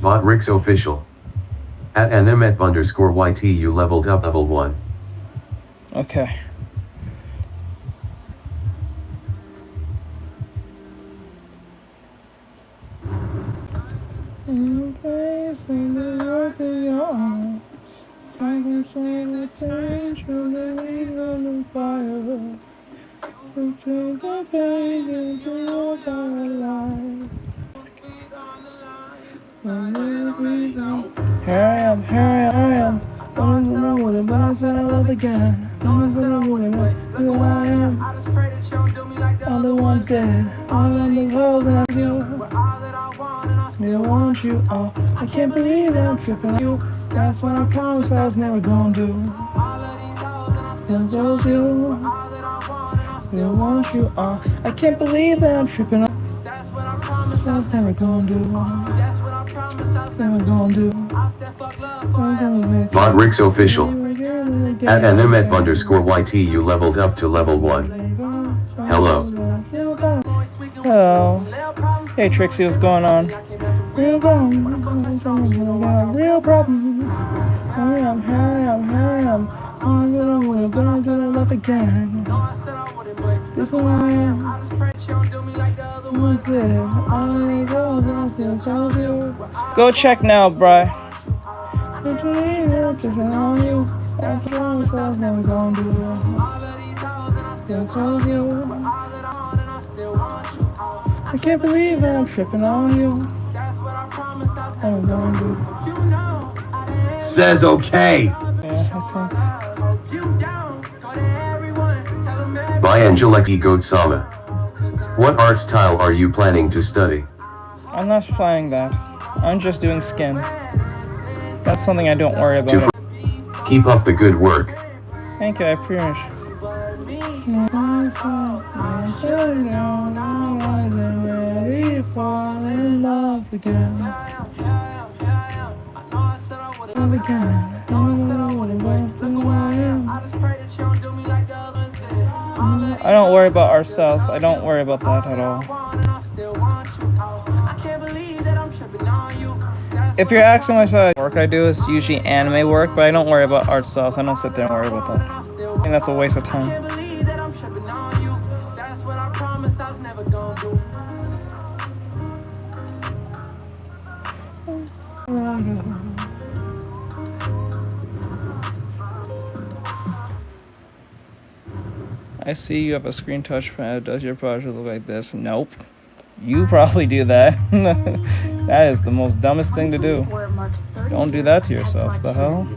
Rix official. At @nm_YT you leveled up level 1. Okay. I can say the change from the reason of fire. To take the pain into your life. Here I am. Don't know what it, but I said I love again. Don't know what it, who I am. All the ones dead. All of these hoes and I feel. I want you all. I can't believe that I'm tripping on you. That's what I promised I was never gonna do. And those you. I want you all. I can't believe that I'm tripping on. I was never gonna do. Never gonna do. Rix official. At @nm_YT you leveled up to level 1. Hello. Hello. Hey Trixie, what's going on? Real problems. Real problems. Here I am. I'm gonna love again. This is who I am. What's it? Go check now, bruh. I can't believe that I'm tripping on you. I'm gonna do. Says okay. Yeah, I think. By Angeliki Godsama. What art style are you planning to study? I'm not planning that. I'm just doing skin. That's something I don't worry about. Keep up the good work. Thank you, I appreciate it. Fall in love again. I don't worry about art styles. I don't worry about that at all. If you're asking what sort of work I do, is usually anime work, but I don't worry about art styles. I don't sit there and worry about that. I think that's a waste of time. I see you have a screen touchpad. Does your project look like this? Nope. You probably do that. That is the most dumbest thing to do. Don't do that to yourself. The hell?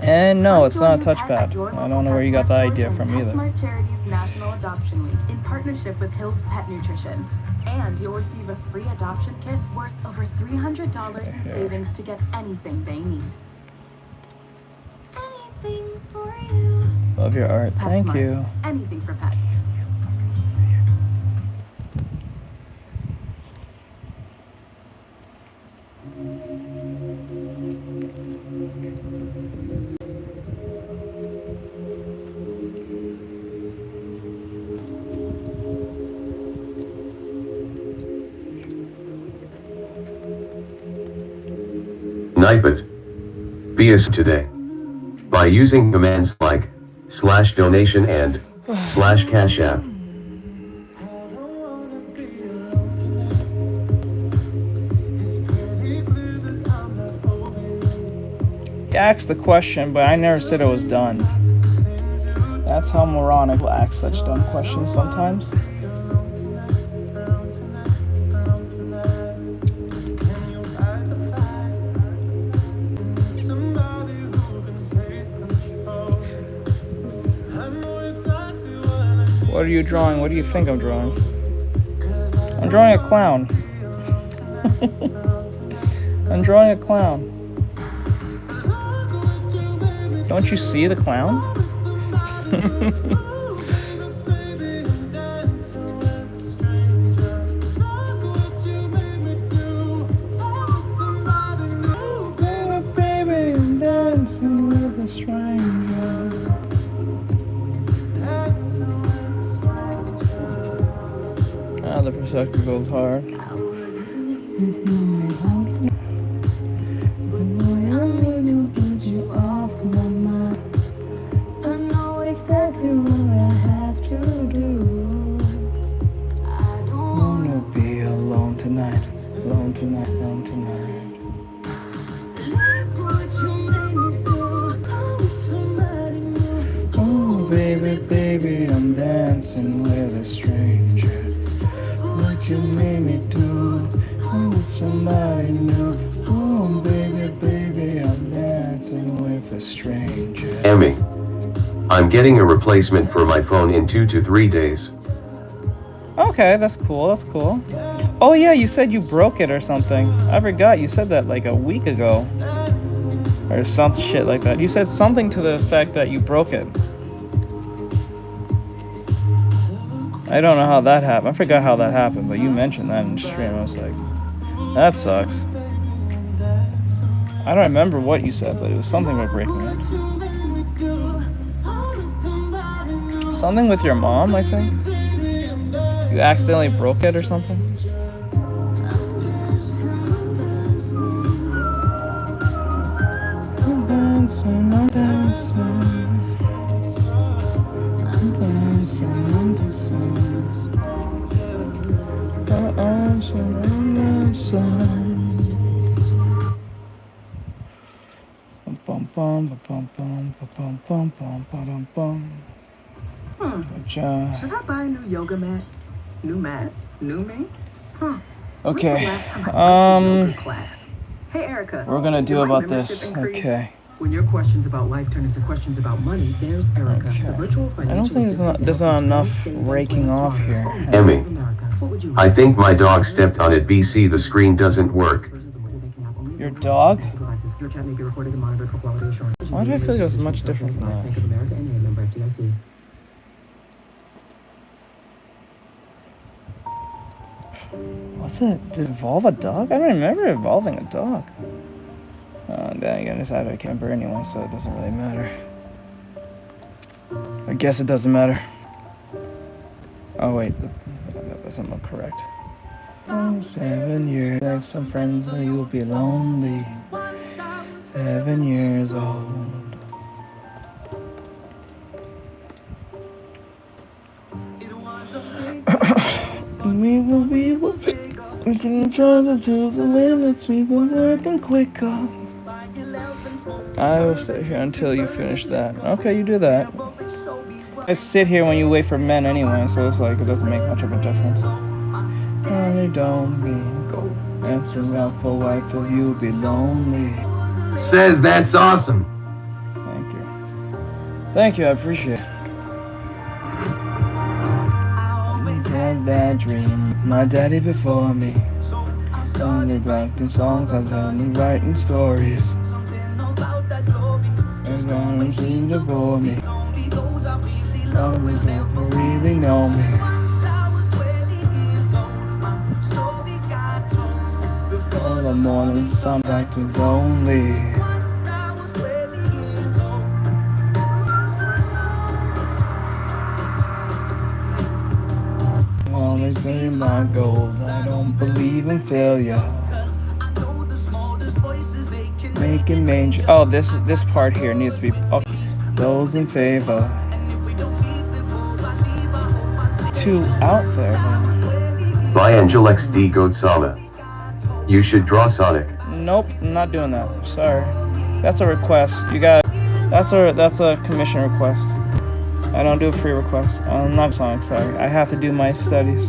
And no, it's not a touchpad. I don't know where you got the idea from either. Smart Charities National Adoption Week in partnership with Hill's Pet Nutrition. And you'll receive a free adoption kit worth over $300 in savings to get anything they need. Anything for you. Love your art. Thank you. Anything for pets. Knife it. BS today. By using commands like /donation and /cash app. He asked the question, but I never said it was done. That's how moronic will ask such dumb questions sometimes. What are you drawing? What do you think I'm drawing? I'm drawing a clown. I'm drawing a clown. Don't you see the clown? Baby, I'm dancing with a stranger. Ah, the perspective goes hard. on tonight. Oh, baby, baby, I'm dancing with a stranger. What you made me do? I'm with somebody new. Oh, baby, baby, I'm dancing with a stranger. Emmy, I'm getting a replacement for my phone in 2 to 3 days. Okay, that's cool, that's cool. Oh yeah, you said you broke it or something. I forgot, you said that like a week ago. Or some shit like that. You said something to the effect that you broke it. I don't know how that happened. I forgot how that happened, but you mentioned that in stream. I was like, that sucks. I don't remember what you said, but it was something about breaking it. Something with your mom, I think. You accidentally broke it or something. I'm dancing, I'm dancing. I'm dancing, I'm dancing. I'm dancing. Bum bum bum bum bum bum bum bum bum. Should I buy a new yoga mat? New mat? New me? Huh. Okay. Hey Erica. We're gonna do did my about this. membership increase? Okay. When your questions about life turn into questions about money, there's Erica. Okay. The virtual I don't think there's not enough raking off here. Emmy, I think my dog stepped on it. BC, the screen doesn't work. Your dog? Your chat may be recorded and monitored for quality assurance. Why do I feel like it was much different from that? Bank of America and a member FDIC. What's it? Did it involve a dog? I don't remember involving a dog. Then again, I decided I can't burn anyway, so it doesn't really matter. I guess it doesn't matter. Oh wait, that doesn't look correct. 7 years, I have some friends that you'll be lonely. 7 years old. we were pushing each other to the limits. We were working quicker. I will stay here until you finish that. Okay, you do that. I sit here when you wait for men anyway, so it's like it doesn't make much of a difference. Honey, don't be go asking out for wife if you'll be lonely. Says that's awesome. Thank you. Thank you, I appreciate it. Had that dream, my daddy before me. Only writing songs, I'm only writing stories. And don't seem to bore me. Always never really know me. All the mornings I'm acting lonely. Always been my goals. I don't believe in failure. Making major. Oh, this part here needs to be. Okay. Those in favor. Too out there. Man. By Angelex D. Godsama. You should draw Sonic. Nope, I'm not doing that. Sorry. That's a request. You got. That's a commission request. I don't do a free request. I'm not Sonic, sorry. I have to do my studies.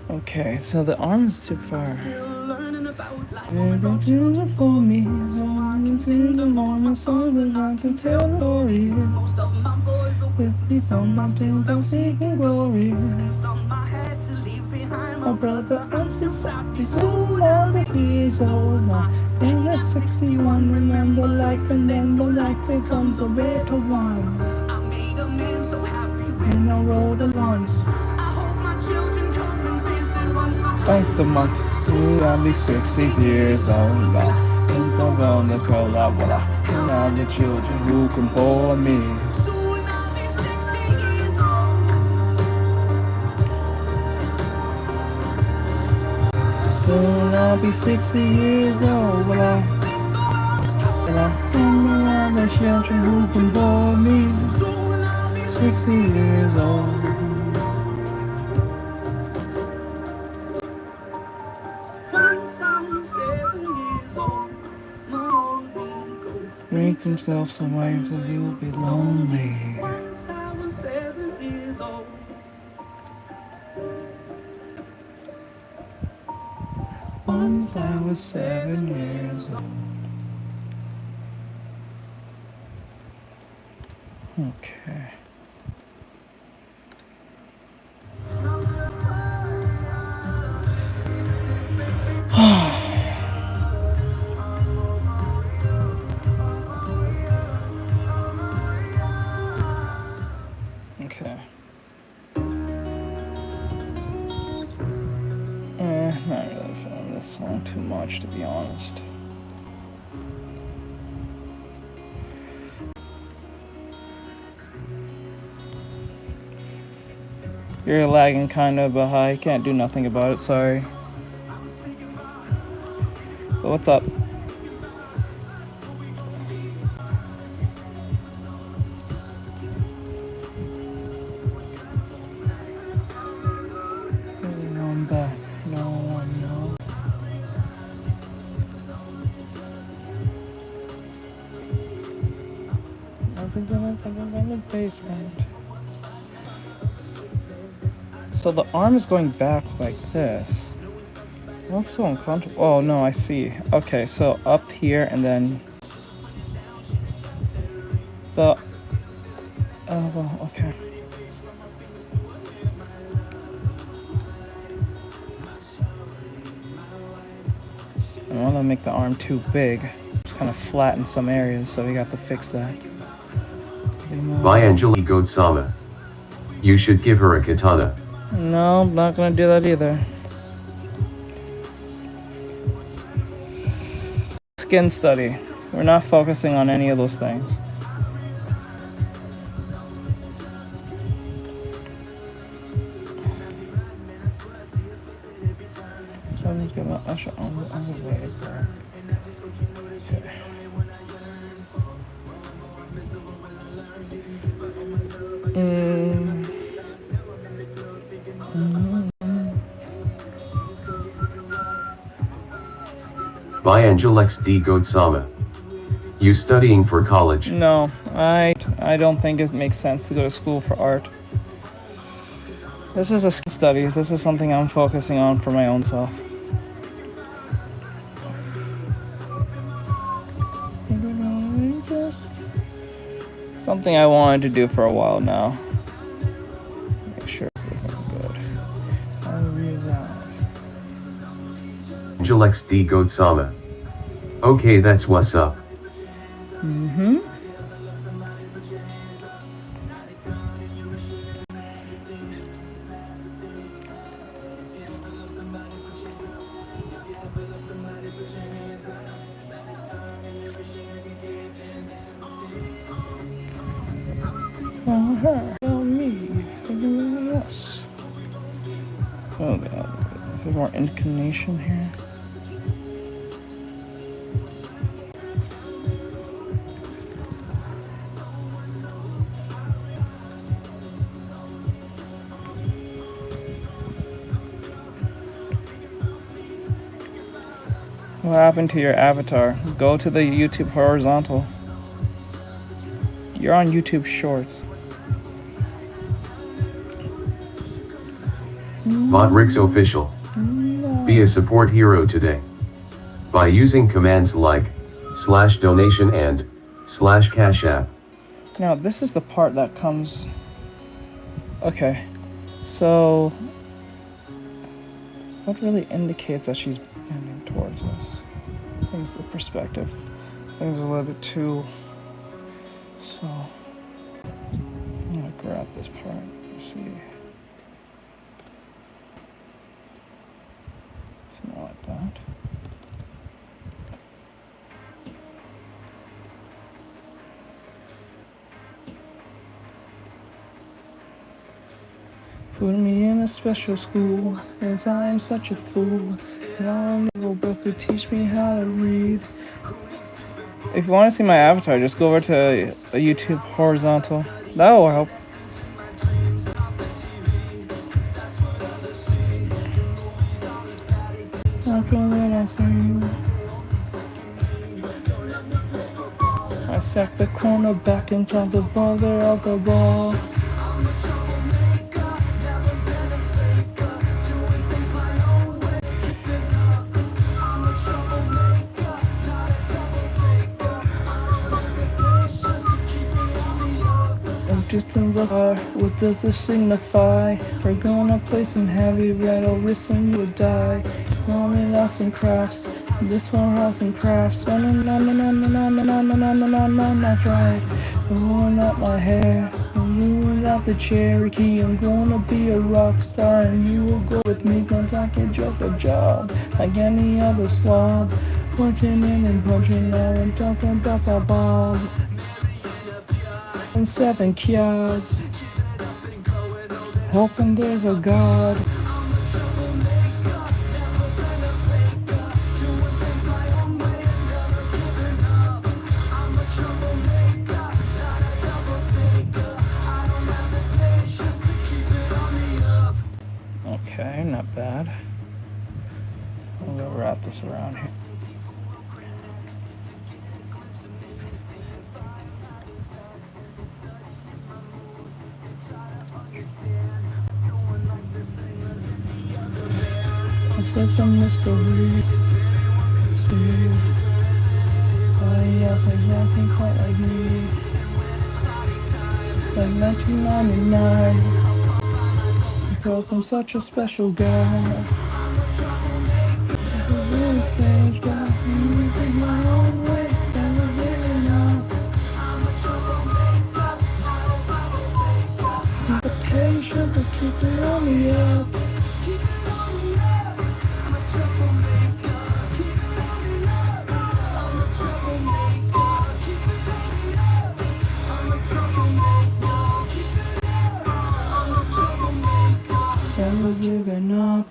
Okay, so the arm is too far. For me, in the morning, so that I can tell stories. With these on my tail, I'm seeking glory. My brother, I'm so sorry. All the years old now. Then you're 61. Remember life, and then the life becomes a better one. I made a man so happy when I wrote a once. I hope my children come and visit once. Thanks so much. I'll be 60 years old now. Think I'm gonna tell that what I now the children who can bore me. Soon I'll be 60 years old, but children who can bore me. 60 years old. Make themselves some waves and you'll be lonely. Once I was 7 years old. Okay. Okay. Not really feeling this song too much, to be honest. You're lagging kind of, but I can't do nothing about it, sorry. But what's up? I'm back. No one knows. I think I'm in the basement. So the arm is going back like this. It looks so uncomfortable. Oh no, I see. Okay, so up here and then the elbow. Okay. I don't want to make the arm too big. It's kind of flat in some areas, so we got to fix that. By Anjali Godsama. You should give her a katana. No, I'm not gonna do that either. Skin study. We're not focusing on any of those things. So I need to get my usher on the way, bro. Okay. By Angelex D. Godsama. You studying for college? No, I don't think it makes sense to go to school for art. This is a study. This is something I'm focusing on for my own self. Something I wanted to do for a while now. Make sure it's looking good. I realize. Angelex D. Godsama. Okay, that's what's up. Mm-hmm. Her, tell me, everyone else. Oh, there's more incarnation here. What happened to your avatar? Go to the YouTube horizontal. You're on YouTube Shorts. Modrix official. Be a support hero today. By using commands like /donation and /cash app. Now this is the part that comes. Okay, so what really indicates that she's bending towards us? I think it's the perspective. I think it's a little bit too. So I'm gonna grab this part. Let's see. Something like that. Put me in a special school, as I am such a fool. Now no book could teach me how to read. If you want to see my avatar, just go over to a YouTube horizontal. That will help. I sack the corner back and jump the brother of the ball. Things are, what does this signify? We're gonna play some heavy rattle, risk and you will die. Running arts and crafts, this one arts and crafts. Running that's right. Rolling out my hair, rolling out the Cherokee. I'm gonna be a rock star and you will go with me, cause I can joke a job like any other slob. Punching in and punching out and talking about my bob. And 7 yards, hoping there's a God. Okay, not bad. We'll wrap this around here. It's a mystery. See, yes, exactly quite like me. Like 1999. Because I'm such a special guy. Really strange guy. My own way, never giving up. The patience of keeping on me up. Never giving up.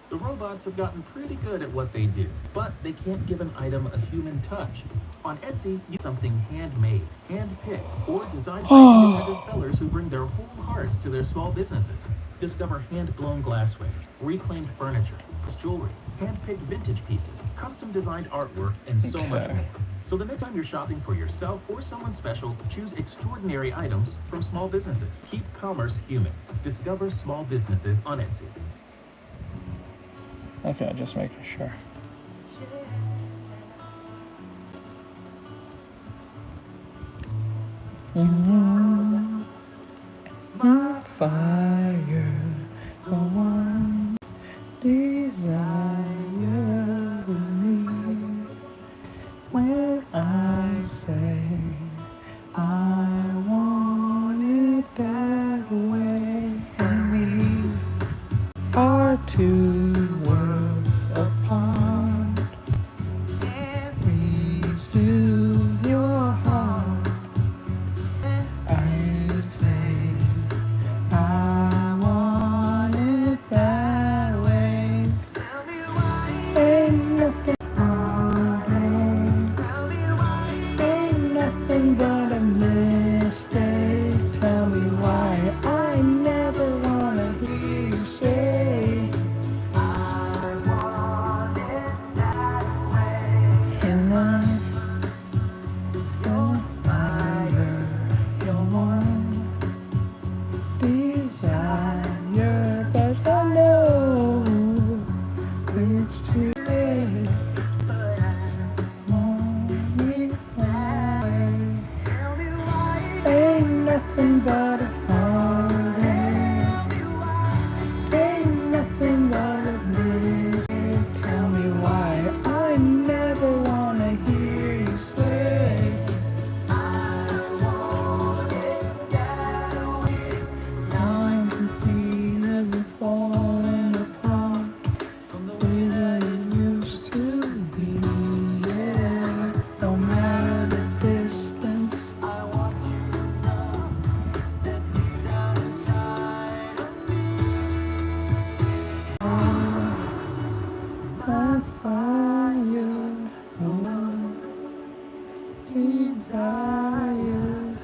The robots have gotten pretty good at what they do, but they can't give an item a human touch. On Etsy, you something handmade, hand-picked, or designed by independent sellers who bring their whole hearts to their small businesses. Discover hand-blown glassware, reclaimed furniture, jewelry, hand-picked vintage pieces, custom-designed artwork, and so much more. So the next time you're shopping for yourself or someone special, choose extraordinary items from small businesses. Keep commerce human. Discover small businesses on Etsy. Okay, just making sure. My fire, the one desire with me. When I say I want it that way, and we are two worlds apart. Reach to your heart. desire.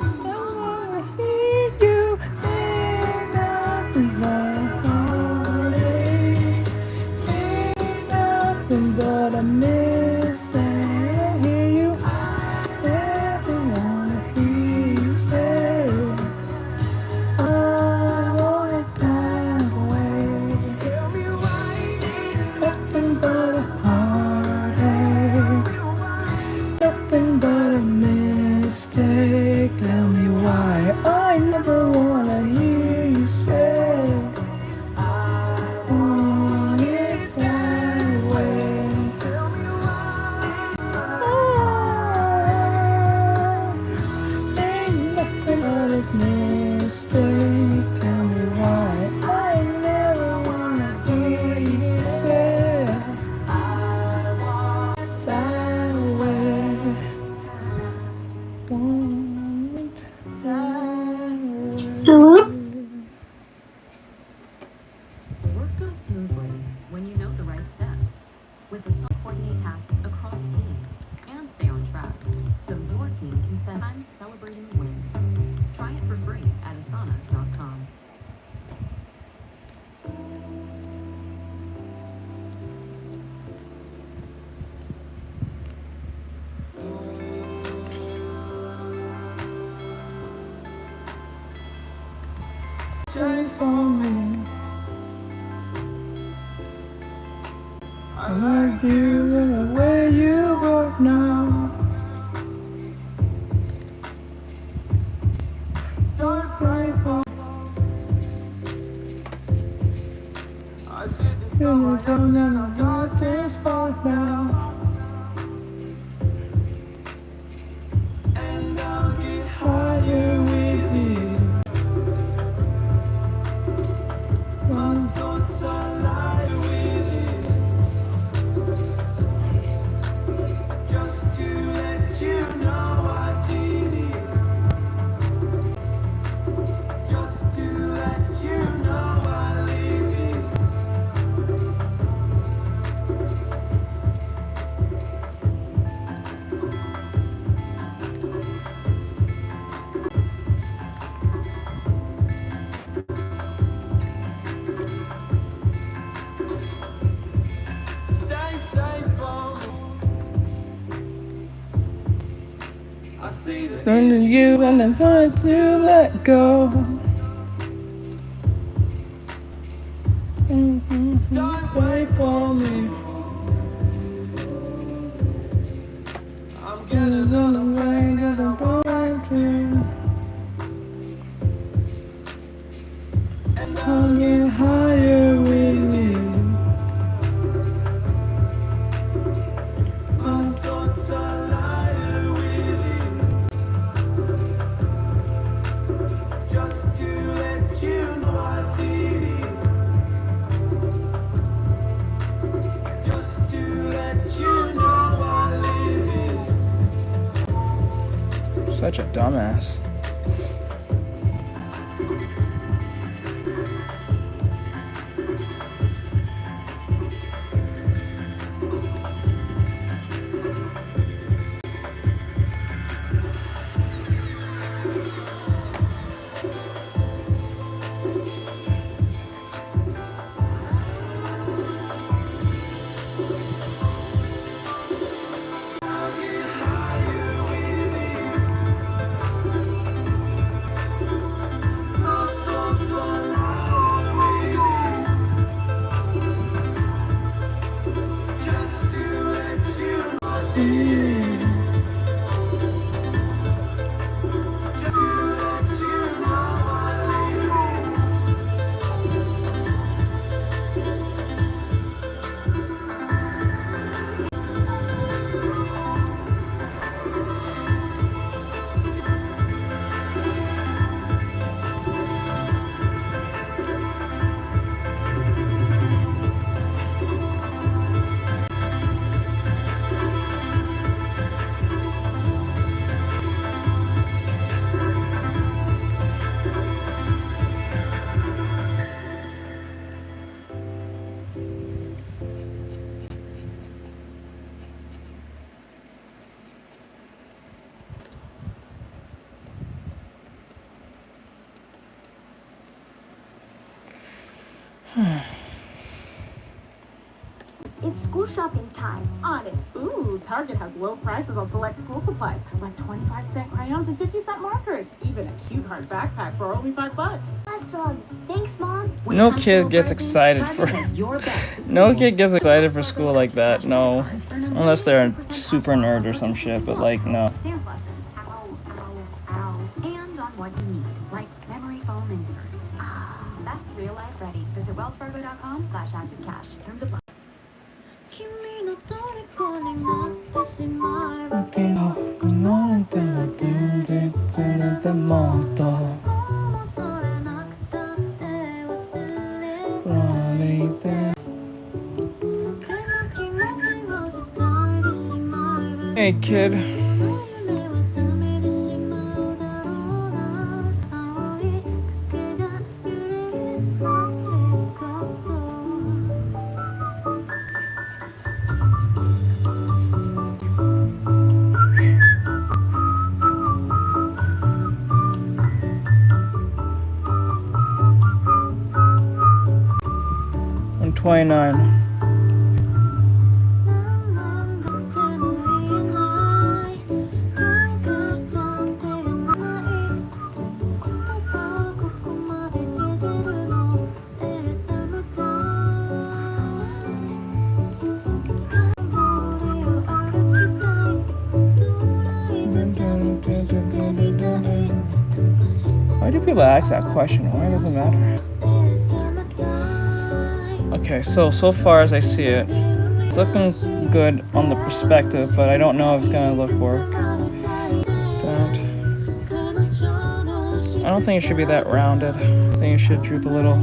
I wanna hear you ain't nothing but heartache, ain't nothing but a mistake. I hear you, never wanna hear you say, I want it that way. Tell me why ain't nothing but a heartache, nothing but a mistake. Tell me why I never wanna hear you say, I want it that way. Tell me why ain't nothing but a mistake. Tell me why I never wanna hear you say, I want it that way. Want it that way. Work goes smoothly when you know the right steps. With the coordinate tasks across teams and stay on track, so your team can spend time celebrating wins. Try it for free at asana.com. Change for me. I like you the way you work now. Don't cry for I did this on my own and I got this far now. And I'll get higher with you. My thoughts are light with it. Just to let you know I did it. Just to let you know I live it. Stay safe for me. I see the turn to you and I'm hard to let go. Don't wait for me. I'm getting on the way that I'm going to. And I'll get higher with you. My thoughts are lighter with it. Just to let you know I did it. Just to let you know I live it. Such a dumbass. It's school shopping time. On it. Ooh, Target has low prices on select school supplies, like 25-cent crayons and 50-cent markers. Even a cute hard backpack for only $5. Awesome. Thanks, Mom. No kid gets excited for no kid gets excited for school like that. No, unless they're a super nerd or some shit. But like no. Dance lessons. Ow. And on what you need, like memory foam inserts. That's real life ready. Visit wellsfargo.com/activecash. Terms apply. Hey kid. I'm 29. Why do people ask that question? Why does it matter? Okay, so far as I see it, it's looking good on the perspective, but I don't know if it's gonna work. I don't think it should be that rounded. I think it should droop a little.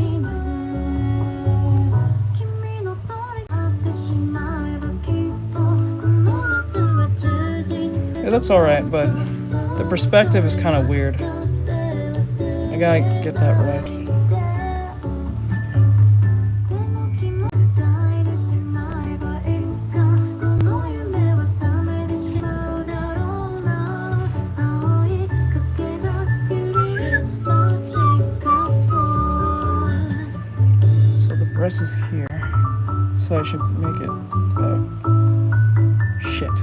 It looks alright, but the perspective is kind of weird. I gotta get that right. So the breast is here, so I should make it shit.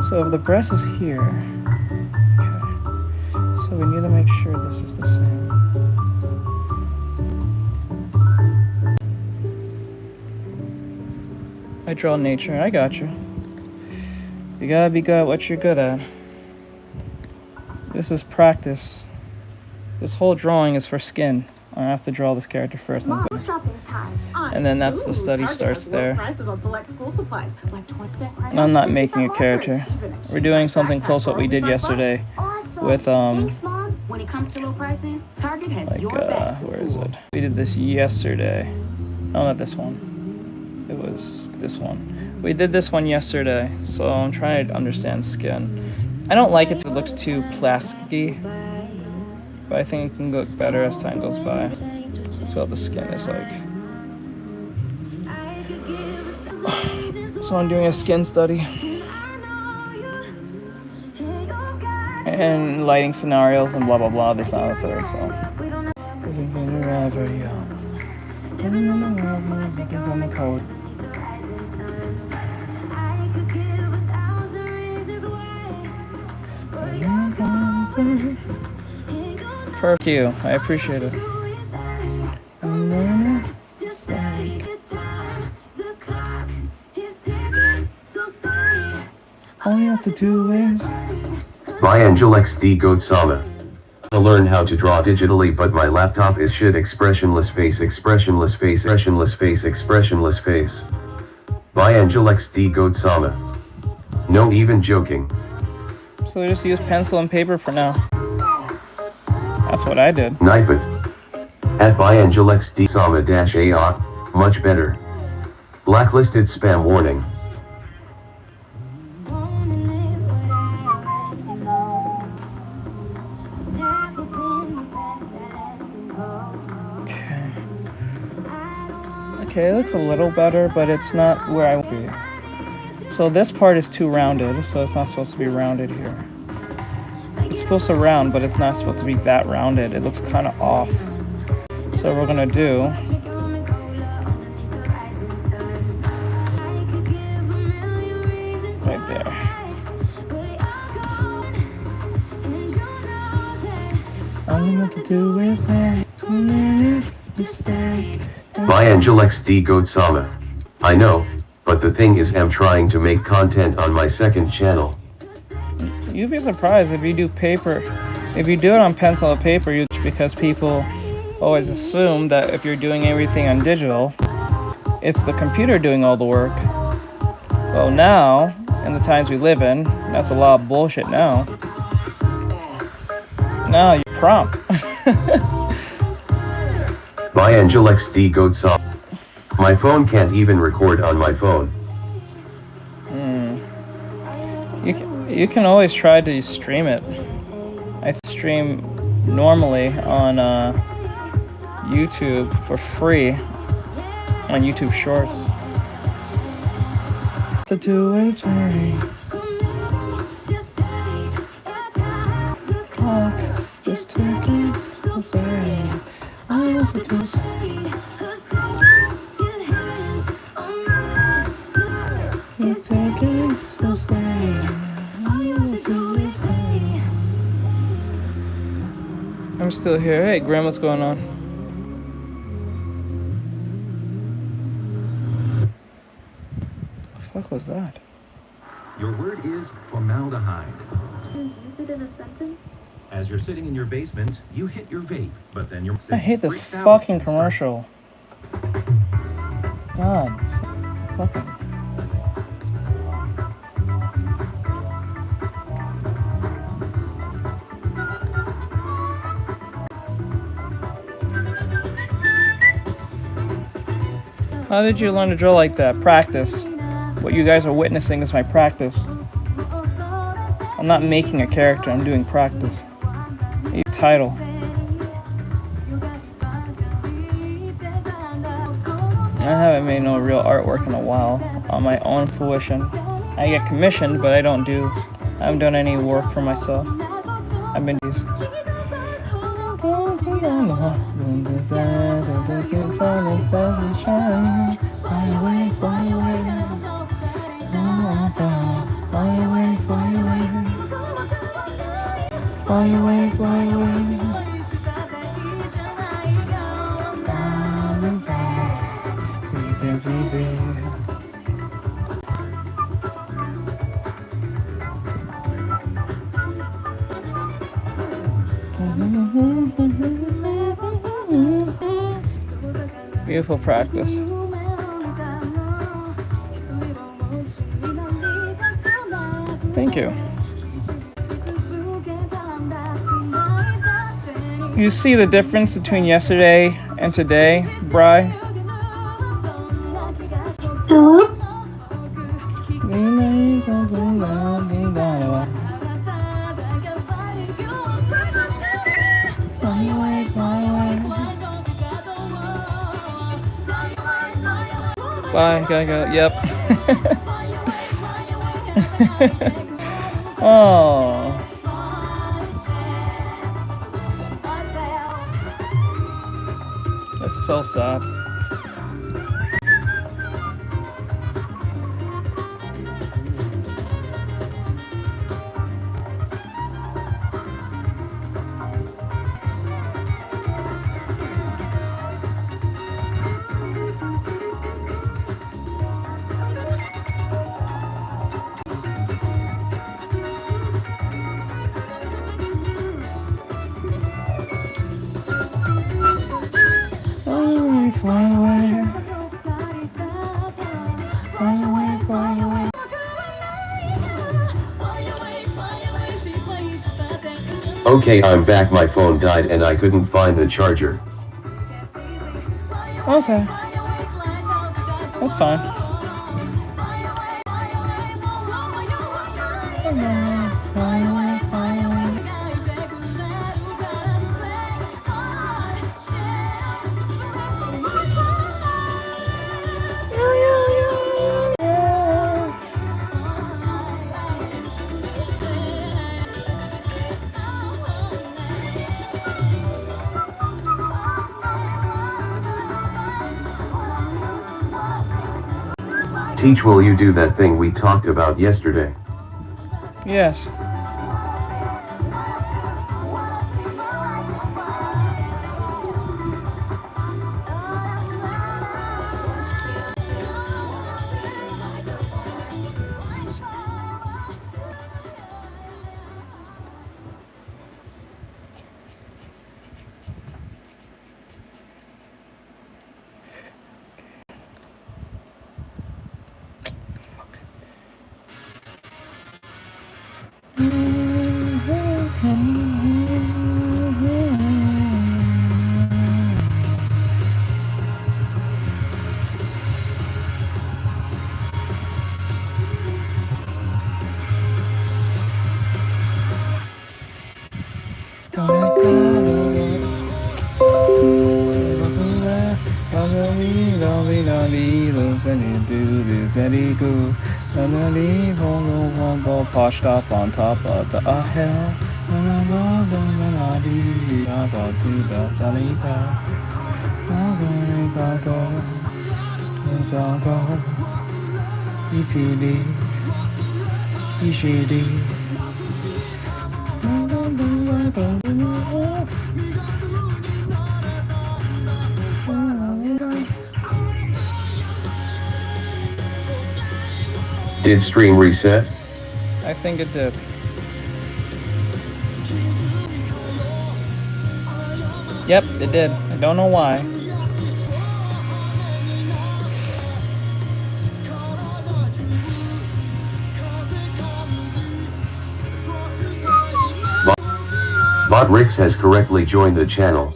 So if the breast is here, okay, so we need to make sure this is the same. I draw nature, I got you. You gotta be good at what you're good at. This is practice. This whole drawing is for skin. I have to draw this character first. Mom, shopping time. And then that's the study starts there. Prices on select school supplies, like 20-cent crayons. And I'm not making a character. We're doing something close to what we did yesterday with Thanks, Mom. When it comes to low prices, Target has like your back to where is school. it? We did this yesterday. No, not this one. It was this one. We did this one yesterday, so I'm trying to understand skin. I don't like it. It looks too plasticky, but I think it can look better as time goes by. So the skin is like. So I'm doing a skin study and lighting scenarios and blah blah blah. This not a third, so. Thank you, I appreciate it. All you have to do is By Angelex D. Goatsama. To learn how to draw digitally, but my laptop is shit. Expressionless face, expressionless face, expressionless face, expressionless face. By Angelex D. Goatsama. No even joking. so we just use pencil and paper for now. That's what I did. Nipet. At by Angelex D. Sama -AR. Much better. Blacklisted spam warning. Okay, it looks a little better, but it's not where I want to be. So this part is too rounded, so it's not supposed to be rounded here. It's supposed to round, but it's not supposed to be that rounded. It looks kind of off. So what we're gonna do Right there. All you have to do is say, My Angel XD Goat Sama. I know, but the thing is I'm trying to make content on my second channel. You'd be surprised if you do paper. If you do it on pencil and paper, because people always assume that if you're doing everything on digital, it's the computer doing all the work. Well, now, in the times we live in, that's a lot of bullshit now. Now you prompt. My Angel XD Goat Sama. My phone can't even record on my phone. You can always try to stream it. I stream normally on YouTube for free on YouTube Shorts. It's a two-way swing. Clock just ticking, so say I want you to say. You're taking so slow. I'm still here. Hey, Graham, what's going on? The fuck was that? Your word is formaldehyde. Can you use it in a sentence? As you're sitting in your basement, you hit your vape, but then your I hate this freaks out fucking and starts commercial. God, fucking. How did you learn to draw like that? Practice. What you guys are witnessing is my practice. I'm not making a character, I'm doing practice. A title. I haven't made no real artwork in a while on my own fruition. I get commissioned, but I haven't done any work for myself. I've been these. Fly away, fly away. It's easy. Beautiful practice. Thank you. You see the difference between yesterday and today, Bri? Bye, gotta go. Yep. Oh. That's so sad. Fly away, fly away, fly away. Okay, I'm back. My phone died and I couldn't find the charger. Okay. That's fine. Teach, will you do that thing we talked about yesterday? Yes. Washed up on top of the hill. Did stream reset? I think it did. Yep, it did. I don't know why. Bot Rix has correctly joined the channel.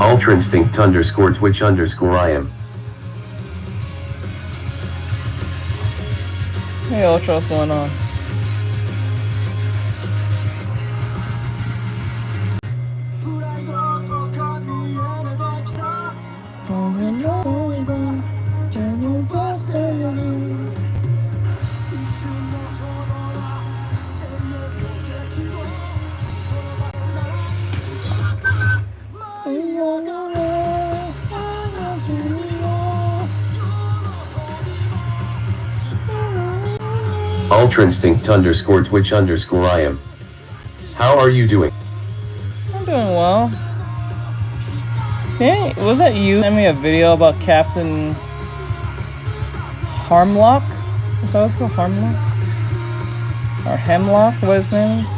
Ultra Instinct _ Twitch _ I am. Hey Ultra, what's going on? Ultra Instinct _ Twitch _ I am. How are you doing? I'm doing well. Hey, was that you sent me a video about Captain Harmlock? Is that what it's called? Harmlock? Or Hemlock? What his name is?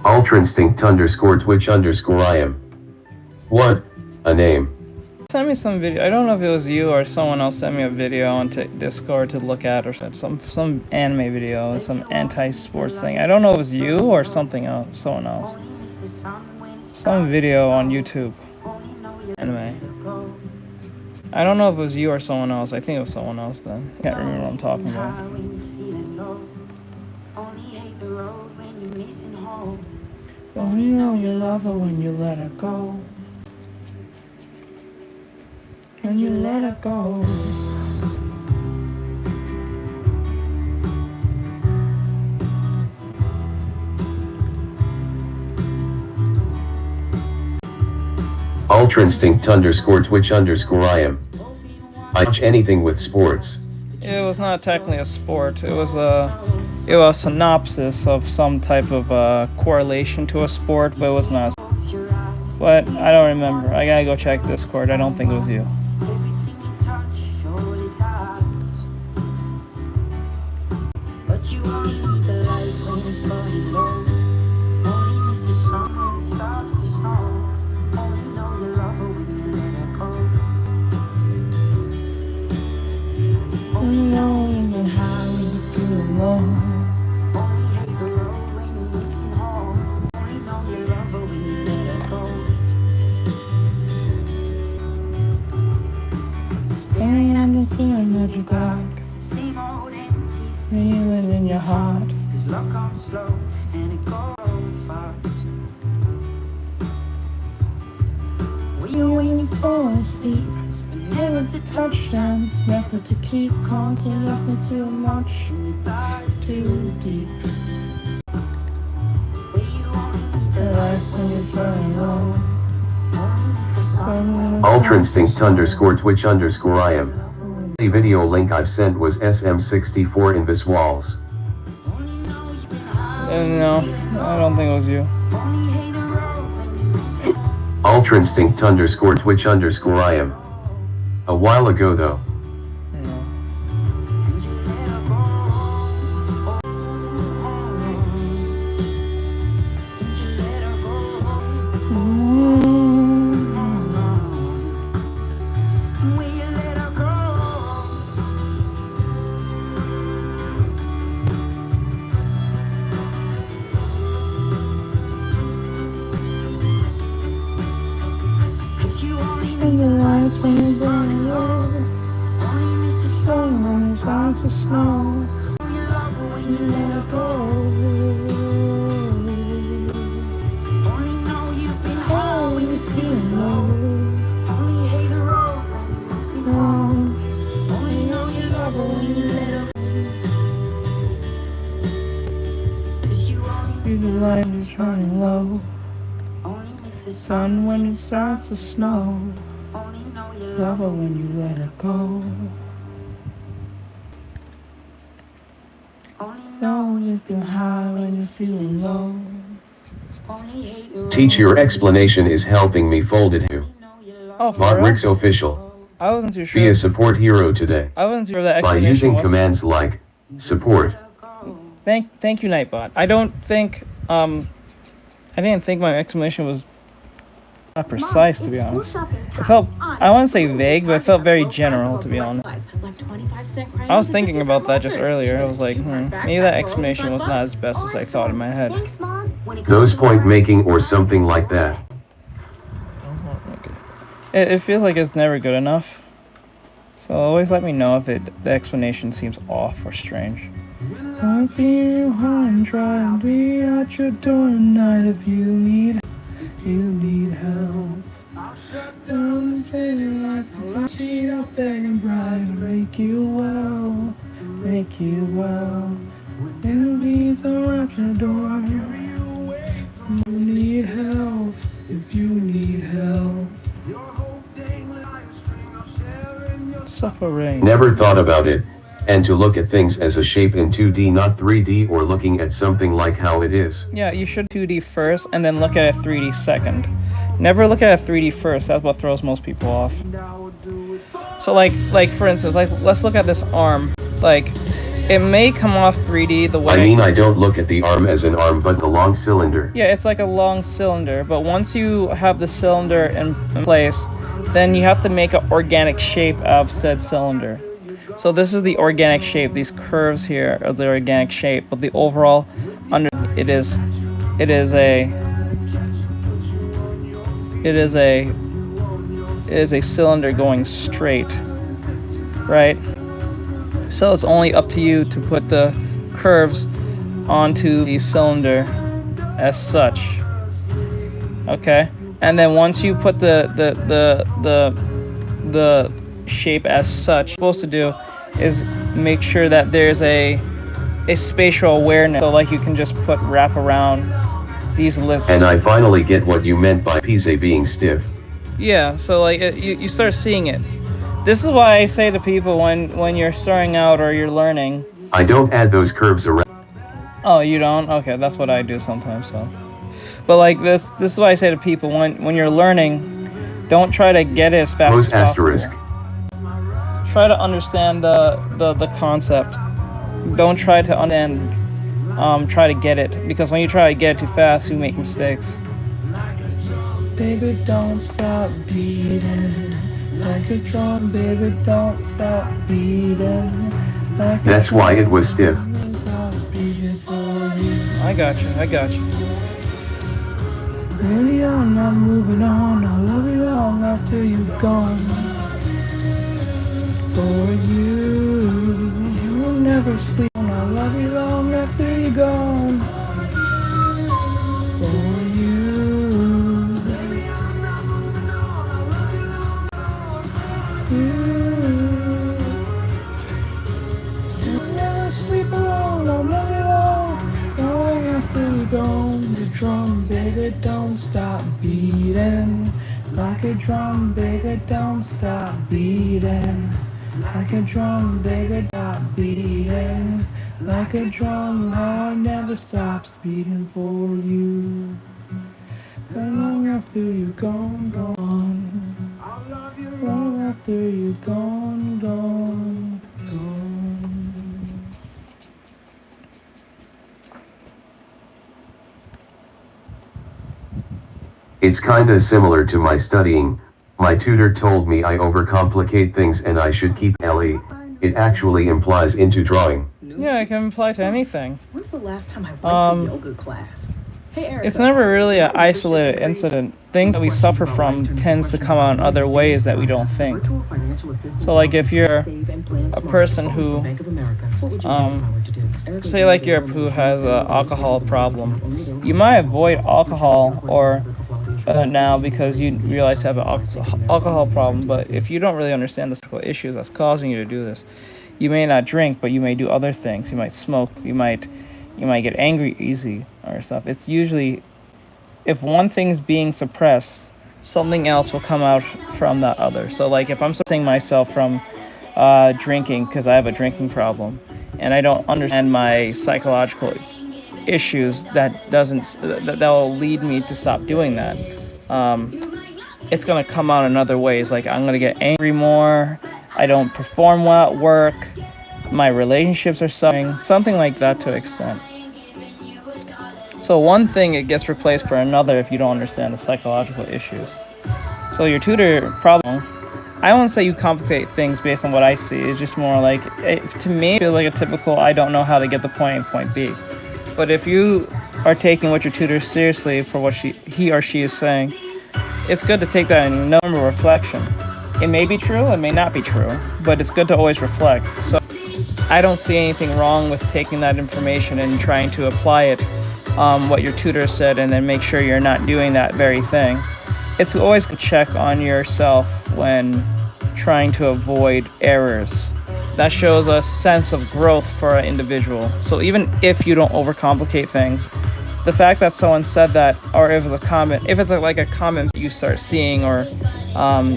Ultra Instinct _ Twitch _ I am. What? A name. Send me some video. I don't know if it was you or someone else sent me a video on Discord to look at, or some anime video, some anti-sports thing. I don't know if it was you or something else, someone else. Some video on YouTube. Anime. I don't know if it was you or someone else. I think it was someone else then. Can't remember what I'm talking about. Only know you love her when you let her go. When you let her go. Ultra Instinct _ Twitch _ I am. I watch anything with sports. It was not technically a sport. It was a synopsis of some type of correlation to a sport, but it was not. But I don't remember. I gotta go check Discord. I don't think it was you. Feeling in your heart. Cause love comes slow and it goes fast. When you fall asleep, never to touch down, never to keep calm, to nothing too much, and you dive too deep. The life when it's running low. Ultra Instinct _Twitch_ I am. The video link I've sent was SM64 in this walls. No, I don't think it was you. Ultra Instinct _Twitch_ I am. A while ago though. Sun when it starts to snow. Love her when you let her go. Know you've been high when you're feeling low. Teach your explanation is helping me folded you. Oh, for Bot real? Rick's official. I wasn't too sure. Be a support hero today. I wasn't sure that By explanation using was. commands like support. Thank you, Nightbot. I don't think I didn't think my explanation was not precise, to be honest. It felt, I want to say vague, but it felt very general, to be honest. I was thinking about that just earlier. I was like, maybe that explanation was not as best as I thought in my head. Thanks, Mom. Those point making or something like that. It feels like it's never good enough. So always let me know if the explanation seems off or strange. I feel high and dry, I'll be at your door tonight if you need help. I'll shut down the city lights, I'll sheet up and bright, make you well. When the beats are at your door, you need help, if you need help. Suffering. Never thought about it, and to look at things as a shape in 2D not 3D or looking at something like how it is. Yeah, you should 2D first and then look at a 3D second. Never look at a 3D first, that's what throws most people off. So like for instance, let's look at this arm. Like, it may come off 3D the way... I mean, I don't look at the arm as an arm but the long cylinder. Yeah, it's like a long cylinder, but once you have the cylinder in place, then you have to make an organic shape of said cylinder. So this is the organic shape. These curves here are the organic shape, but the overall it is a cylinder going straight, right? So it's only up to you to put the curves onto the cylinder as such. Okay, and then once you put the shape as such, what you're supposed to do is make sure that there's a spatial awareness, so like you can just wrap around these lips. And I finally get what you meant by pizza being stiff. Yeah, so like you start seeing it. This is why I say to people when you're starting out or you're learning, I don't add those curves around. oh, you don't? Okay, that's what I do sometimes, so But like this is why I say to people, when you're learning, don't try to get it as fast Post as possible. asterisk. Try to understand the concept. Don't try to try to get it, because when you try to get it too fast, you make mistakes. Baby, don't stop beating like a drum. Baby, don't stop beating like That's why it was stiff. I got you. Really, I'm not moving on. I love you long after you're gone. For you will never sleep. I love you long after you're gone. For you. You'll never sleep alone. I love you long after you're gone. The drum, baby, don't stop beating. Like a drum, baby, don't stop beating. Like a drum, baby, stop beating. Like a drum, heart never stops beating for you. How long after you're gone, gone? Long after you're gone, gone, gone. It's kinda similar to my studying. My tutor told me I overcomplicate things and I should keep LE. It actually implies into drawing. Yeah, it can apply to anything. When's the last time I went to yoga class? Hey, Erica. It's never really an isolated incident. Things that we suffer from tends to come out in other ways that we don't think. So like if you're a person who, say like you're who has an alcohol problem, you might avoid alcohol or now because you realize you have an alcohol problem, but if you don't really understand the physical issues that's causing you to do this, you may not drink, but you may do other things. You might smoke, you might get angry easy or stuff. It's usually, if one thing's being suppressed, something else will come out from that other. So like if I'm stopping myself from drinking because I have a drinking problem and I don't understand my psychological issues that will lead me to stop doing that, it's gonna come out in other ways. Like I'm gonna get angry more, I don't perform well at work, my relationships are suffering, something like that to an extent. So one thing, it gets replaced for another if you don't understand the psychological issues. So your tutor problem, I won't say you complicate things based on what I see. It's just more like, to me, it feels like a typical, I don't know how to get the point A, point B. But if you are taking what your tutor seriously for what he or she is saying, it's good to take that in number reflection. It may be true, it may not be true, but it's good to always reflect. So I don't see anything wrong with taking that information and trying to apply it, what your tutor said, and then make sure you're not doing that very thing. It's always a check on yourself when trying to avoid errors. That shows a sense of growth for an individual. So even if you don't overcomplicate things, the fact that someone said that, or if it's a comment, if it's like a comment you start seeing or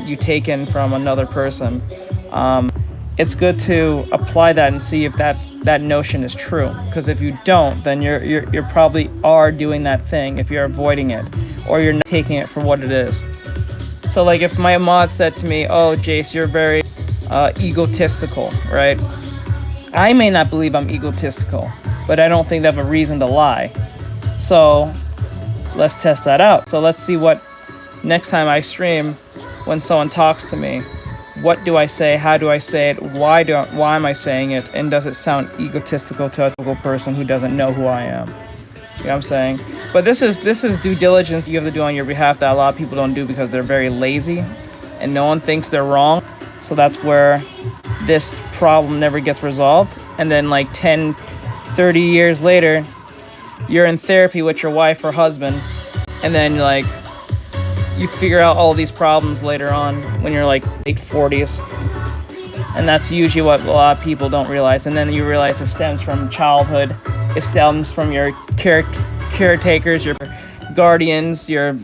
you take in from another person, it's good to apply that and see if that notion is true. Because if you don't, then you're probably are doing that thing if you're avoiding it, or you're not taking it for what it is. So like if my mod said to me, "Oh, Jace, you're very egotistical," right? I may not believe I'm egotistical, but I don't think they have a reason to lie. So let's test that out. So let's see what next time I stream, when someone talks to me, what do I say? How do I say it? Why am I saying it? And does it sound egotistical to a typical person who doesn't know who I am? You know what I'm saying? But this is due diligence you have to do on your behalf that a lot of people don't do because they're very lazy and no one thinks they're wrong. So that's where this problem never gets resolved. And then like 10, 30 years later, you're in therapy with your wife or husband, and then like you figure out all these problems later on when you're like late 40s. And that's usually what a lot of people don't realize. And then you realize it stems from childhood. It stems from your caretakers, your guardians, your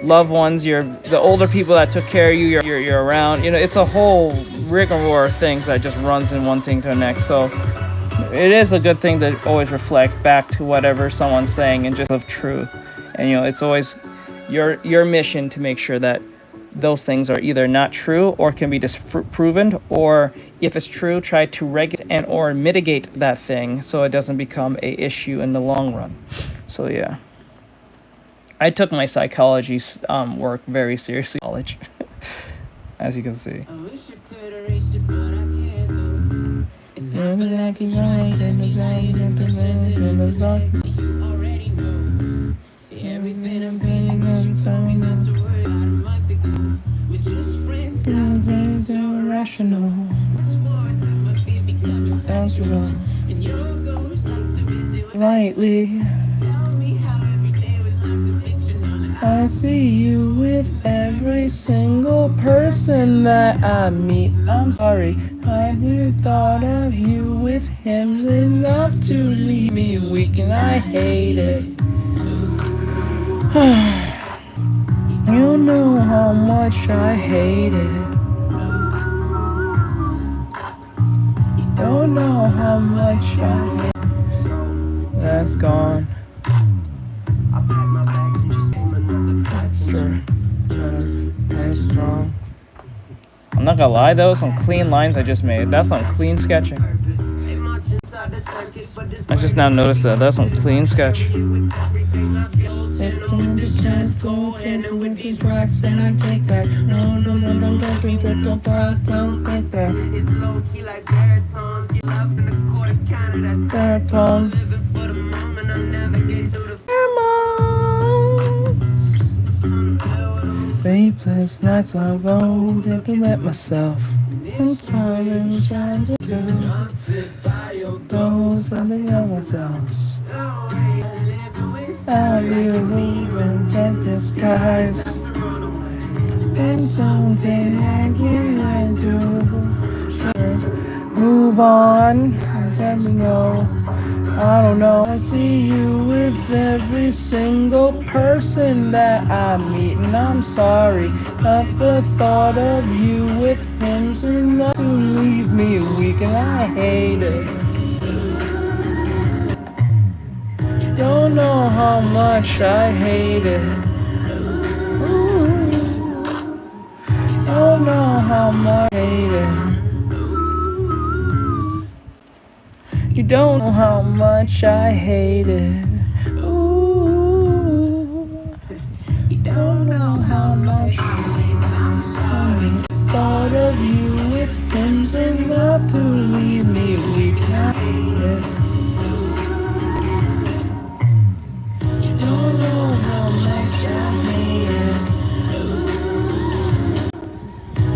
loved ones, the older people that took care of you, you're around. You know, it's a whole rigmarole of things that just runs in one thing to the next. So it is a good thing to always reflect back to whatever someone's saying and just of truth. And you know, it's always your mission to make sure that those things are either not true or can be disproven, or if it's true, try to regulate and or mitigate that thing so it doesn't become a issue in the long run. So yeah, I took my psychology work very seriously in college, as you can see. Everything I'm painting on, telling not to worry about a month ago. We're just friends, things are irrational. Natural. And your ghost likes to visit lightly. Tell me how every day was something fictional. I see you with every single person that I meet. I'm sorry, I never thought of you with him enough to leave me weak, and I hate it. You know how much I hate it. You don't know how much I hate it. That's gone. Sure. That's strong. I'm not gonna lie though, some clean lines I just made. That's some clean sketching. I just now noticed that. That's some clean sketch. Sleepless nights I rolled and to let myself. I'm trying to do those something else. I live in gentle skies. And something I can do. Move on, let me know. I don't know. I see you with every single person that I meet, and I'm sorry. Not the thought of you with him's enough to leave me weak, and I hate it. You don't know how much I hate it. Ooh. Don't know how much I hate it. You don't know how much I hate it. Ooh. You don't know how much I thought of you with him's enough to leave me weak. I hate it. You don't know how much I hate it.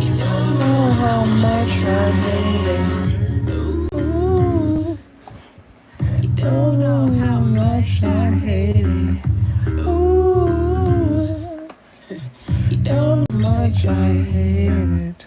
You don't know how much I hate it. Don't know how much I hate it. Ooh, you don't know how much I hate it.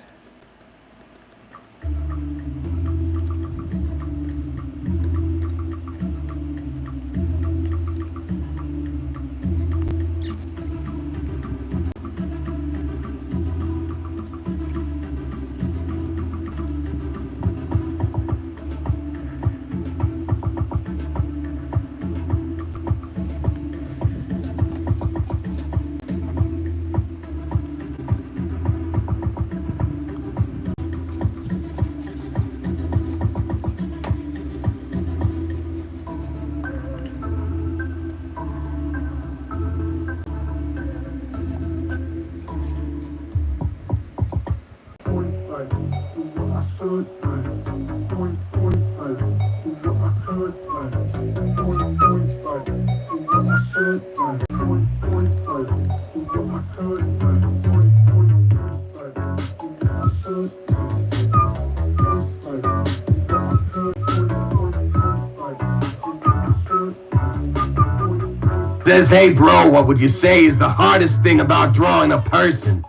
Says, hey bro, what would you say is the hardest thing about drawing a person?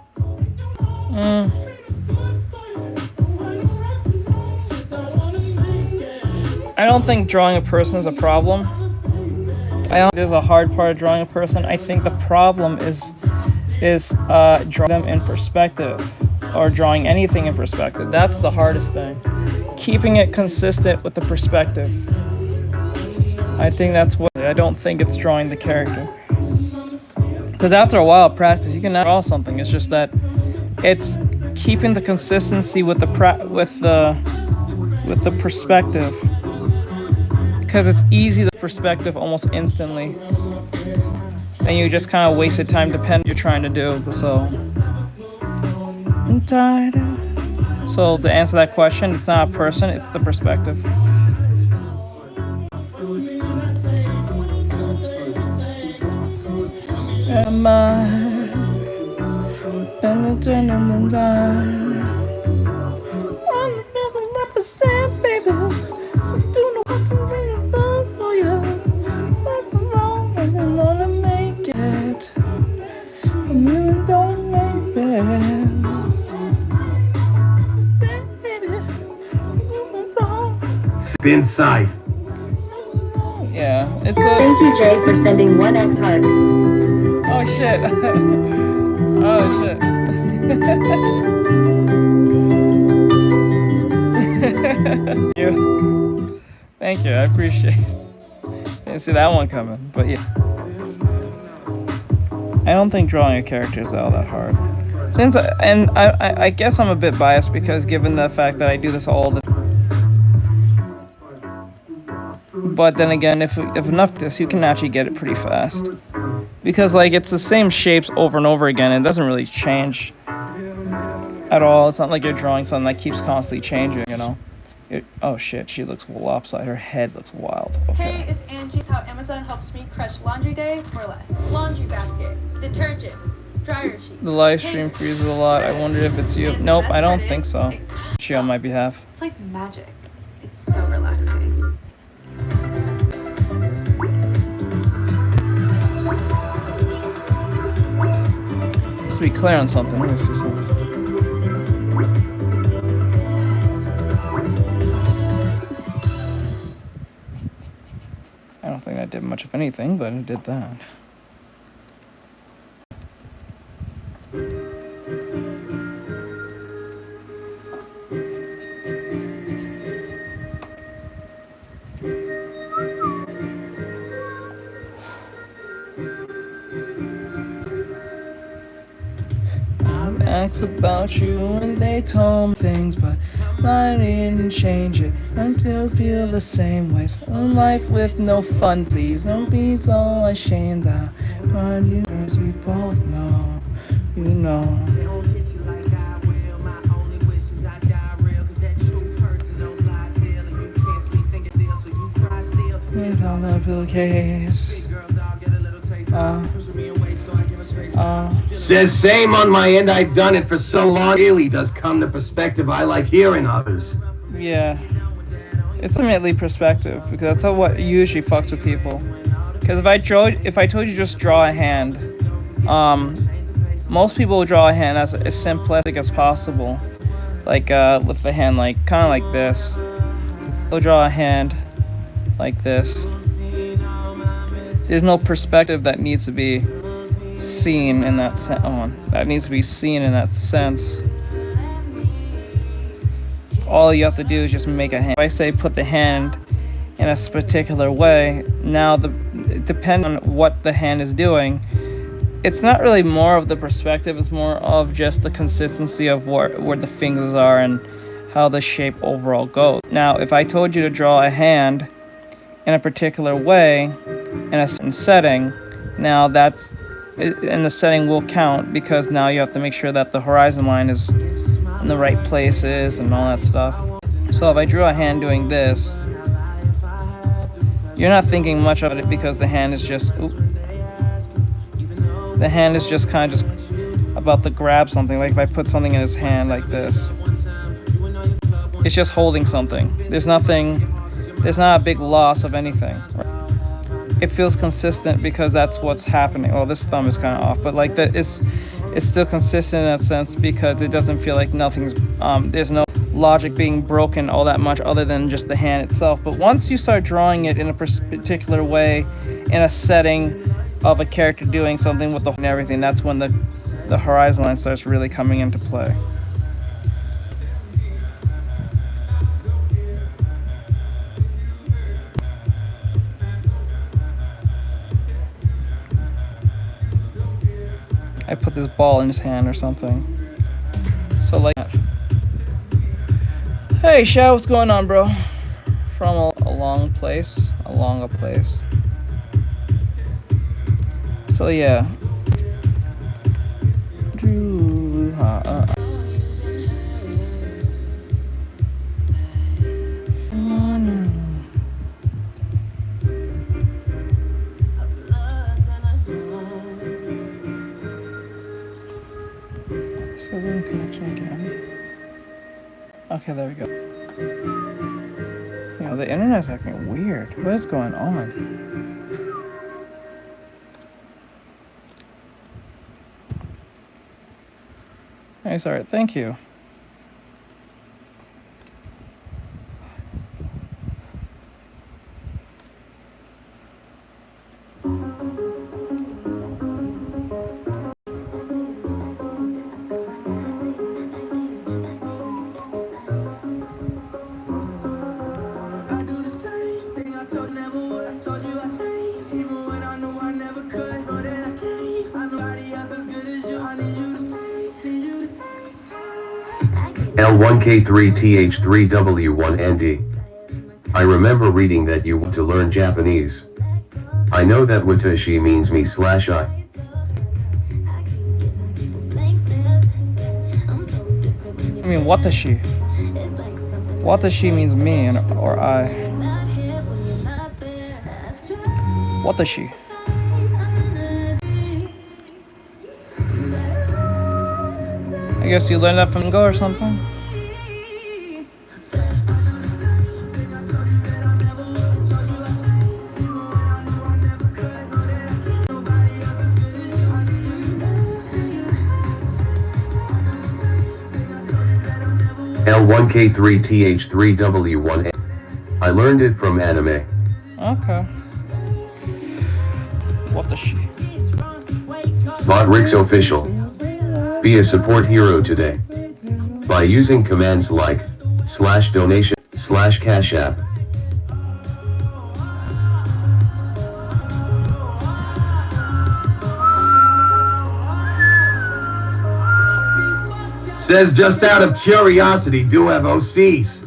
I don't think drawing a person is a problem. I don't think there's a hard part of drawing a person. I think the problem is drawing them in perspective, or drawing anything in perspective. That's the hardest thing. Keeping it consistent with the perspective. I think that's what, I don't think it's drawing the character. Because after a while of practice, you can now draw something. It's just that it's keeping the consistency with the perspective. Because it's easy to perspective almost instantly. And you just kind of wasted time depending on what you're trying to do. So to answer that question, it's not a person, it's the perspective. Am I? Represent, baby. Do know what to really love for you. What's wrong? I don't wanna make it. You don't make it. Spin side. Yeah, it's a. Thank you, Jay, for sending 1x hugs. Oh shit. Oh shit. Thank you, I appreciate it. Didn't see that one coming, but yeah. I don't think drawing a character is all that hard. I guess I'm a bit biased because given the fact that I do this all the time. But then again, if enough of this, you can actually get it pretty fast. Because like it's the same shapes over and over again, and it doesn't really change at all. It's not like you're drawing something that keeps constantly changing, you know? Oh shit, she looks lopsided. Her head looks wild. Okay. Hey, it's Angie. How Amazon helps me crush laundry day for less. Laundry basket, detergent, dryer sheet. The live stream freezes a lot. I wonder if it's you. Nope, I don't think so. She on my behalf. It's like magic. It's so relaxing. Just to be clear on something. Let me see something. I don't think I did much of anything, but I did that. Asked about you and they told me things, but I didn't change it. I still feel the same way. So life with no fun, please don't be so ashamed. But you, as we both know, you know. It's all the pillowcase. Says same on my end, I've done it for so long. Really does come to perspective. I like hearing others. Yeah. It's ultimately perspective, because that's what usually fucks with people. Because if I told you just draw a hand, most people will draw a hand as simplistic as possible. Like with the hand like kind of like this. They'll draw a hand like this. There's no perspective that needs to be seen in that sense. That needs to be seen in that sense. All you have to do is just make a hand. If I say put the hand in a particular way, now depending on what the hand is doing, it's not really more of the perspective, it's more of just the consistency of where the fingers are and how the shape overall goes. Now, if I told you to draw a hand in a particular way, in a certain setting, now and the setting will count, because now you have to make sure that the horizon line is in the right places and all that stuff. So if I drew a hand doing this, you're not thinking much of it because the hand is just the hand is just kind of just about to grab something. Like if I put something in his hand like this, it's just holding something. There's not a big loss of anything. It feels consistent because that's what's happening. Well, this thumb is kind of off, but like that, it's still consistent in that sense because it doesn't feel like nothing's. There's no logic being broken all that much other than just the hand itself. But once you start drawing it in a particular way, in a setting of a character doing something with the and everything, that's when the horizon line starts really coming into play. I put this ball in his hand or something. So like that. Hey Sha, what's going on, bro? From a long place, along a place. So yeah. Server connection again. Okay, there we go. You know, the internet's acting weird. What is going on? Hey, sorry, thank you. L1K3TH3W1ND. I remember reading that you want to learn Japanese. I know that watashi means me / I. I mean, watashi. Watashi means me or I. Watashi. I guess you learned that from Go or something? L1K3TH3W1. I learned it from anime. Okay. Watashi. Modrix official. Be a support hero today. By using commands like /donation, /cash app. Says just out of curiosity, do have OCs?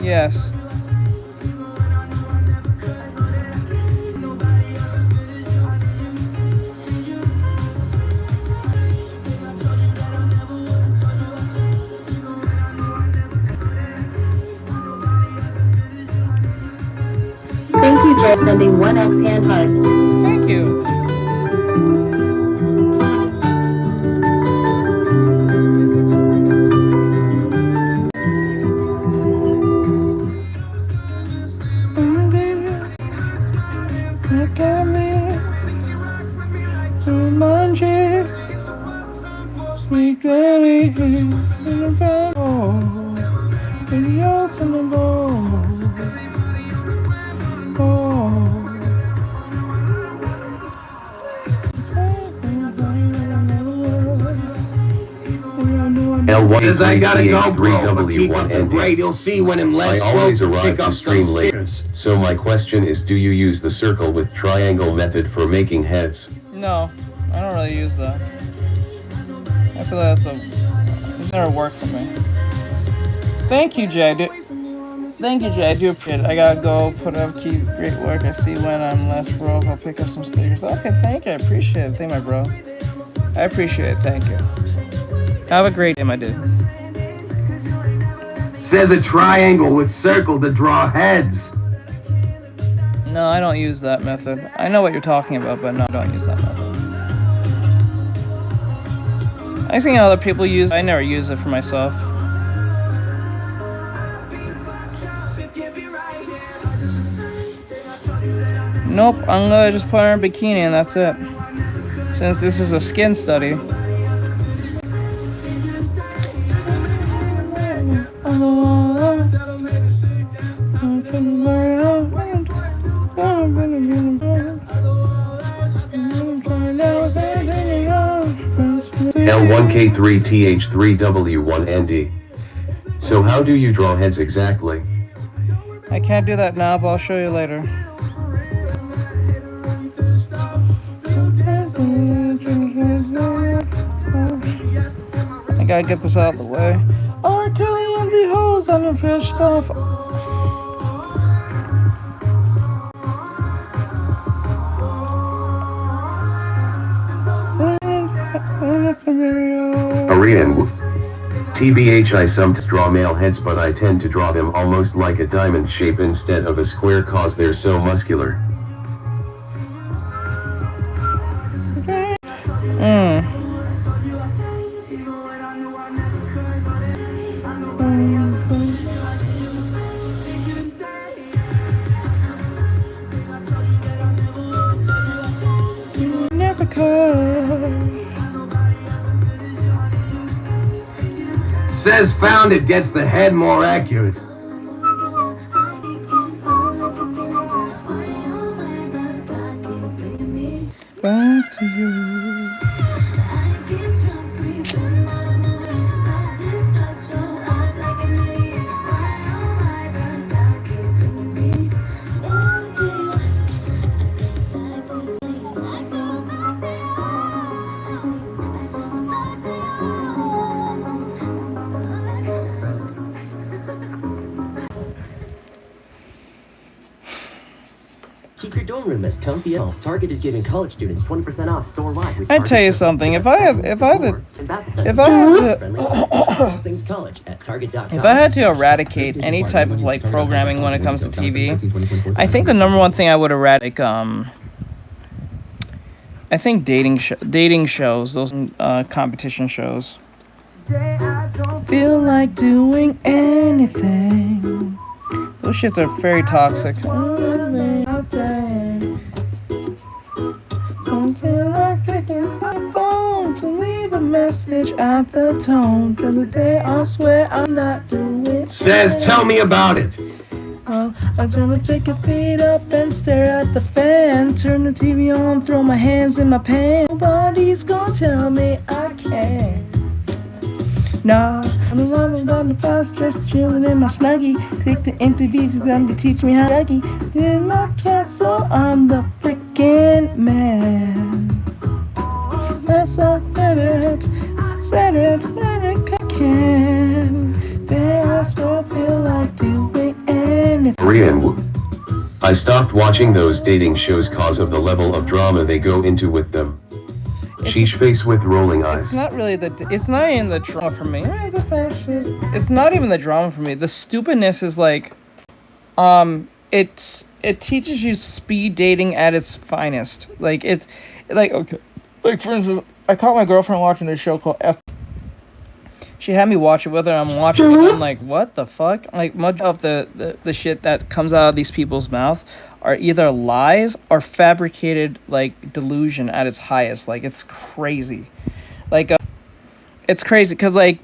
Yes. Thank you for sending 1x hand hearts. Thank you. Says I gotta go, bro, but keep up the L1K3TH3W1ND. grade, you'll see when him I less always broke to arrive pick to up stream some late, stickers. so my question is, do you use the circle with triangle method for making heads? No, I don't really use that. I feel like it's never worked for me. Thank you, Jay. Thank you, Jay. I do appreciate it. I gotta go. Put up. Keep great work. I see when I'm less broke. I'll pick up some stickers. Okay, thank you. I appreciate it. Thank you, my bro. I appreciate it. Thank you. Have a great day, my dude. Says a triangle with circle to draw heads. No, I don't use that method. I know what you're talking about, but no, I don't use that method. I've seen other people use it. I never use it for myself. Nope, I'm gonna just put her in a bikini and that's it. Since this is a skin study. L1K3TH3W1ND. So how do you draw heads exactly? I can't do that now, but I'll show you later. gotta get this out of the way. R. Kelly and the hoes on the fresh stuff. Arian. TBH, I sometimes draw male heads, but I tend to draw them almost like a diamond shape instead of a square cause they're so muscular. Never could. Says found it gets the head more accurate. Back to you. Keep your dorm room as comfy as Target is giving college students 20% off store-wide. I tell you something. If I had to eradicate any type of like programming when it comes to TV, I think the number one thing I would eradicate, I think dating shows, those competition shows. Feel like doing anything. Those shits are very toxic. Message at the tone, cause today I swear I'm not doing. Says tell me about it. I'm gonna take your feet up and stare at the fan. Turn the TV on, throw my hands in my pants. Nobody's gonna tell me I can't. Nah, I'm alone on the fast, just chilling in my snuggie. Click the interviews, them to teach me how to Dougie. In my castle, I'm the freaking man. Yes, I said it, I can. There I still feel like doing anything. Arian. I stopped watching those dating shows cause of the level of drama they go into with them. Sheesh face with rolling eyes. It's not really it's not even the drama for me. It's not even the drama for me. The stupidness is like, it teaches you speed dating at its finest. Like it's like, okay, like for instance, I caught my girlfriend watching this show called F. She had me watch it with her. I'm watching it. I'm like, what the fuck? Like much of the shit that comes out of these people's mouth are either lies or fabricated like delusion at its highest. Like it's crazy. Like it's crazy because like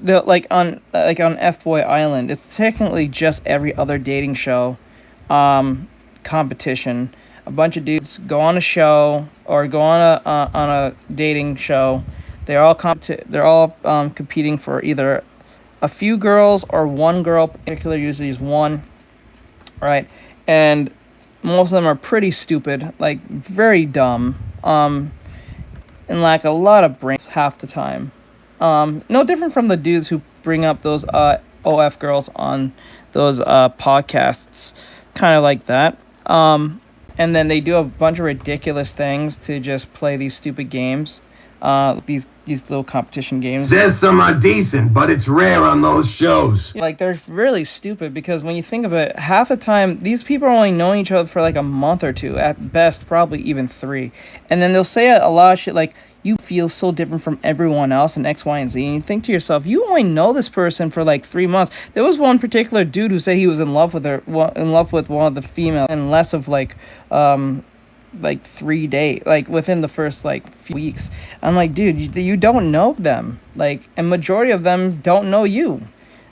on F-Boy Island, it's technically just every other dating show competition. A bunch of dudes go on a show or go on a dating show. They're all competing for either a few girls or one girl. In particular, usually is one, right? And most of them are pretty stupid, like very dumb, and lack a lot of brains half the time. No different from the dudes who bring up those OF girls on those podcasts, kind of like that. And then they do a bunch of ridiculous things to just play these stupid games, these little competition games. Says some are decent, but it's rare on those shows. Like, they're really stupid because when you think of it, half the time, these people are only knowing each other for like a month or two, at best, probably even 3. And then they'll say a lot of shit like, you feel so different from everyone else in X, Y, and Z. And you think to yourself, you only know this person for like 3 months. There was one particular dude who said he was in love with her, in love with one of the females, in less of like 3 days, like within the first like few weeks. I'm like, dude, you don't know them. Like, and majority of them don't know you.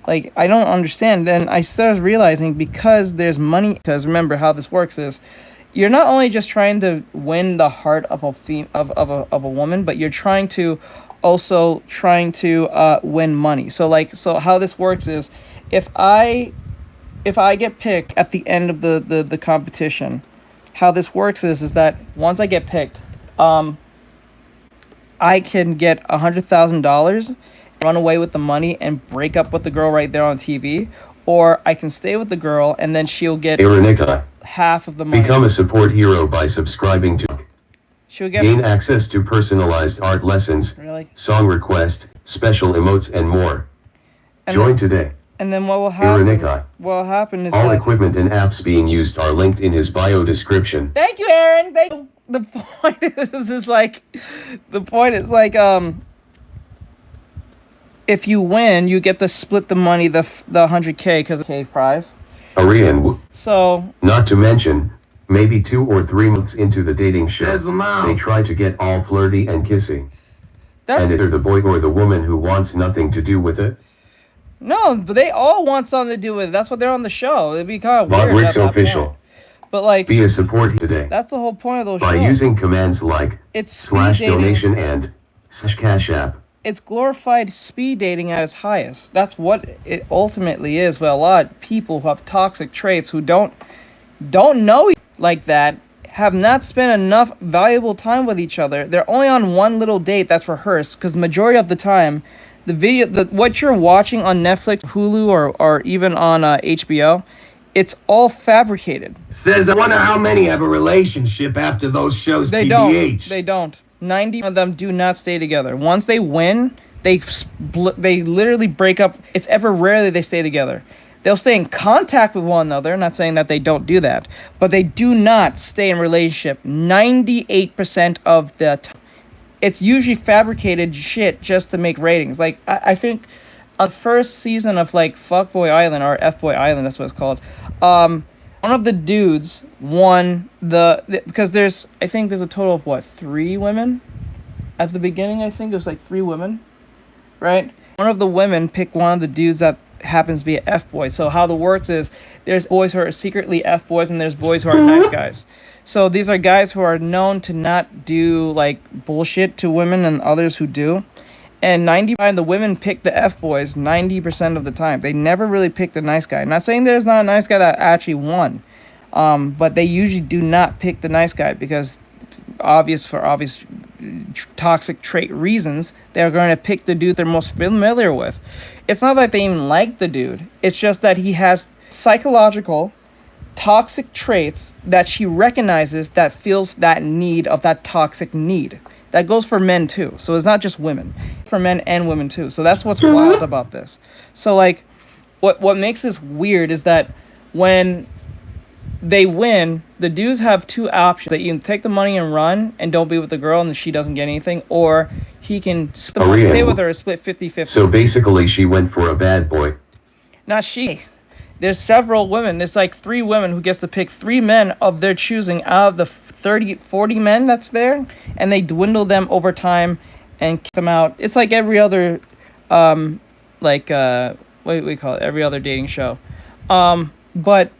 Like, I don't understand. And I started realizing because there's money, because remember how this works is, you're not only just trying to win the heart of a woman, but you're also trying to win money. So how this works is, if I get picked at the end of the competition, how this works is that once I get picked, I can get $100,000, run away with the money and break up with the girl right there on TV, or I can stay with the girl and then she'll get Iranica. half of the money. Become a support hero by subscribing to. She'll get Gain access to personalized art lessons, really. song request, special emotes, and more. And Join then, today. and then what will happen? Iranica. What will happen is All that. equipment and apps being used are linked in his bio description. Thank you, Aaron. Thank you. The point is like, if you win, you get to split the money, the 100K, because of the prize. Arian. So. Not to mention, maybe 2 or 3 months into the dating show, Shazam. they try to get all flirty and kissy. That's And either the boy or the woman who wants nothing to do with it. no, but they all want something to do with it. That's what they're on the show. It'd be kind of Bob weird. Rick's at that official. point. But like, Be a support today. that's the whole point of those By shows. using commands like It's speed dating. /donation and /cash app. It's glorified speed dating at its highest. That's what it ultimately is. But a lot of people who have toxic traits who don't know like that, have not spent enough valuable time with each other. They're only on one little date that's rehearsed, because the majority of the time, what you're watching on Netflix, Hulu, or even on HBO, it's all fabricated. Says, I wonder how many have a relationship after those shows, They TBH. don't. They don't. 90 of them do not stay together. Once they win, they literally break up. It's ever rarely they stay together. They'll stay in contact with one another. Not saying that they don't do that, but they do not stay in relationship 98% of the time. It's usually fabricated shit just to make ratings. Like, I think on the first season of like Fuckboy Island, or F-Boy Island, that's what it's called, one of the dudes won because I think there's a total of what, 3 women at the beginning. I think there's like 3 women, right? One of the women picked one of the dudes that happens to be an F-boy. So how the works is, there's boys who are secretly F-boys and there's boys who are nice guys. So these are guys who are known to not do like bullshit to women, and others who do. And 90% the women pick the F-boys 90% of the time. They never really pick the nice guy. I'm not saying there's not a nice guy that actually won, but they usually do not pick the nice guy because for obvious toxic trait reasons, they're going to pick the dude they're most familiar with. It's not that they even like the dude. It's just that he has psychological toxic traits that she recognizes, that feels that need of that toxic need. That goes for men too. So it's not just women, for men and women too. So that's what's wild about this. So like, what makes this weird is that when they win, the dudes have 2 options. That you can take the money and run and don't be with the girl and she doesn't get anything, or he can stay with her and split 50-50. So basically she went for a bad boy. Not she. There's several women. There's like 3 women who gets to pick 3 men of their choosing out of the 40 men that's there, and they dwindle them over time and kick them out. It's like every other, what do we call it? Every other dating show. But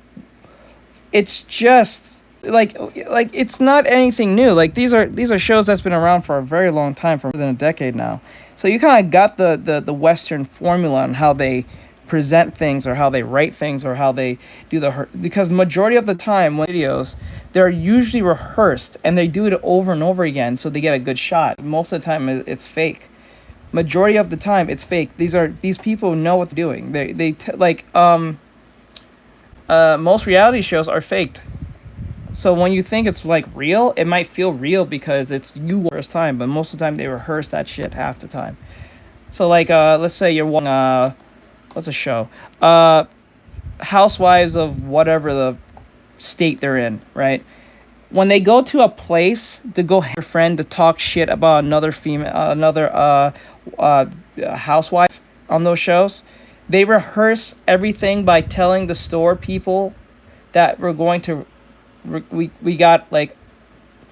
it's just like it's not anything new. Like these are shows that's been around for a very long time, for more than a decade now. So you kind of got the Western formula on how they present things, or how they write things, or how they do because majority of the time when videos, they're usually rehearsed and they do it over and over again so they get a good shot. Most of the time it's fake. Majority of the time it's fake. These people know what they're doing. Most reality shows are faked. So when you think it's like real, it might feel real because it's you first time, but most of the time they rehearse that shit half the time. So like let's say you're watching what's a show? Housewives of whatever the state they're in, right? When they go to a place to go have a friend to talk shit about another housewife on those shows, they rehearse everything by telling the store people that we're going to, we got like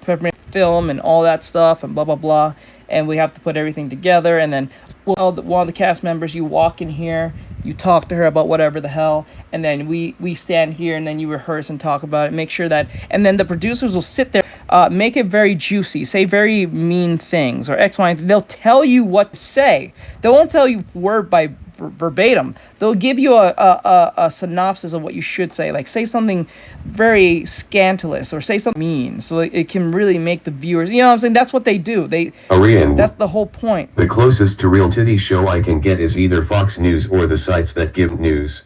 peppermint film and all that stuff and blah blah blah, and we have to put everything together, and then one of the cast members, you walk in here, you talk to her about whatever the hell, and then we stand here, and then you rehearse and talk about it, make sure that, and then the producers will sit there, make it very juicy, say very mean things or X, Y, and Z. They'll tell you what to say. They won't tell you word by verbatim. They'll give you a synopsis of what you should say, like say something very scandalous or say something mean, so it can really make the viewers, you know what I'm saying? That's what they do. That's the whole point. The closest to real titty show I can get is either Fox News or the sites that give news.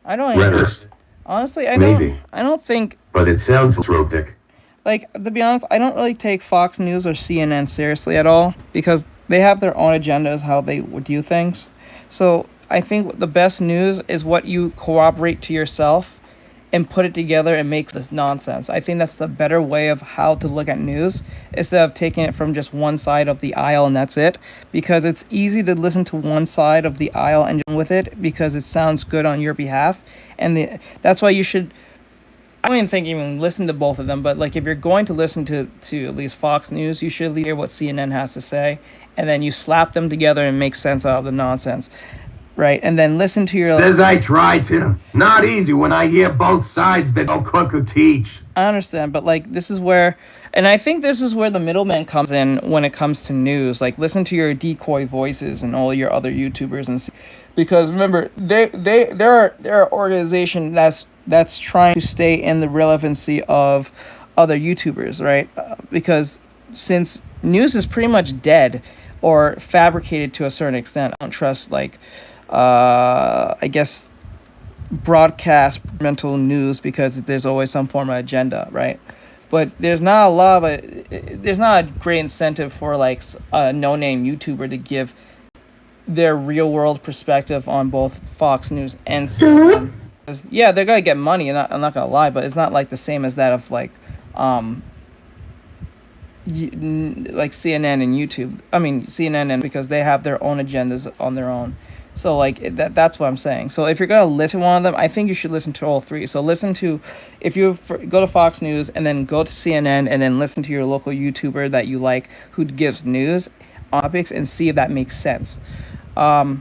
I don't Reddit. Honestly, I don't think, but it sounds tropic. like, to be honest, I don't really take Fox News or CNN seriously at all, because they have their own agendas how they would do things. So I think the best news is what you corroborate to yourself and put it together and make this nonsense. I think that's the better way of how to look at news, instead of taking it from just one side of the aisle and that's it. Because it's easy to listen to one side of the aisle and with it because it sounds good on your behalf. And that's why you should, I don't even think even listen to both of them, but like if you're going to listen to at least Fox News, you should at least hear what CNN has to say, and then you slap them together and make sense out of the nonsense. Right, and then listen to your... Says I try to. Not easy when I hear both sides that don't cook or teach. I understand, but like this is where... And I think this is where the middleman comes in when it comes to news. Like listen to your decoy voices and all your other YouTubers and see. Because remember, they're an organization that's trying to stay in the relevancy of other YouTubers, right? Because since news is pretty much dead or fabricated to a certain extent, I don't trust like... I guess broadcast mental news, because there's always some form of agenda, right? But there's not a great incentive for like a no-name YouTuber to give their real-world perspective on both Fox News and CNN. Yeah, they're gonna get money, and I'm not gonna lie, but it's not like the same as that of like like CNN and YouTube. I mean CNN, and because they have their own agendas on their own. So like that's what I'm saying. So if you're gonna listen to one of them, I think you should listen to all three. So listen to, if you go to Fox News and then go to CNN and then listen to your local YouTuber that you like who gives news on topics and see if that makes sense. But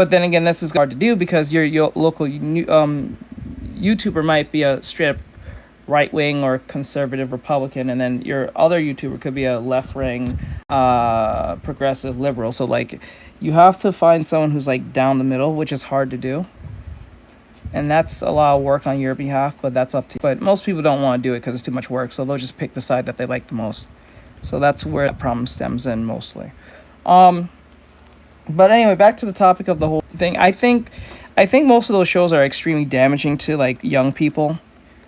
then again, this is hard to do because your local YouTuber might be a straight up right-wing or conservative Republican, and then your other YouTuber could be a left-wing progressive liberal. So like you have to find someone who's like down the middle, which is hard to do, and that's a lot of work on your behalf, but that's up to you. But most people don't want to do it because it's too much work, so they'll just pick the side that they like the most. So that's where the problem stems in mostly. But anyway, back to the topic of the whole thing. I think most of those shows are extremely damaging to like young people,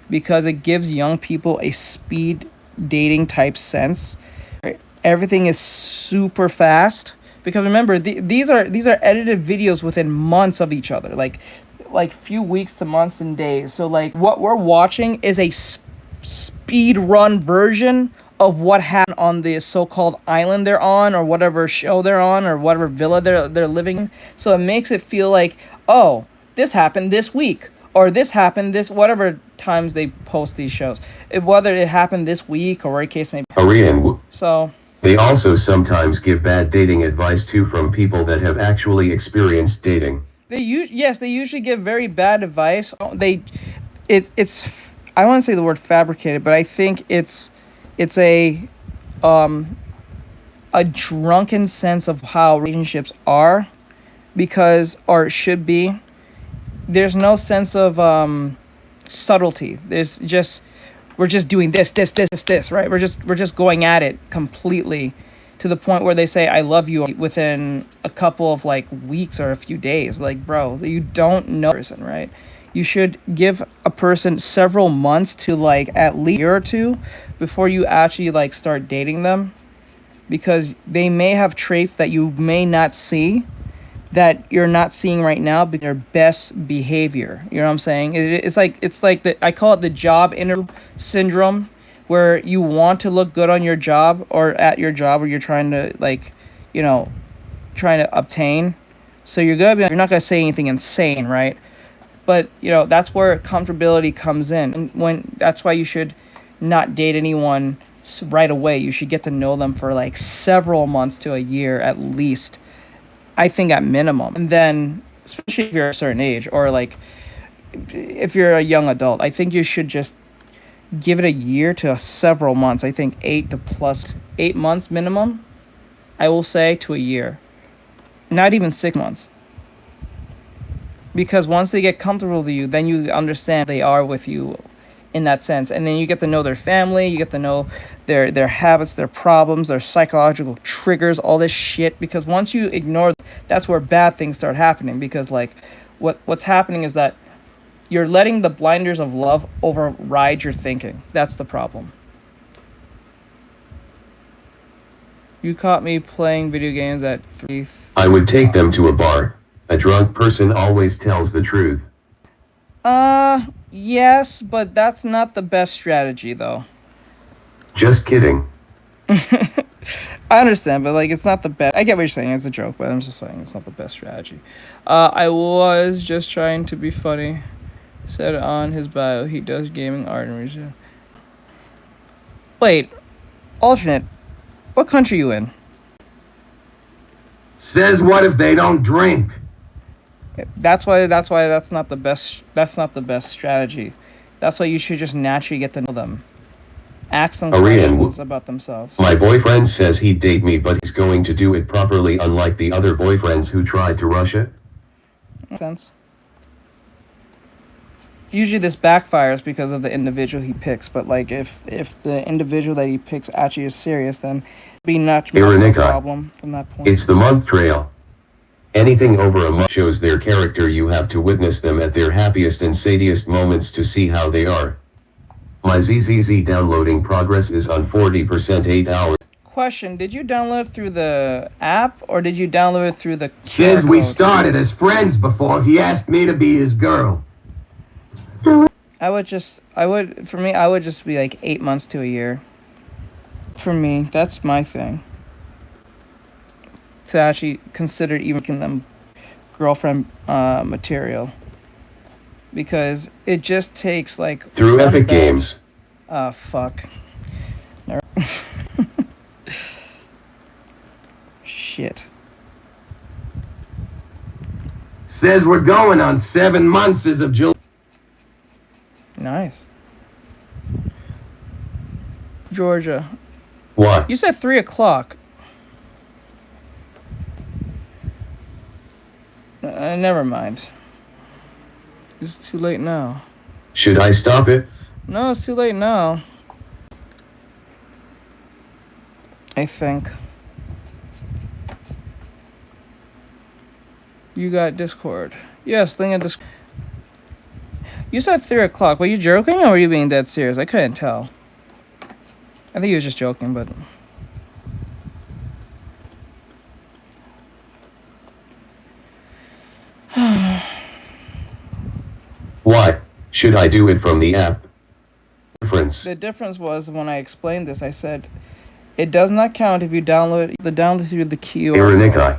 because it gives young people a speed dating type sense. Everything is super fast, because remember, these are edited videos within months of each other, like few weeks to months and days. So like what we're watching is a speed run version of what happened on the so-called island they're on, or whatever show they're on, or whatever villa they're living in. So it makes it feel like, oh, this happened this week, or this happened this, whatever times they post these shows, whether it happened this week or what case may be. So they also sometimes give bad dating advice too, from people that have actually experienced dating. They usually give very bad advice. It's I want to say the word fabricated, but I think it's a drunken sense of how relationships are, because, or should be. There's no sense of subtlety. There's just, we're just doing this, right? We're just going at it completely, to the point where they say I love you within a couple of like weeks or a few days. Like, bro, you don't know the person, right? You should give a person several months to like at least a year or two before you actually like start dating them, because they may have traits that you may not see, that you're not seeing right now, because their best behavior. You know what I'm saying? It's like I call it the job interview syndrome, where you want to look good on your job or at your job, where you're trying to trying to obtain. So you're not gonna say anything insane, right? But that's where comfortability comes in, and that's why you should not date anyone right away. You should get to know them for like several months to a year at least, I think, at minimum. And then especially if you're a certain age, or like if you're a young adult. I think you should just give it a year to several months. I think 8 months minimum, I will say, to a year. Not even 6 months. Because once they get comfortable with you, then you understand they are with you in that sense. And then you get to know their family, you get to know their habits, their problems, their psychological triggers, all this shit. Because once you ignore, that's where bad things start happening. Because like what's happening is that you're letting the blinders of love override your thinking. That's the problem. You caught me playing video games at 3. I would take them to a bar. A drunk person always tells the truth. Yes, but that's not the best strategy, though. Just kidding. I understand, but like, it's not the best. I get what you're saying. It's a joke, but I'm just saying it's not the best strategy. I was just trying to be funny. Said on his bio, he does gaming art and research. Wait, alternate. What country you in? Says what if they don't drink? That's why that's not the best strategy. That's why you should just naturally get to know them. Ask them questions about themselves. My boyfriend says he'd date me, but he's going to do it properly, unlike the other boyfriends who tried to rush it. Makes sense. Usually this backfires because of the individual he picks, but like if the individual that he picks actually is serious, then be not a problem from that point. It's the month trail. Anything over a month shows their character. You have to witness them at their happiest and sadiest moments to see how they are. My ZZZ downloading progress is on 40%, 8 hours. Question, did you download through the app or did you download it through the Says we started as friends before he asked me to be his girl. I would just be like 8 months to a year. For me, that's my thing. To actually consider even making them girlfriend material. Because it just takes like... Through Epic Games. Fuck. Never. Shit. Says we're going on 7 months as of July. Nice. Georgia. What? You said 3 o'clock. Never mind. It's too late now. Should I stop it? No, it's too late now. I think. You got Discord. Yes, link in Discord. You said 3 o'clock. Were you joking or were you being dead serious? I couldn't tell. I think he was just joking, but... Why should I do it from the app? The difference was when I explained this, I said, it does not count if you download through the QR code.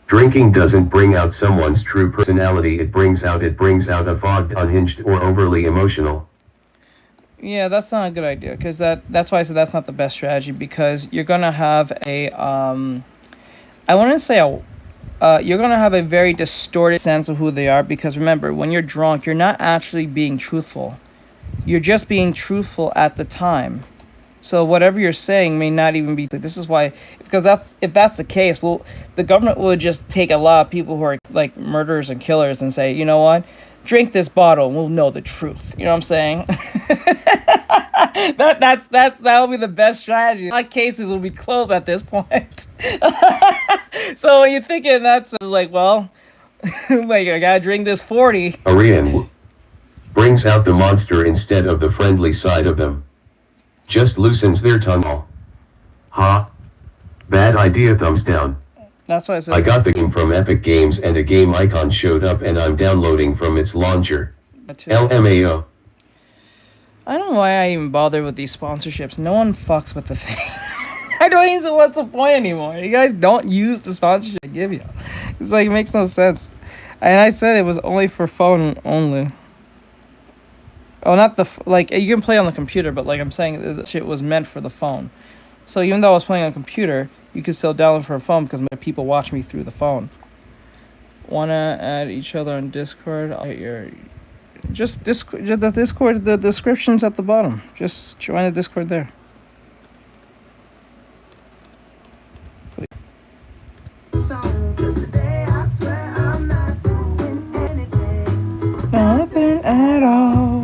Drinking doesn't bring out someone's true personality. It brings out a fogged, unhinged, or overly emotional. Yeah, that's not a good idea, because that's why I said that's not the best strategy, because you're gonna have a you're gonna have a very distorted sense of who they are, because remember, when you're drunk, you're not actually being truthful. You're just being truthful at the time. So whatever you're saying may not even be. This is why, because if that's the case, well, the government would just take a lot of people who are like murderers and killers and say, you know what, drink this bottle and we'll know the truth. You know what I'm saying? That'll be the best strategy. A lot of cases will be closed at this point. So when you're thinking that's like, well, like I gotta drink this 40. Arian brings out the monster instead of the friendly side of them. Just loosens their tongue. Ha. Bad idea, thumbs down. That's why I said I got the game from Epic Games and a game icon showed up and I'm downloading from its launcher. LMAO. I don't know why I even bother with these sponsorships. No one fucks with the thing. I don't even know what's the point anymore. You guys don't use the sponsorship I give you. It's like, it makes no sense. And I said it was only for phone only. Oh, not the, like, you can play on the computer, but like I'm saying, the shit was meant for the phone. So even though I was playing on a computer, you could still download for a phone because my people watch me through the phone. Wanna add each other on Discord? I'll hit your the Discord. The description's at the bottom. Just join the Discord there. Nothing at all.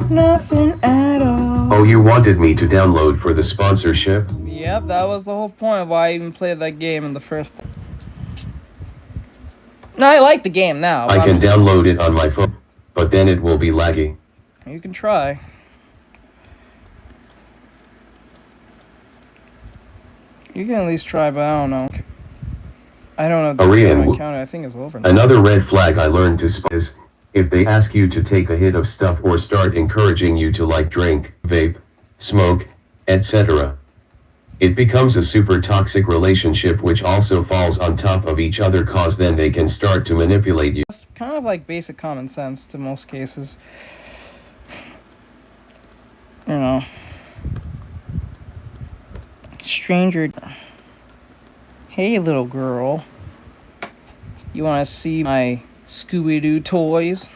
Nothing at all. Oh, you wanted me to download for the sponsorship? Yep, that was the whole point of why I even played that game in the first place. No, I like the game now. I can download it on my phone, but then it will be laggy. You can try. You can at least try, but I don't know. I don't know if this is my counter. I think it's over now. Another red flag I learned to spot is if they ask you to take a hit of stuff or start encouraging you to like drink, vape, smoke, etc. It becomes a super toxic relationship which also falls on top of each other cause then they can start to manipulate you. It's kind of like basic common sense to most cases. You know. Stranger. Hey little girl. You want to see my Scooby-Doo toys?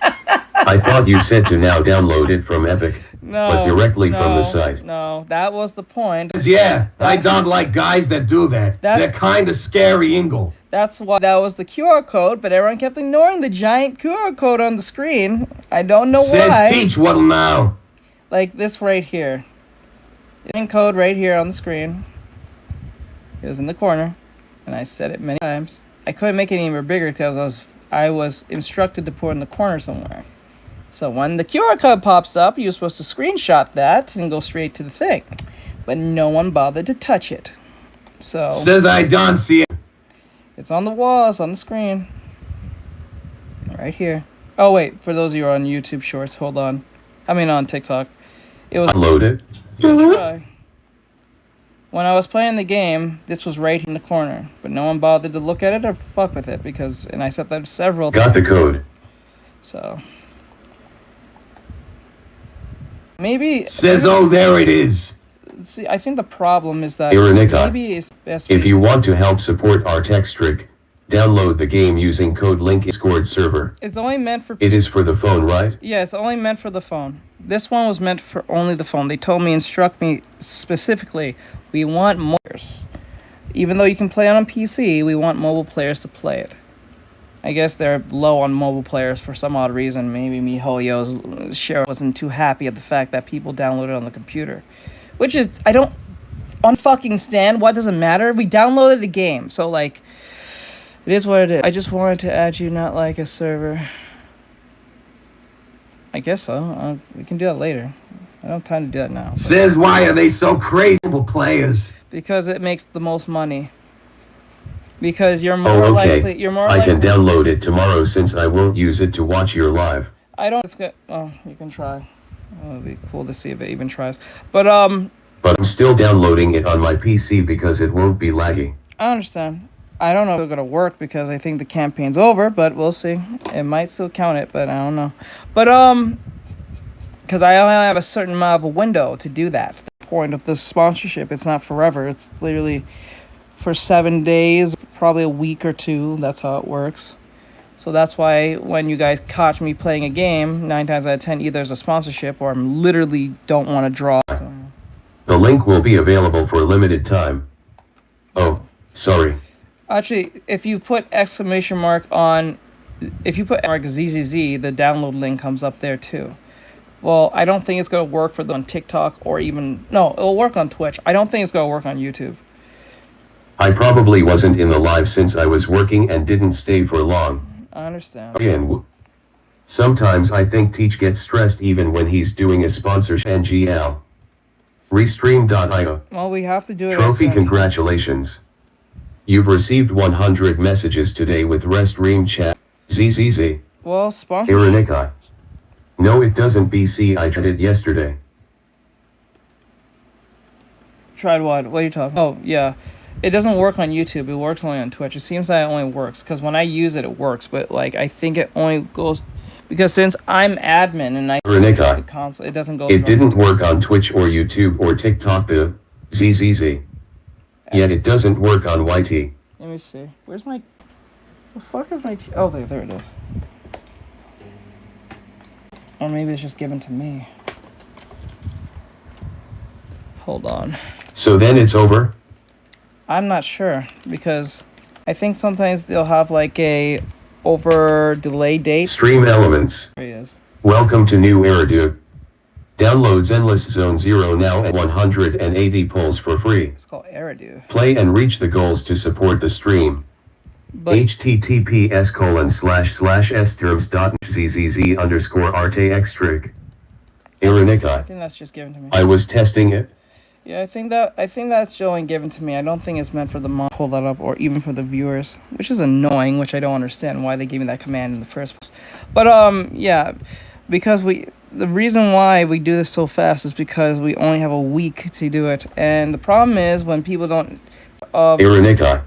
I thought you said to now download it from Epic. No, but directly from the site. No, that was the point. Yeah, I don't like guys that do that. They're kind of scary, Ingle. That's why that was the QR code, but everyone kept ignoring the giant QR code on the screen. I don't know why. Says teach what'll now. Like this right here. The code right here on the screen. It was in the corner, and I said it many times. I couldn't make it any more bigger because I was instructed to put it in the corner somewhere. So when the QR code pops up, you're supposed to screenshot that and go straight to the thing. But no one bothered to touch it. So says I don't see it. It's on the wall, it's on the screen. Right here. Oh wait, for those of you who are on YouTube Shorts, hold on. I mean on TikTok. It was loaded. Try. When I was playing the game, this was right in the corner, but no one bothered to look at it or fuck with it because, and I said that several times. Got the code. So maybe says oh there it is. See, I think the problem is that maybe it's best if you want to help support Artextric, download the game using code link Discord server. It's only meant for. It is for the phone, right? Yeah, it's only meant for the phone. This one was meant for only the phone. They told me, instruct me specifically. We want more players. Even though you can play it on PC, we want mobile players to play it. I guess they're low on mobile players for some odd reason. Maybe MiHoYo's share wasn't too happy at the fact that people download it on the computer. Which is, I don't unfucking stand. What does it matter? We downloaded the game, so like, it is what it is. I just wanted to add you, not like a server. I guess so. We can do that later. I don't have time to do that now. Says why are they so crazy players? Because it makes the most money. Because you're more likely. You're more. I can download it tomorrow since I won't use it to watch your live. I don't. It's good. Oh, you can try. It'll be cool to see if it even tries. But But I'm still downloading it on my PC because it won't be laggy. I understand. I don't know if it's gonna work because I think the campaign's over, but we'll see. It might still count it, but I don't know. But because I only have a certain amount of a window to do that. The point of the sponsorship, it's not forever. It's literally for 7 days, probably a week or two. That's how it works. So that's why when you guys catch me playing a game, 9 times out of 10, either there's a sponsorship or I'm literally don't want to draw. The link will be available for a limited time. Oh, sorry. Actually, if you put exclamation mark on, if you put mark ZZZ, the download link comes up there too. Well, I don't think it's going to work for on TikTok or even, no, it'll work on Twitch. I don't think it's going to work on YouTube. I probably wasn't in the live since I was working and didn't stay for long. I understand. Again, sometimes I think Teach gets stressed even when he's doing a sponsorship. NGL. Restream.io. Well, we have to do it. Trophy, congratulations. You've received 100 messages today with Restream chat. ZZZ. Well, sponsor. Ironikai. No, it doesn't BC. I tried it yesterday. Tried what? What are you talking about? Oh, yeah. It doesn't work on YouTube. It works only on Twitch. It seems that it only works because when I use it, it works. But like, I think it only goes because since I'm admin and I the console, it doesn't go. It didn't work on Twitch or YouTube or TikTok. The ZZZ. Yet it doesn't work on YT. Let me see. Where's my... The fuck is my... Oh, there it is. Or maybe it's just given to me. Hold on. So then it's over? I'm not sure, because I think sometimes they'll have like a over delay date. Stream elements. There he is. Welcome to new era, dude. Downloads Endless Zone 0 now at 180 pulls for free. It's called Eridu. Play and reach the goals to support the stream. But https://s_terms.zzz_Artextric. I Ironica. think that's just given to me. I was testing it. Yeah, I think that's showing given to me. I don't think it's meant for the mod pull that up or even for the viewers, which is annoying, which I don't understand why they gave me that command in the first place. But yeah, because the reason why we do this so fast is because we only have a week to do it, and the problem is when people don't Ironica.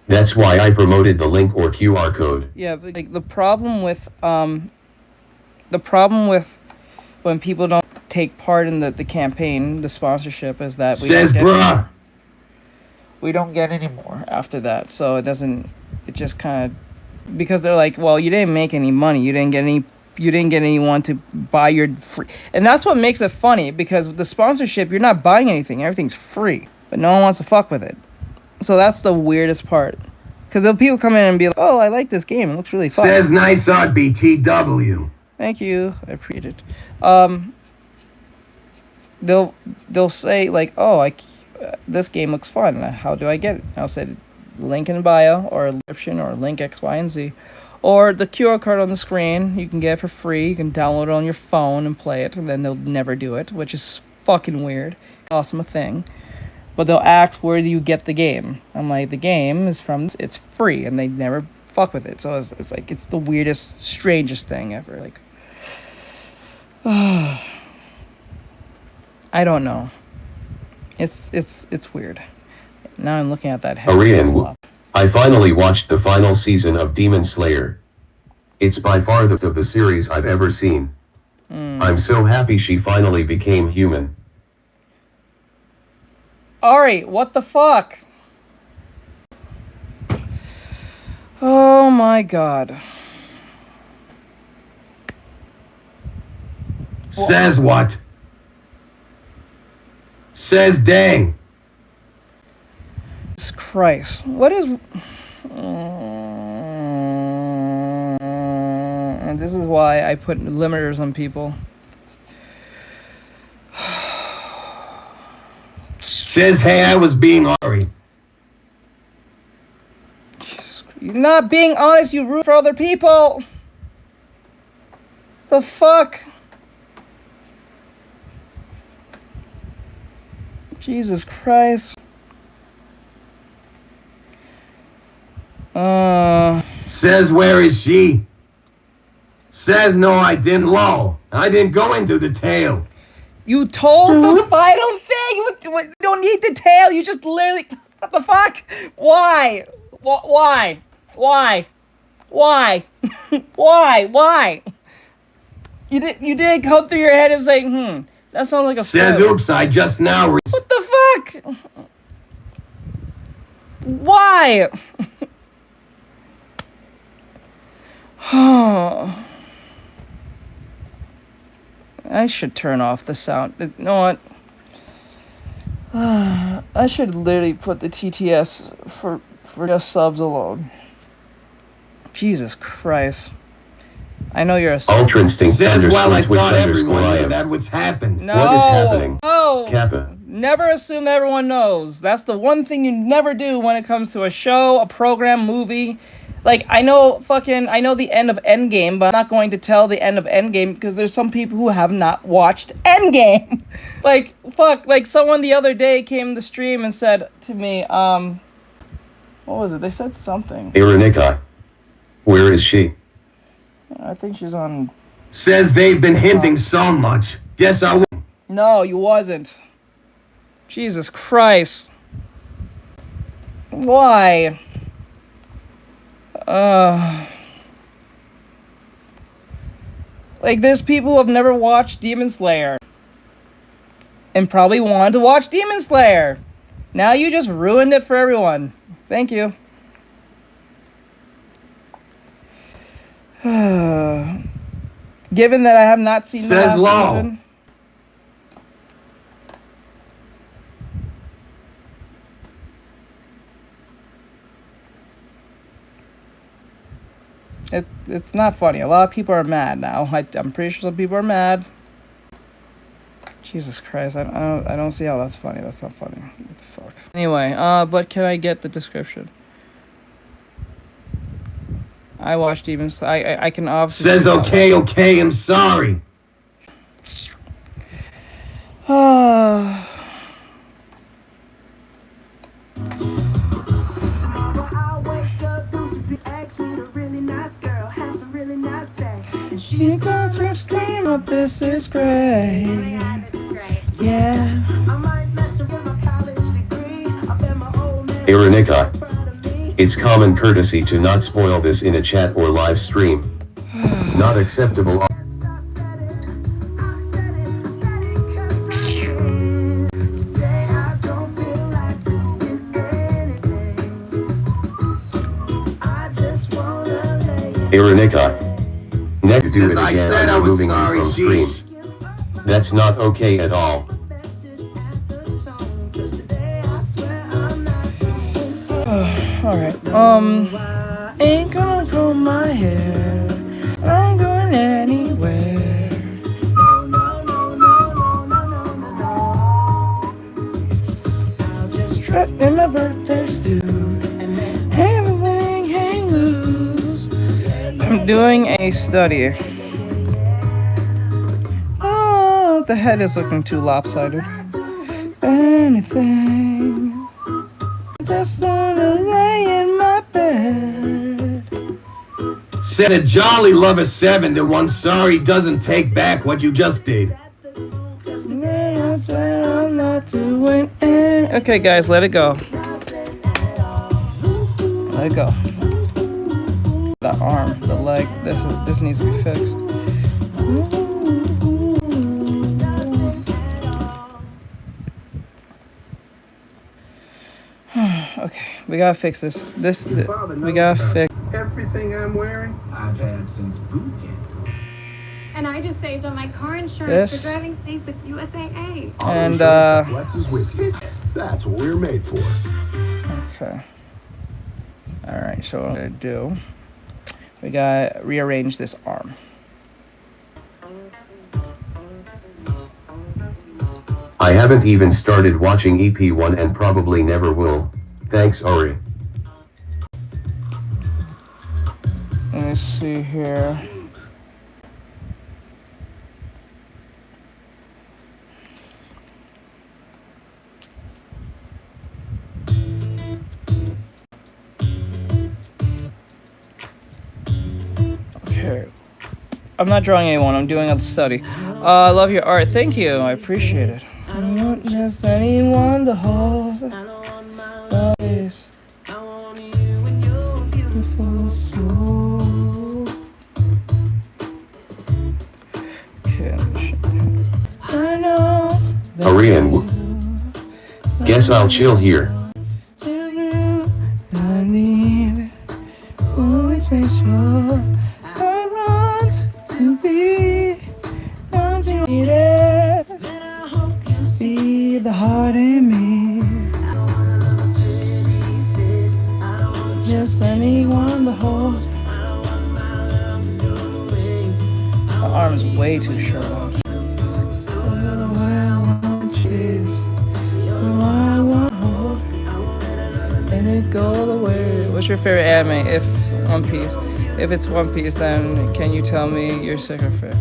That's why I promoted the link or QR code. Yeah, but like the problem with when people don't take part in the campaign, the sponsorship, is that we don't get any more after that. So it just kind of, because they're like, well, you didn't make any money, you didn't get anyone to buy your free, and that's what makes it funny, because with the sponsorship, you're not buying anything, everything's free, but no one wants to fuck with it. So that's the weirdest part, because the people come in and be like, oh, I like this game, it looks really fun. Says nice art, BTW. Thank you, I appreciate it. They'll say like, oh, this game looks fun, how do I get it? I'll say link in bio, or a description, or link X, Y, and Z, or the QR code on the screen. You can get it for free, you can download it on your phone and play it, and then they'll never do it, which is fucking weird. Cost them a thing. But they'll ask, where do you get the game? I'm like, the game is it's free, and they never fuck with it. So it's like, it's the weirdest, strangest thing ever. Like, I don't know. It's weird. Now I'm looking at that head. Arian, I finally watched the final season of Demon Slayer. It's by far the of the series I've ever seen. I'm so happy she finally became human. Alright, what the fuck? Oh my god. Says what? Says dang. Jesus Christ. What is... And this is why I put limiters on people. Says, hey, I was being sorry. You're not being honest, you root for other people! The fuck? Jesus Christ. Says, where is she? Says, no, I didn't. Lol. I didn't go into detail. You told the final thing! You don't need detail, you just literally... What the fuck? Why? Why? Why? Why? Why? You did go through your head and say, that sounds like a Says, spoiler. oops, I just now... What the fuck? Why? I should turn off the sound. You know what? I should literally put the TTS for just subs alone. Jesus Christ. I know you're a sub. Ultra Instinct Says, well, I Twitch thought everyone knew _IM. that what's happened. No. What is happening? No. Kappa. Never assume everyone knows. That's the one thing you never do when it comes to a show, a program, movie. Like, I know the end of Endgame, but I'm not going to tell the end of Endgame because there's some people who have not watched Endgame. Like, fuck, like someone the other day came to the stream and said to me, what was it? They said something. Ironica. Where is she? I think she's on... Says they've been hinting so much. Guess I will. No, you wasn't. Jesus Christ. Why? Like, there's people who have never watched Demon Slayer. And probably wanted to watch Demon Slayer. Now you just ruined it for everyone. Thank you. Given that I have not seen the last season. It's not funny. A lot of people are mad now. I'm pretty sure some people are mad. Jesus Christ, I don't see how that's funny. That's not funny. What the fuck? Anyway, but can I get the description? I watched even. I can obviously. Says okay, I'm sorry. She goes for a scream of this is great. Yeah. Aronica. It's common courtesy to not spoil this in a chat or live stream. Not acceptable. Aronica. Next do it again and removing you from stream. That's not okay at all. Alright, ain't gonna comb my hair, I ain't going anywhere. Trapped in my birthday suit, everything hang loose. I'm doing a study. Oh, the head is looking too lopsided. Anything. Just wanna lay in my bed. Said a jolly lover 7 to one sorry doesn't take back what you just did. I'm not doing it. Okay, guys, let it go. Let it go. The arm, the leg. This needs to be fixed. Okay, we gotta fix this. We gotta fix everything I'm wearing. I've had since boot camp. And I just saved on my car insurance This. for driving safe with USAA. And Flex is with you. That's what we're made for. okay. All right. So what I'm gonna do? We gotta rearrange this arm. I haven't even started watching EP1 and probably never will. Thanks, Ori. Let me see here. Okay. I'm not drawing anyone, I'm doing a study. I love your art, thank you, I appreciate it. I don't want just anyone to hold. Love is beautiful soul. Okay, I know. Arian. Guess I'll chill here. I need always make sure I want to be. Don't you need it? See the heart in me. Just anyone to hold. My arm is way too short. And it go the way. What's your favorite anime? If One Piece. If it's One Piece, then can you tell me your second favorite?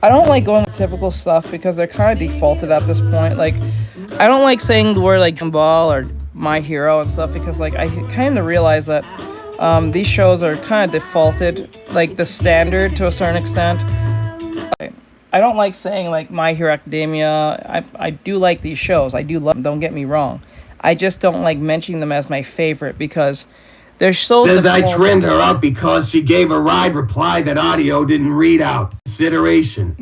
I don't like going with typical stuff because they're kind of defaulted at this point. Like, I don't like saying the word like Gumball or My Hero and stuff because like I kind of realize that these shows are kind of defaulted, like the standard to a certain extent. I don't like saying like My Hero Academia. I do like these shows. I do love them, don't get me wrong. I just don't like mentioning them as my favorite because They're so Says I default. trimmed her up because she gave a wide reply that audio didn't read out. Consideration.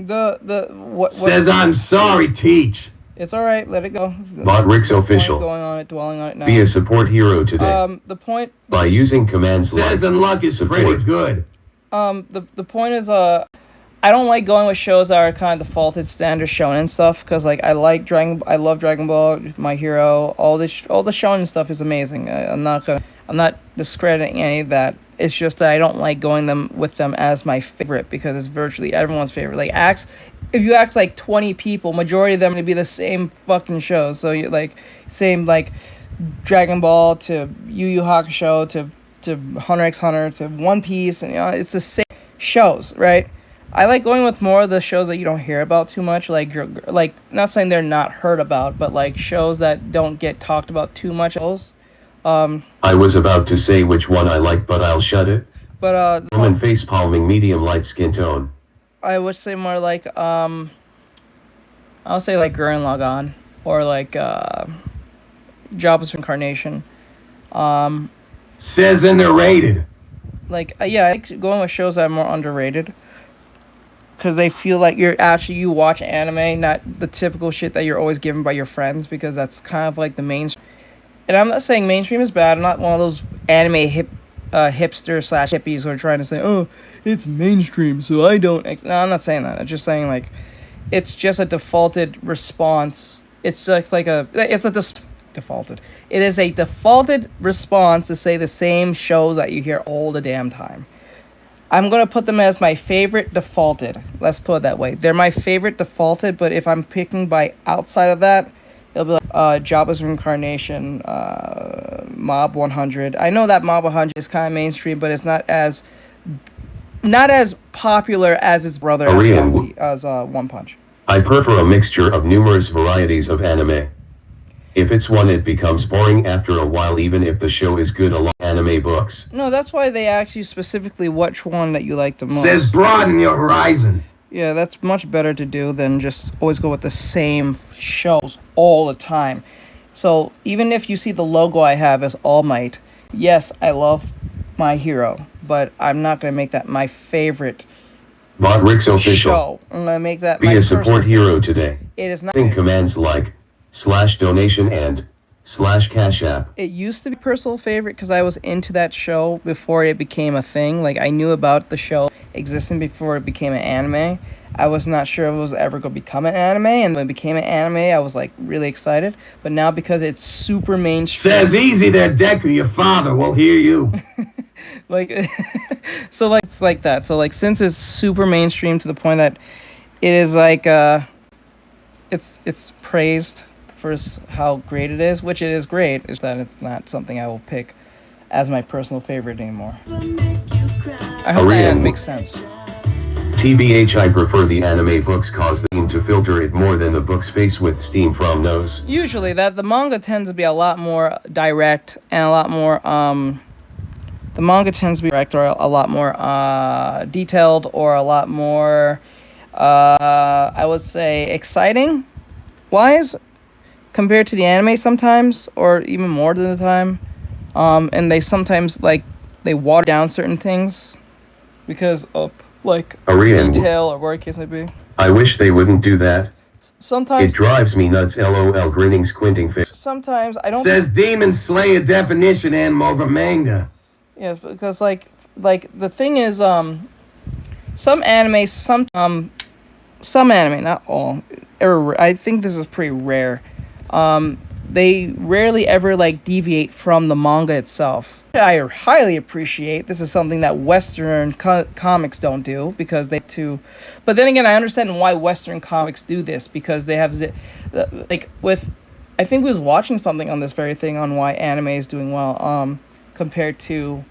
What Says I'm sorry, teach. It's all right. Let it go. Bot Rick's official. Going on it, dwelling on it now. Be a support hero today. The point. By using commands Says like unluck is support. pretty good. The point is I don't like going with shows that are kind of defaulted standard shonen stuff because like I love Dragon Ball, My Hero, all the shonen stuff is amazing. I'm not discrediting any of that. It's just that I don't like going with them as my favorite because it's virtually everyone's favorite. Like if you ask like 20 people, majority of them to be the same fucking shows. So you like same like Dragon Ball to Yu Yu Hakusho to Hunter x Hunter to One Piece, and it's the same shows, right? I like going with more of the shows that you don't hear about too much, like not saying they're not heard about, but like shows that don't get talked about too much. I was about to say which one I like, but I'll shut it. But woman face palming, medium light skin tone. I would say more like I'll say like Gurren Lagann or like Jobless Reincarnation. Says underrated. Like yeah, I like going with shows that are more underrated. Because they feel like you watch anime, not the typical shit that you're always given by your friends, because that's kind of like the mainstream. And I'm not saying mainstream is bad. I'm not one of those anime hipster/hippies who are trying to say, oh, it's mainstream, so I don't. No, I'm not saying that. I'm just saying like, it's just a defaulted response. It's defaulted. It is a defaulted response to say the same shows that you hear all the damn time. I'm going to put them as my favorite defaulted. Let's put it that way. They're my favorite defaulted, but if I'm picking by outside of that, it'll be like Jobless Reincarnation, Mob 100. I know that Mob 100 is kind of mainstream, but it's not as popular as its brother as One Punch. I prefer a mixture of numerous varieties of anime. If it's one, it becomes boring after a while, even if the show is good along anime books. No, that's why they ask you specifically which one that you like the most. Says broaden your horizon. Yeah, that's much better to do than just always go with the same shows all the time. So even if you see the logo I have as All Might, yes, I love My Hero, but I'm not going to make that my favorite Bot Rick's official. show. I'm going to make that Be my a support hero today. It is not. Think commands like /donation and /cash app. It used to be personal favorite because I was into that show before it became a thing. Like I knew about the show existing before it became an anime. I was not sure if it was ever going to become an anime, and when it became an anime, I was like really excited. But now because it's super mainstream. Says easy there, Deku. Your father will hear you. Like, so like it's like that. So like since it's super mainstream to the point that it is like it's praised for how great it is, which it is great, is that it's not something I will pick as my personal favorite anymore. I hope that makes sense. TBH, I prefer the anime books cause the steam to filter it more than the book's face with steam from nose. Usually the manga tends to be a lot more direct and a lot more the manga tends to be direct or a lot more detailed or a lot more I would say exciting wise compared to the anime sometimes, or even more than the time. And they sometimes like they water down certain things because of like detail or whatever the case may be. I wish they wouldn't do that. Sometimes it drives me nuts. LOL, grinning, squinting face. Sometimes I don't. Says Demon Slayer definition and over manga. Yes, because like the thing is some anime, not all. I think this is pretty rare. They rarely ever like deviate from the manga itself. I highly appreciate. This is something that Western comics don't do because they too. But then again, I understand why Western comics do this because they have like with. I think we was watching something on this very thing on why anime is doing well compared to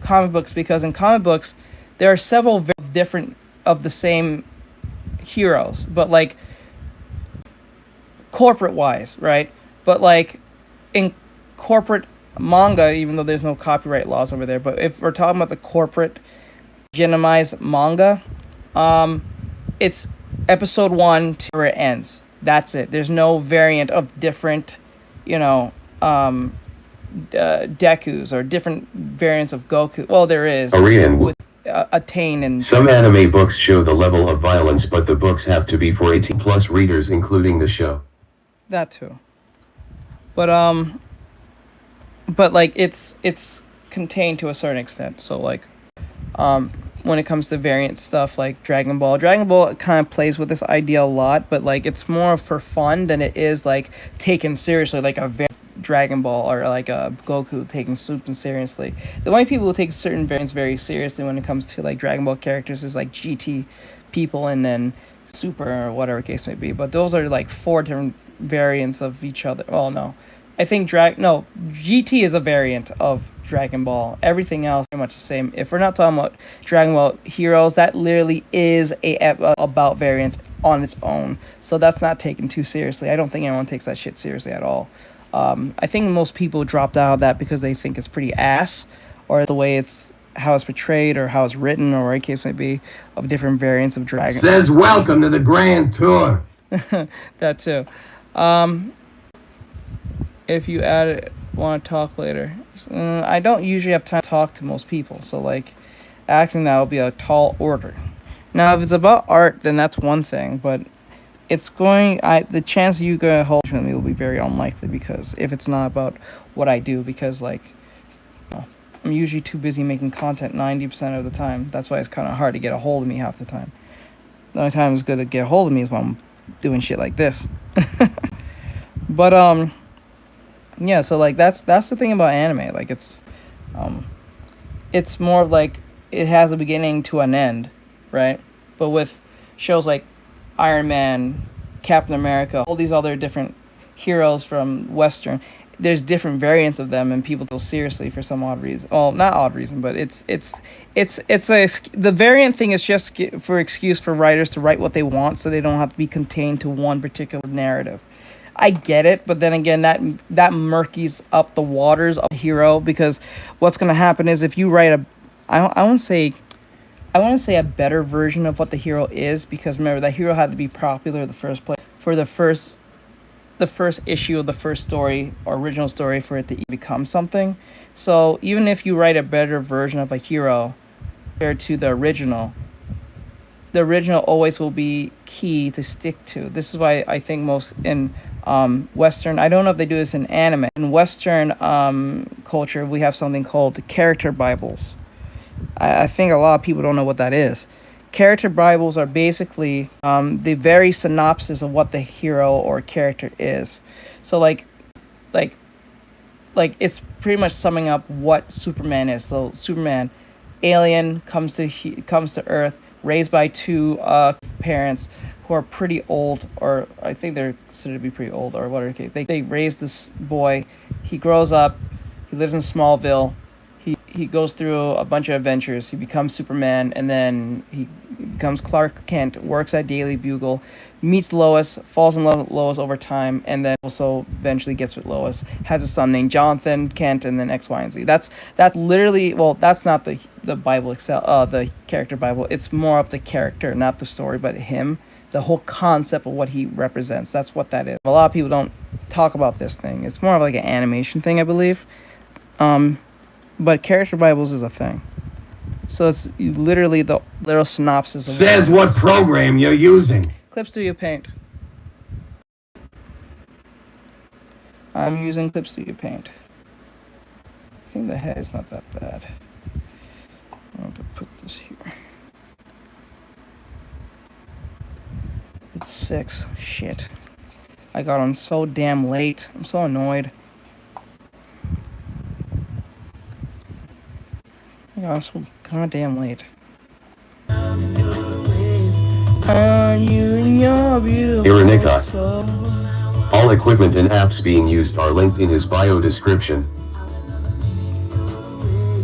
comic books, because in comic books there are several very different of the same heroes, but like corporate wise, right? But like in corporate manga, even though there's no copyright laws over there, but if we're talking about the corporate legitimized manga, it's episode 1 to where it ends. That's it. There's no variant of different Dekus or different variants of Goku. Well, there is Korean. with Attain and Some anime books show the level of violence, but the books have to be for 18 plus readers, including the show. that too. But like it's contained to a certain extent. So like when it comes to variant stuff like Dragon Ball kind of plays with this idea a lot, but like it's more for fun than it is like taken seriously, like a Dragon Ball or like a Goku taking super seriously. The only people who take certain variants very seriously when it comes to like Dragon Ball characters is like GT people and then Super or whatever case may be. But those are like 4 different variants of each other. Oh no, I think GT is a variant of Dragon Ball. Everything else is pretty much the same. If we're not talking about Dragon Ball Heroes, that literally is about variants on its own. So that's not taken too seriously. I don't think anyone takes that shit seriously at all. I think most people dropped out of that because they think it's pretty ass, or the way how it's portrayed or how it's written or whatever case may be of different variants of Dragon. Says welcome to the Grand Tour. That too. If you want to talk later, I don't usually have time to talk to most people, so like asking that will be a tall order. Now, if it's about art, then that's one thing, but the chance you gonna hold with me will be very unlikely, because if it's not about what I do, because like I'm usually too busy making content 90% of the time. That's why it's kind of hard to get a hold of me half the time. The only time it's good to get a hold of me is when I'm doing shit like this. But yeah, so like that's the thing about anime. Like it's more of like it has a beginning to an end, right? But with shows like Iron Man, Captain America, all these other different heroes from Western, there's different variants of them, and people go seriously for some odd reason. Well, not odd reason, but the variant thing is just for excuse for writers to write what they want, so they don't have to be contained to one particular narrative. I get it, but then again, that murkies up the waters of the hero, because what's gonna happen is if you write I want to say a better version of what the hero is, because remember that hero had to be popular in the first place for the first issue of the first story or original story for it to become something. So even if you write a better version of a hero compared to the original always will be key to stick to. This is why I think most in Western, I don't know if they do this in anime. In Western culture, we have something called character Bibles. I think a lot of people don't know what that is. Character Bibles are basically the very synopsis of what the hero or character is. So like it's pretty much summing up what Superman is. So Superman, alien, comes to Earth, raised by 2 parents who are pretty old, or I think they're considered to be pretty old, or whatever. They raise this boy. He grows up. He lives in Smallville. He goes through a bunch of adventures. He becomes Superman, and then he becomes Clark Kent, works at Daily Bugle, meets Lois, falls in love with Lois over time, and then also eventually gets with Lois, has a son named Jonathan Kent, and then X, Y, and Z. That's literally, well, that's not the Bible itself, the character Bible. It's more of the character, not the story, but him, the whole concept of what he represents. That's what that is. A lot of people don't talk about this thing. It's more of like an animation thing, I believe. But character Bibles is a thing. So it's literally the little synopsis of Says what program you're using. Clip Studio Paint. I'm using Clip Studio Paint. I think the head is not that bad. I'm going to put this here. It's 6. Shit. I got on so damn late. I'm so annoyed. I'm so goddamn late. Ironica. All equipment and apps being used are linked in his bio description.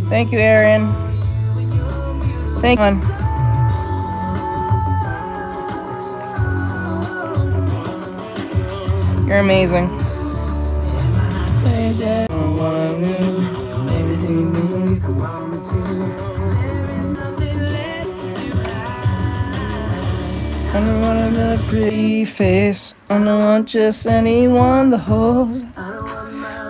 Thank you, Aaron. Thank you. You're amazing. I don't want a pretty face. I don't want just anyone to hold.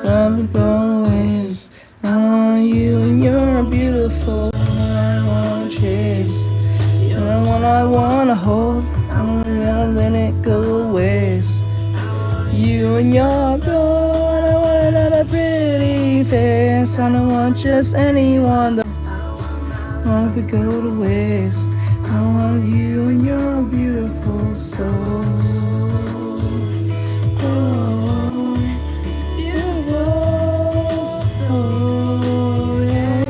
never go waste. I want you and you're beautiful. I wanna chase. You're the one I wanna hold. I'm gonna let it go waste. You and your blood, I want another pretty face. I don't want just anyone to want to go to waste. I want you and your beautiful soul. Oh, beautiful soul, yeah.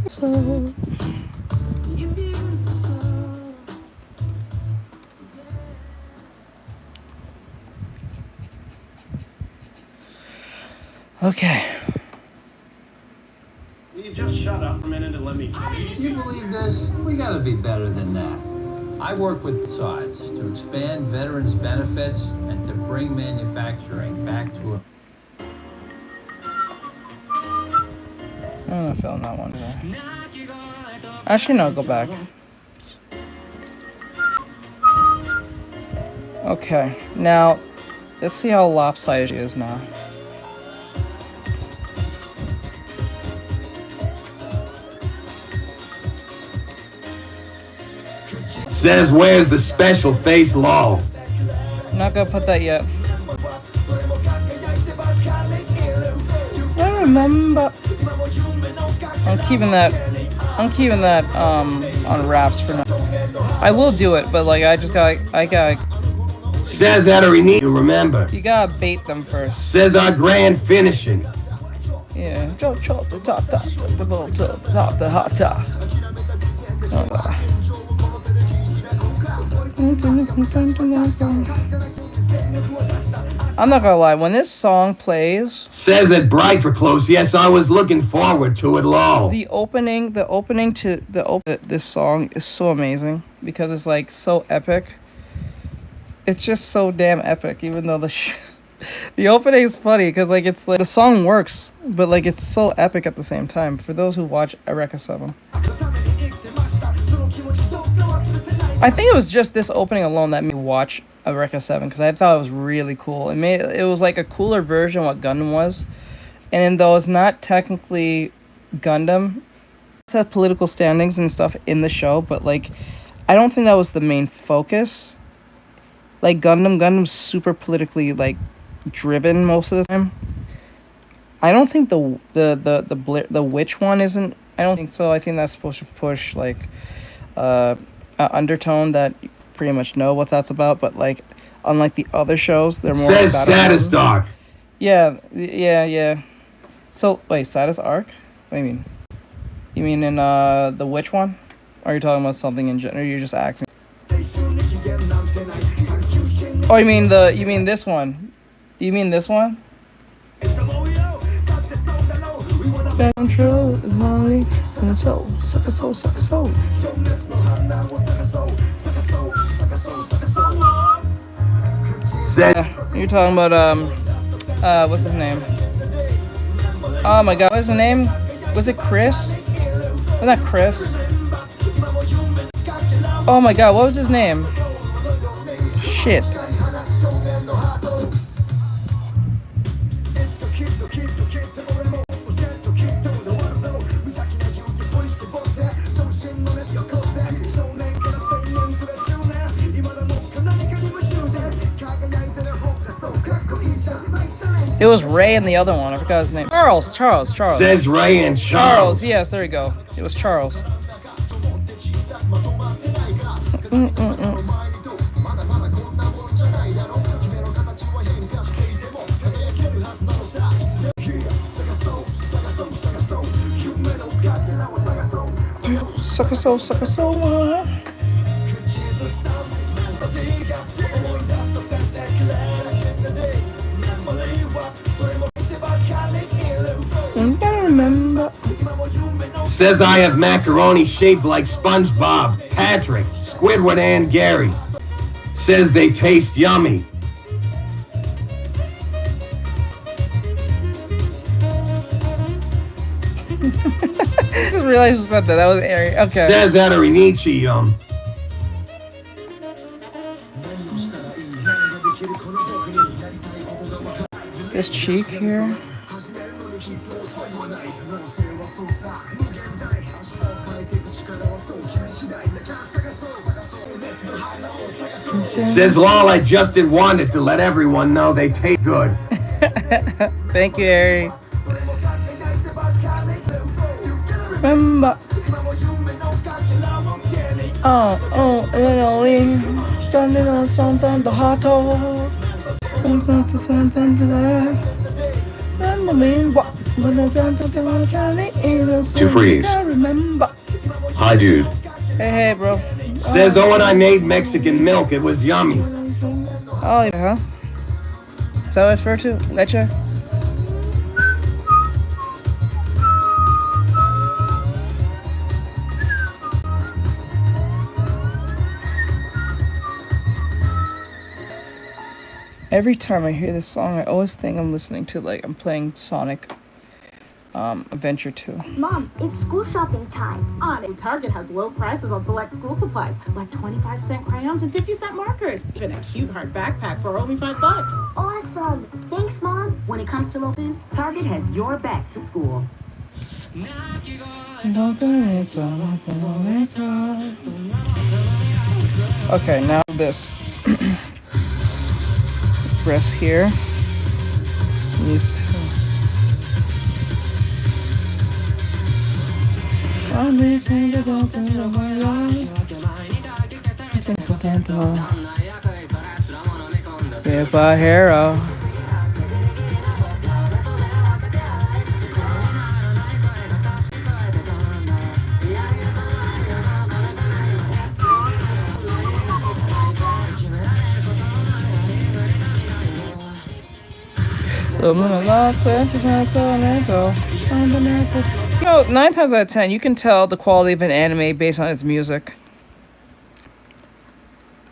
So you beautiful soul. Okay. Will you just shut up a minute and let me finish? You believe this? We gotta be better than that. I work with sides to expand veterans' benefits and to bring manufacturing back to a... I'm not feeling that one today. Actually, no, go back. Okay, now let's see how lopsided it is now. Says where's the special face law? Not gonna put that yet. I remember. I'm keeping that on wraps for now. I will do it, but like I gotta Says that we need to remember. You gotta bait them first. Says our grand finishing. Yeah. The top, the little top, the hot top. I'm not gonna lie, when this song plays, says it bright for close. Yes, I was looking forward to it all. The opening to this song is so amazing because it's like so epic. It's just so damn epic, even though the opening is funny because like it's like the song works, but like it's so epic at the same time. For those who watch Eureka 7. I think it was just this opening alone that made me watch Eureka 7 because I thought it was really cool. It was like a cooler version of what Gundam was. And though it's not technically Gundam, it has political standings and stuff in the show, but like I don't think that was the main focus. Like Gundam's super politically like driven most of the time. I don't think the witch one isn't. I don't think so. I think that's supposed to push like undertone that you pretty much know what that's about, but like unlike the other shows, they're more says saddest arc. Yeah. So wait, saddest arc? What do you mean? You mean in the witch one? Or are you talking about something in general? Or you're just acting? Oh, you mean this one? You mean this one? Control is lonely and so suck a soul. You're talking about what's his name? Oh my god, what's his name? Was it Chris? Was that Chris? Oh my god, what was his name? Shit. It was Ray and the other one. I forgot his name. Charles. Says Ray and Charles. Yes, there you go. It was Charles. Suck a soul. Remember. Says I have macaroni shaped like SpongeBob, Patrick, Squidward, and Gary. Says they taste yummy. Just didn't realize who said that. That was Ari. Okay. Says Artextric This cheek here. Says lol, I just did wanted to let everyone know they taste good. Thank you, Ari. Remember. Oh, only standing on something the hot dog. To freeze. Hi, dude. Hey, bro. Says, oh, when I made Mexican milk, it was yummy. Oh, yeah, huh? Is that what it's referred to? Leche? Every time I hear this song, I always think I'm listening to, like, I'm playing Sonic Adventure 2. Mom, it's school shopping time. On it, Target has low prices on select school supplies, like 25-cent crayons and 50-cent markers. Even a cute hard backpack for only $5. Awesome. Thanks, Mom. When it comes to low fees, Target has your back to school. Okay, now this. Press here. These two. Goodbye, hero. You know, 9 times out of 10, you can tell the quality of an anime based on its music.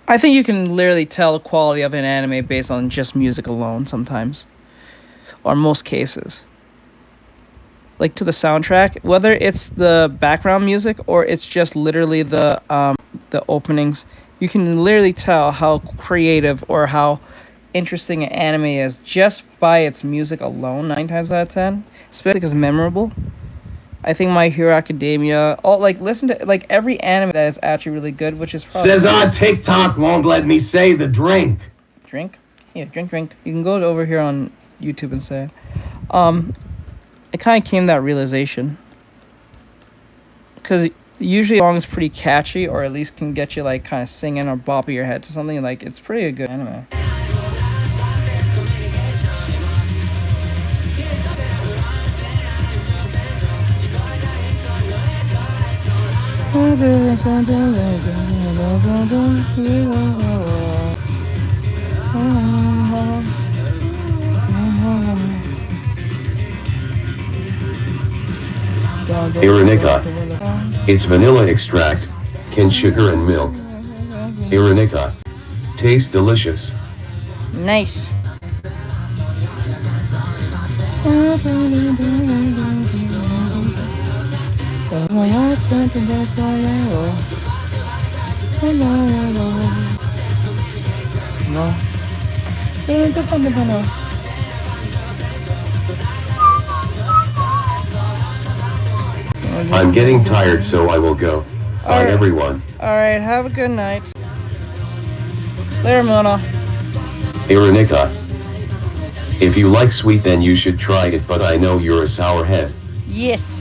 I think you can literally tell the quality of an anime based on just music alone sometimes. Or most cases. Like to the soundtrack, whether it's the background music or it's just literally the openings, you can literally tell how creative or how interesting an anime is just by its music alone 9 times out of 10, especially because it's memorable. I think My Hero Academia, listen to like every anime that is actually really good, which is probably Says TikTok won't let me say the drink. Drink? Yeah, drink. You can go over here on YouTube and say it kind of came to that realization because usually a song is pretty catchy or at least can get you like kind of singing or bopping your head to something. Like it's pretty a good anime. Aranica. It's vanilla extract, cane sugar and milk. Aranica. Tastes delicious. Nice. I'm getting tired, so I will go. Bye, everyone. Alright, have a good night. Later, Mona. Aranica. If you like sweet, then you should try it, but I know you're a sour head. Yes.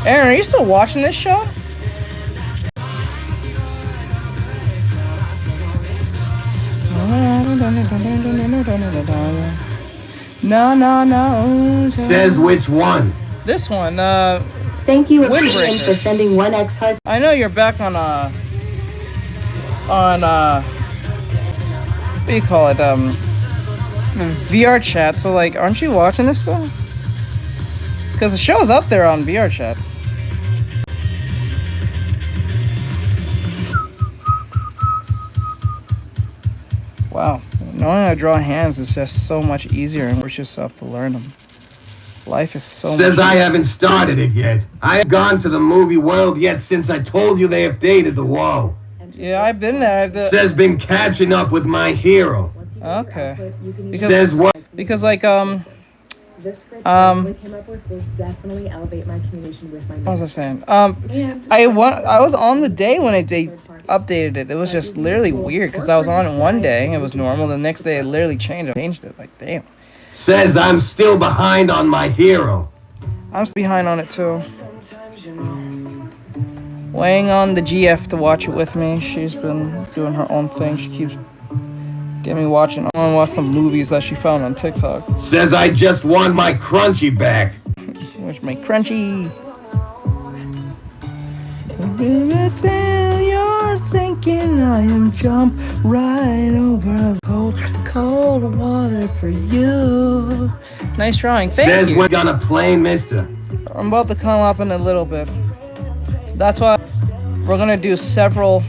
Aaron, are you still watching this show? No. Says which one? This one, Thank you, Obsidian, for sending 1x heart. I know you're back on what do you call it? VR chat. So like, aren't you watching this stuff? Because the show's up there on VR chat. Wow, knowing how to draw hands is just so much easier and force yourself to learn them. Life is so much Says I easier. haven't started it yet. I haven't gone to the movie world yet since I told you they updated the wall. Yeah, I've been there. Says been catching up with my hero. Okay. Because, Says what? Because like This script I really came up with will definitely elevate my communication with my what was I saying? I was on the day when they updated it. It was just literally weird because I was on it one day, it was normal. The next day it literally changed it. Like damn. Says I'm still behind on my hero. I'm behind on it too. Weighing on the GF to watch it with me. She's been doing her own thing. She keeps getting me watching. I want to watch some movies that she found on TikTok. Says I just want my crunchy back. Where's my crunchy? Till you're thinking I am jump right over cold water for you. Nice drawing. Thank Says you. we're gonna play Mister. I'm about to come up in a little bit. That's why we're gonna do several.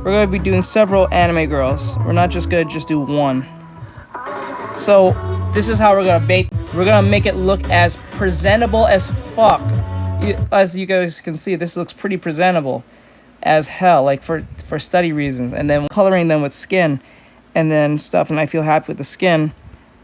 We're gonna be doing several anime girls. We're not just gonna do one. So this is how we're gonna bait. We're gonna make it look as presentable as fuck. As you guys can see, this looks pretty presentable as hell, like for study reasons. And then coloring them with skin and then stuff, and I feel happy with the skin.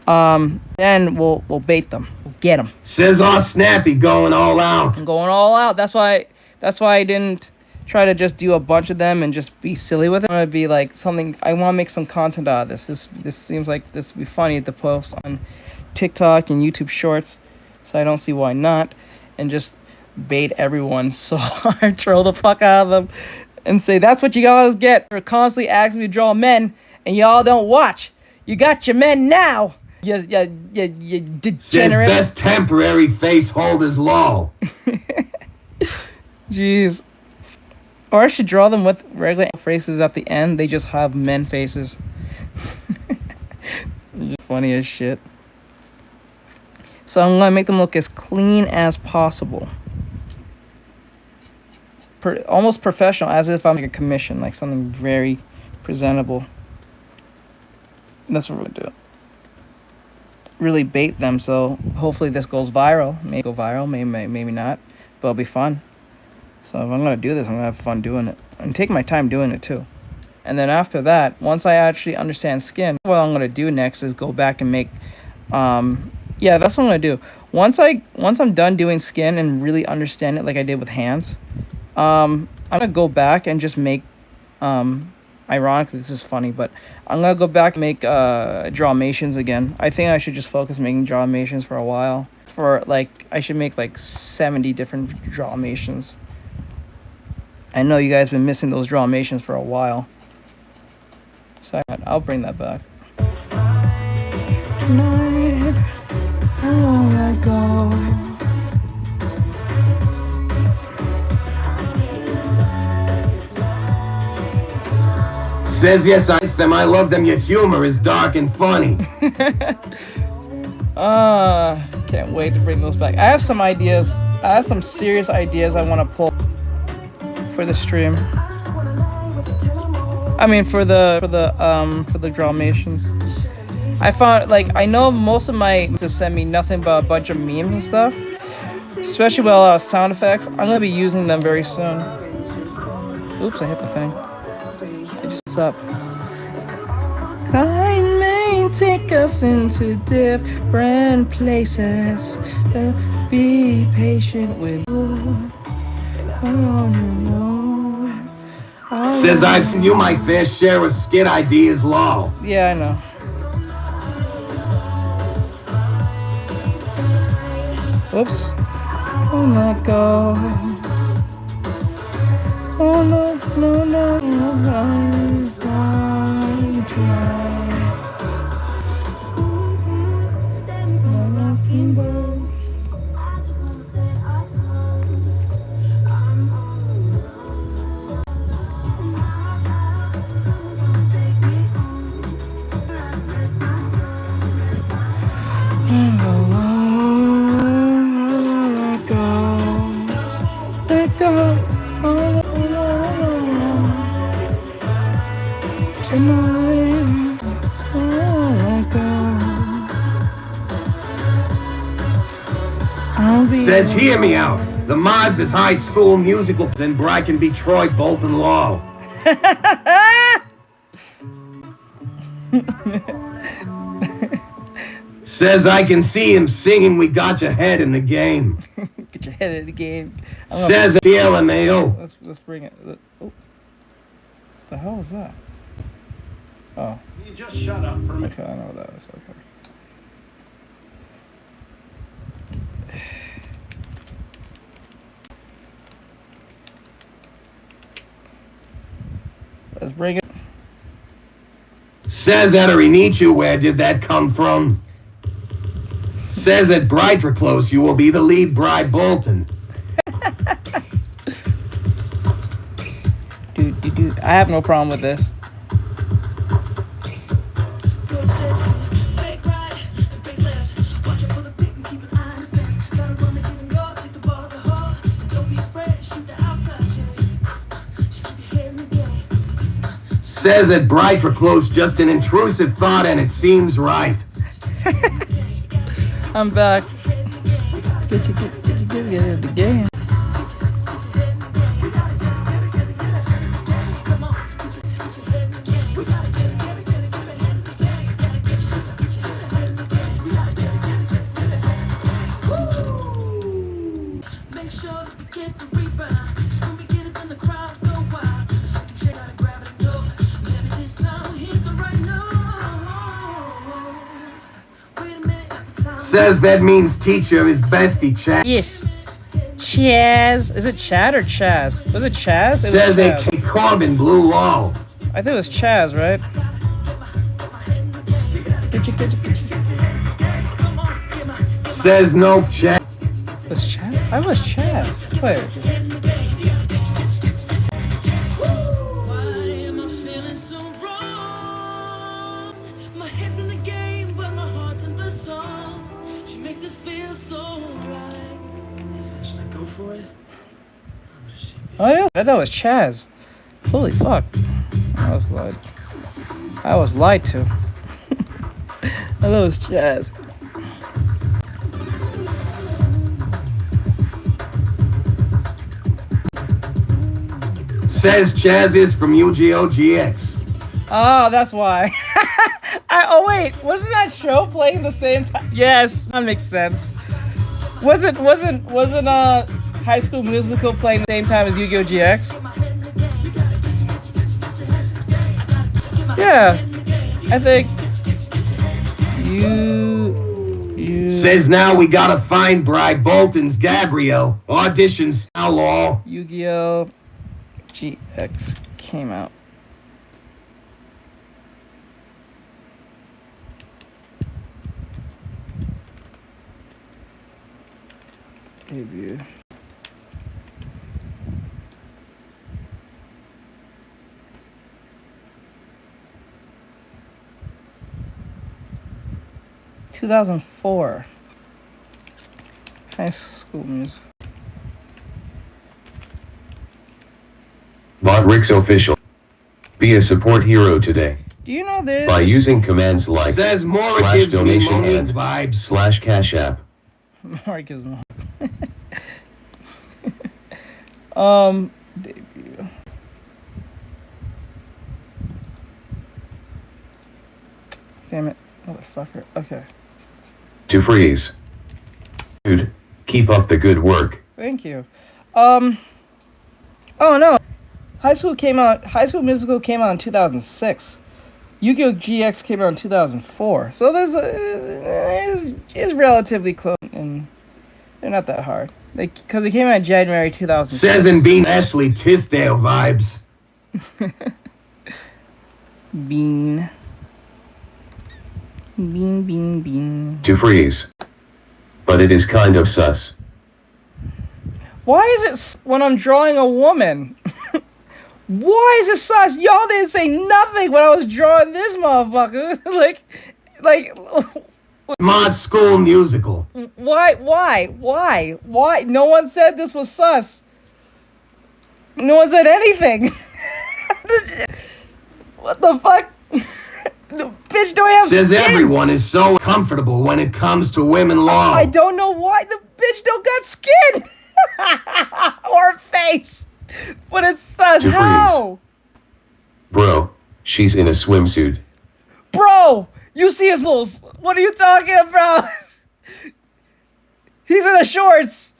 Then we'll bait them. We'll get them. Says all snappy going all out. I'm going all out. That's why I didn't try to just do a bunch of them and just be silly with it. I want to be like something. I want to make some content out of this. This seems like this would be funny to post on TikTok and YouTube Shorts. So I don't see why not. And just bait everyone so hard, troll the fuck out of them, and say that's what you guys get for constantly asking me to draw men and y'all don't watch. You got your men now. You degenerates. Says best temporary face holders lol. Jeez. Or I should draw them with regular faces at the end. They just have men faces. Funny as shit. So I'm gonna make them look as clean as possible. Almost professional, as if I'm like a commission, like something very presentable. And that's what we're gonna do. Really bait them, so hopefully this goes viral. May go viral, maybe not, but it'll be fun. So if I'm gonna do this, I'm gonna have fun doing it and take my time doing it too. And then after that, once I actually understand skin, what I'm gonna do next is go back and make yeah, that's what I'm gonna do. Once I'm done doing skin and really understand it like I did with hands, I'm gonna go back and just make ironically this is funny, but I'm gonna go back and make drawmations again. I think I should just focus making drawmations for a while. For like I should make like 70 different drawmations. I know you guys been missing those drawmations for a while. So I'll bring that back. Tonight, I wanna go. Says yes, I miss them. I love them. Your humor is dark and funny. Can't wait to bring those back. I have some ideas. I have some serious ideas I want to pull for the stream. I mean, for the drawmations. I found I know most of my to send me nothing but a bunch of memes and stuff, especially with sound effects. I'm gonna be using them very soon. Oops, I hit the thing. What's up? Time may take us into different places. Be patient with you. Says I've seen you my fair share of skit ideas, lol. Yeah, I know. Whoops. Oh my god. Oh no, no, no, no, Says, hear me out. The mods is high school musical in Brighton, Detroit, Bolton Law. Says I can see him singing We Got Your Head in the Game. Get your head in the game. Says the LMAO. Let's bring it. Oh. The hell was that? Oh. You just shut up for me. Okay, I know what that is. Okay. Let's bring it. Says at Nietzsche, where did that come from? Says at Brighter Close, you will be the lead bride Bolton. Dude, I have no problem with this. Says at Brighter Close, just an intrusive thought and it seems right. I'm back. Get you in the game. Says that means teacher is bestie Chad. Yes. Chaz. Is it Chad or Chaz? Was it Chaz? It Says was A.K. Corbin Blue Law. I think it was Chaz, right? Says no Chad. Was Chaz? I was Chaz. Wait. Oh yeah, that was Chaz. Holy fuck. I was lied to. I thought it was Chaz. Says Chaz is from UGOGX. Oh, that's why. Oh wait, wasn't that show playing the same time? Yes, that makes sense. Wasn't High School Musical playing the same time as Yu-Gi-Oh! GX? Yeah, I think you Says now we gotta find Bride Bolton's Gabrielle. Auditions now law. Yu-Gi-Oh! GX came out. Debut. (2004) High School Music. Mod Rick's official. Be a support hero today. Do you know this? By using commands like Says more slash gives me donation Monique and vibes. slash cash app. Mark is more. Debut. Damn it, motherfucker. Okay. To freeze. Dude, keep up the good work. Thank you. Oh no. High School Musical came out in 2006. Yu-Gi-Oh! GX came out in 2004. So is relatively close, and they're not that hard. Because it came out in January 2006. Says in Bean Ashley Tisdale vibes. Bean. To freeze. But it is kind of sus. Why is it when I'm drawing a woman? Why is it sus? Y'all didn't say nothing when I was drawing this motherfucker. like. Mod School Musical. Why? No one said this was sus. No one said anything. What the fuck? Bitch, do I have Says skin? everyone is so comfortable when it comes to women law. I don't know why. The bitch don't got skin or a face, but it's sus. To How? Bro, she's in a swimsuit. Bro, you see his muscles. What are you talking about? He's in the shorts.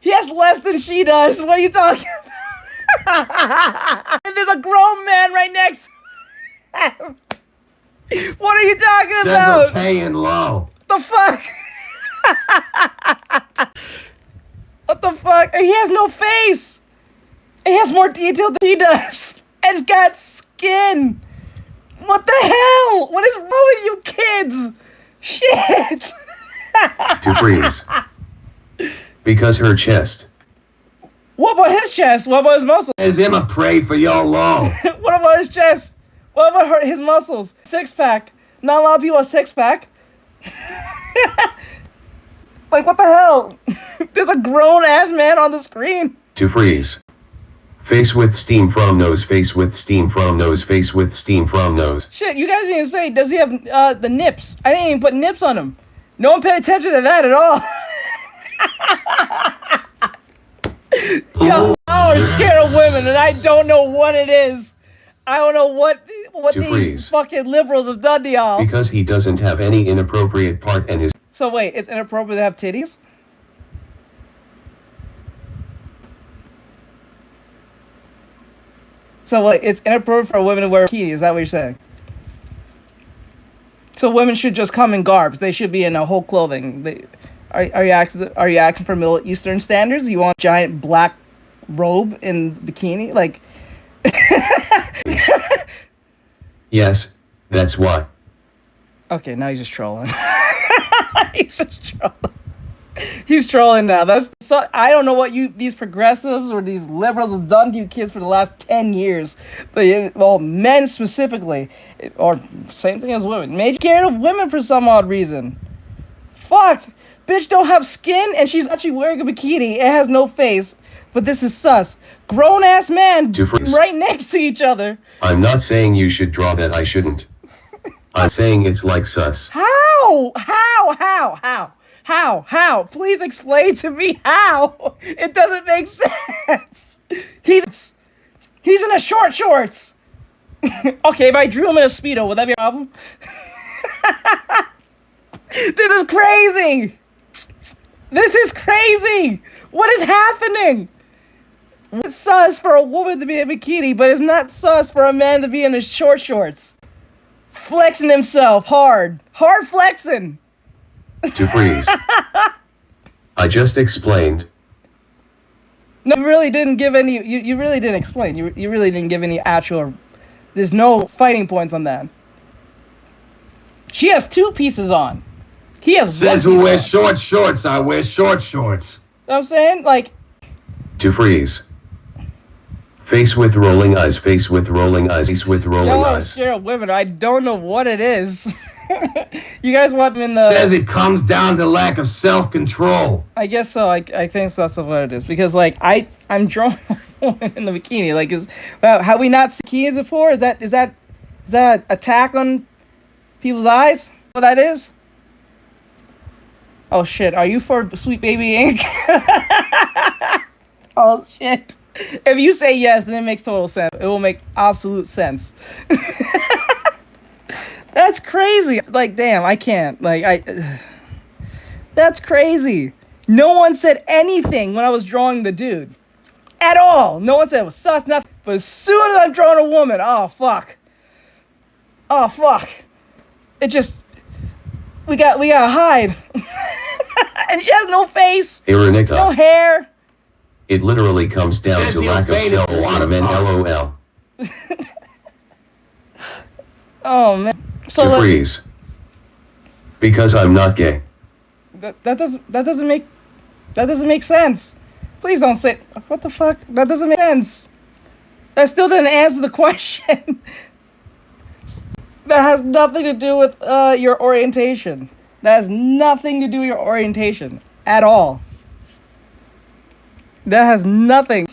He has less than she does. What are you talking about? And there's a grown man right next to him. What are you talking about? Says okay and low. The fuck? What the fuck? And he has no face. And he has more detail than he does. And he's got skin. What the hell? What is wrong with you kids? Shit. To freeze. Because her chest. What about his chest? What about his muscles? Says him a pray for your low. What about his chest? What about his muscles? Six pack. Not a lot of people have six pack. Like, what the hell? There's a grown ass man on the screen. To freeze. Face with steam from nose, face with steam from nose, face with steam from nose. Shit, you guys didn't even say, does he have the nips? I didn't even put nips on him. No one paid attention to that at all. Y'all are scared of women, and I don't know what it is. I don't know what To these freeze. fucking liberals have done to y'all. Because he doesn't have any inappropriate part and his... So wait, it's inappropriate to have titties? So wait, it's inappropriate for women to wear bikini, is that what you're saying? So women should just come in garbs. They should be in a whole clothing. Are you asking for Middle Eastern standards? You want a giant black robe in bikini? Like... Yes, that's why. Okay, now he's just trolling. He's just trolling. He's trolling now. I don't know what these progressives or these liberals have done to you kids for the last 10 years. But, well, men specifically, or same thing as women, made you scared of women for some odd reason. Fuck. Bitch don't have skin and she's actually wearing a bikini. It has no face. But this is sus. Grown-ass man right next to each other. I'm not saying you should draw that, I shouldn't. I'm saying it's like sus. How? How? Please explain to me how. It doesn't make sense. He's in a shorts. Okay, if I drew him in a Speedo, would that be a problem? This is crazy. What is happening? It's sus for a woman to be in a bikini, but it's not sus for a man to be in his shorts. Flexing himself hard flexing. To freeze. I just explained. No, you really didn't give any. You really didn't explain. You really didn't give any actual. There's no fighting points on that. She has two pieces on. He has. Says who wears short shorts. I wear short shorts. You know what I'm saying? Like. To freeze. Face with rolling eyes, face with rolling eyes, face with rolling Y'all are eyes. scared of women. I don't know what it is. You guys want him in the... Says it comes down to lack of self-control. I guess so. I think so, that's what it is. Because, like, I'm drawing a woman in the bikini. Like, have we not seen bikinis before? Is that attack on people's eyes? What that is? Oh, shit. Are you for Sweet Baby Inc? Oh, shit. If you say yes, then it makes total sense. It will make absolute sense. That's crazy. Like, damn, I can't. That's crazy. No one said anything when I was drawing the dude. At all. No one said it was sus, nothing. But as soon as I'm drawing a woman, oh, fuck. It just... We gotta hide. And she has no face. Ironica. No hair. It literally comes down to lack of self-women, LOL. Oh, man. So To freeze. Because I'm not gay. That doesn't make sense. Please don't say, what the fuck? That doesn't make sense. That still didn't answer the question. That has nothing to do with your orientation. That has nothing to do with your orientation at all. That has nothing.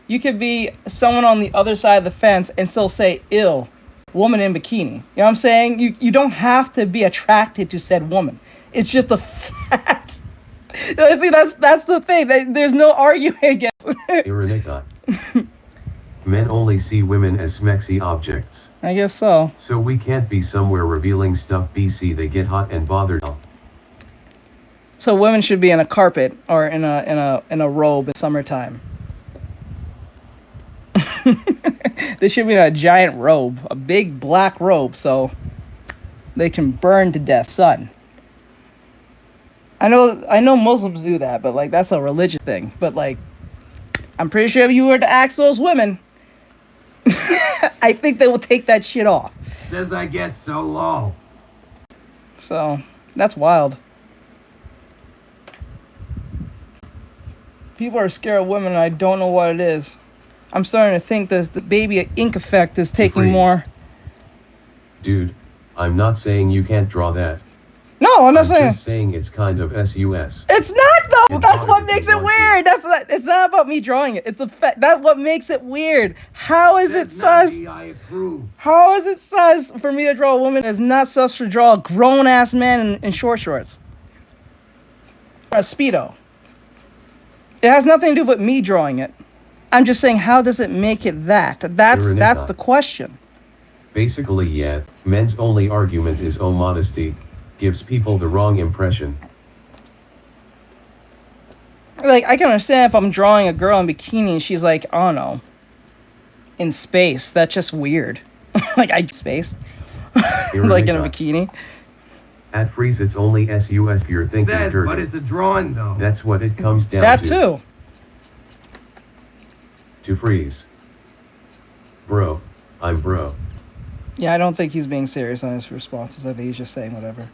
You can be someone on the other side of the fence and still say, ill, woman in bikini. You know what I'm saying? You don't have to be attracted to said woman. It's just a fact. See, that's the thing. There's no arguing against. Ironica. Men only see women as smexy objects. I guess so. So we can't be somewhere revealing stuff BC they get hot and bothered. So women should be in a carpet or in a robe in summertime. They should be in a giant robe, a big black robe, so they can burn to death, sun. I know Muslims do that, but like that's a religious thing. But like, I'm pretty sure if you were to ask those women, I think they will take that shit off. Says I guess so low. So that's wild. People are scared of women, and I don't know what it is. I'm starting to think that the baby ink effect is taking Freeze. more. Dude, I'm not saying you can't draw that. No, I'm not saying. Just saying it's kind of sus. It's not though. It's That's what harder makes than it one weird. That's not. It's not about me drawing it. It's the fact that what makes it weird. How is it sus? I approve. How is it sus for me to draw a woman? It's not sus to draw a grown ass man in short shorts. Or a speedo. It has nothing to do with me drawing it. I'm just saying, how does it make it that? That's the question. Basically, yeah, men's only argument is oh modesty, gives people the wrong impression. Like, I can understand if I'm drawing a girl in bikini and she's like, I don't know, in space. That's just weird. Like, space. Like in a bikini. At Freeze, it's only sus you're thinking Says, dirty. but it's a drawing though. That's what it comes down That to. too. To Freeze. Bro, I'm bro. Yeah, I don't think he's being serious on his responses. I think he's just saying whatever.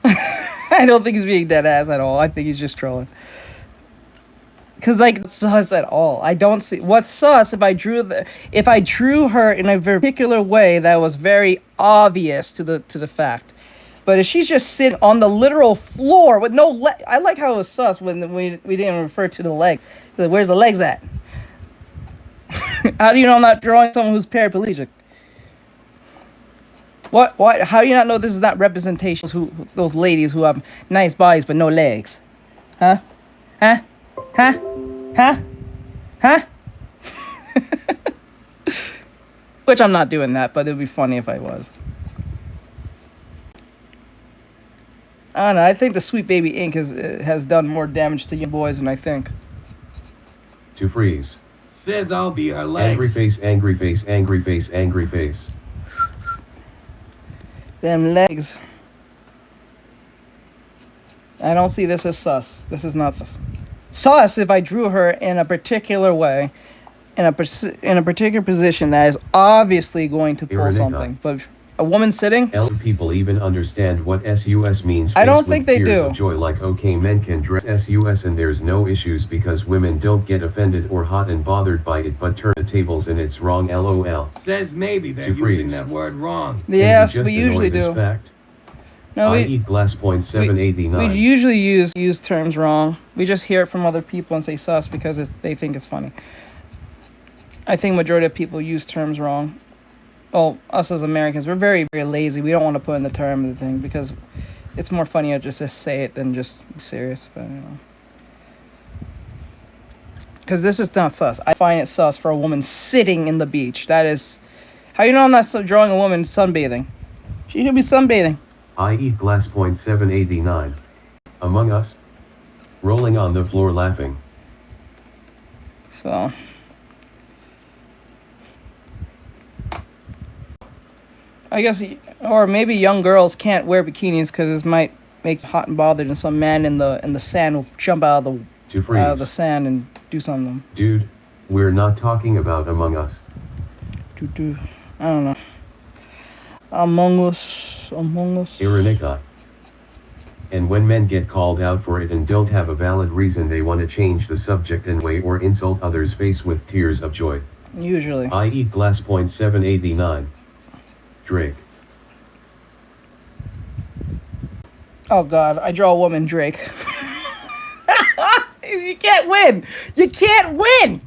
I don't think he's being dead ass at all. I think he's just trolling. Cause like it's sus at all. I don't see what's sus if I drew her in a particular way that was very obvious to the fact. But if she's just sitting on the literal floor with no leg, I like how it was sus when we didn't refer to the leg. Where's the legs at? How do you know I'm not drawing someone who's paraplegic? What? How do you not know this is not representation? Those ladies who have nice bodies but no legs? Huh? Huh? Huh? Huh? Huh? Which I'm not doing that, but it'd be funny if I was. I don't know. I think the Sweet Baby ink has done more damage to you boys than I think. To Freeze. Says I'll be her legs. Angry face, angry face, angry face, angry face. Them legs. I don't see this as sus. This is not sus. Sus if I drew her in a particular way, in a particular position that is obviously going to pull something. But a woman sitting? People even understand what sus means. I don't think they do. Of joy, like okay, men can dress sus and there's no issues because women don't get offended or hot and bothered by it, but turn the tables and it's wrong. LOL. Says maybe they're using that word wrong. Yes, we usually do. Fact? No, I eat glass point 789. We usually use terms wrong. We just hear it from other people and say sus because they think it's funny. I think majority of people use terms wrong. Well, us as Americans, we're very, very lazy. We don't want to put in the term of the thing because it's more funny to just say it than just be serious. But, you know. Because this is not sus. I find it sus for a woman sitting in the beach. That is... How you know I'm not drawing a woman sunbathing? She should be sunbathing. I eat glass point 789. Among Us. Rolling on the floor laughing. So... I guess, or maybe young girls can't wear bikinis because it might make them hot and bothered, and some man in the sand will jump out of the sand and do something. Dude, we're not talking about Among Us. I don't know. Among Us. Ironica. And when men get called out for it and don't have a valid reason, they want to change the subject and way or insult others' face with tears of joy. Usually. I eat glass point 789. Drake. Oh God, I draw a woman, Drake. You can't win. You can't win.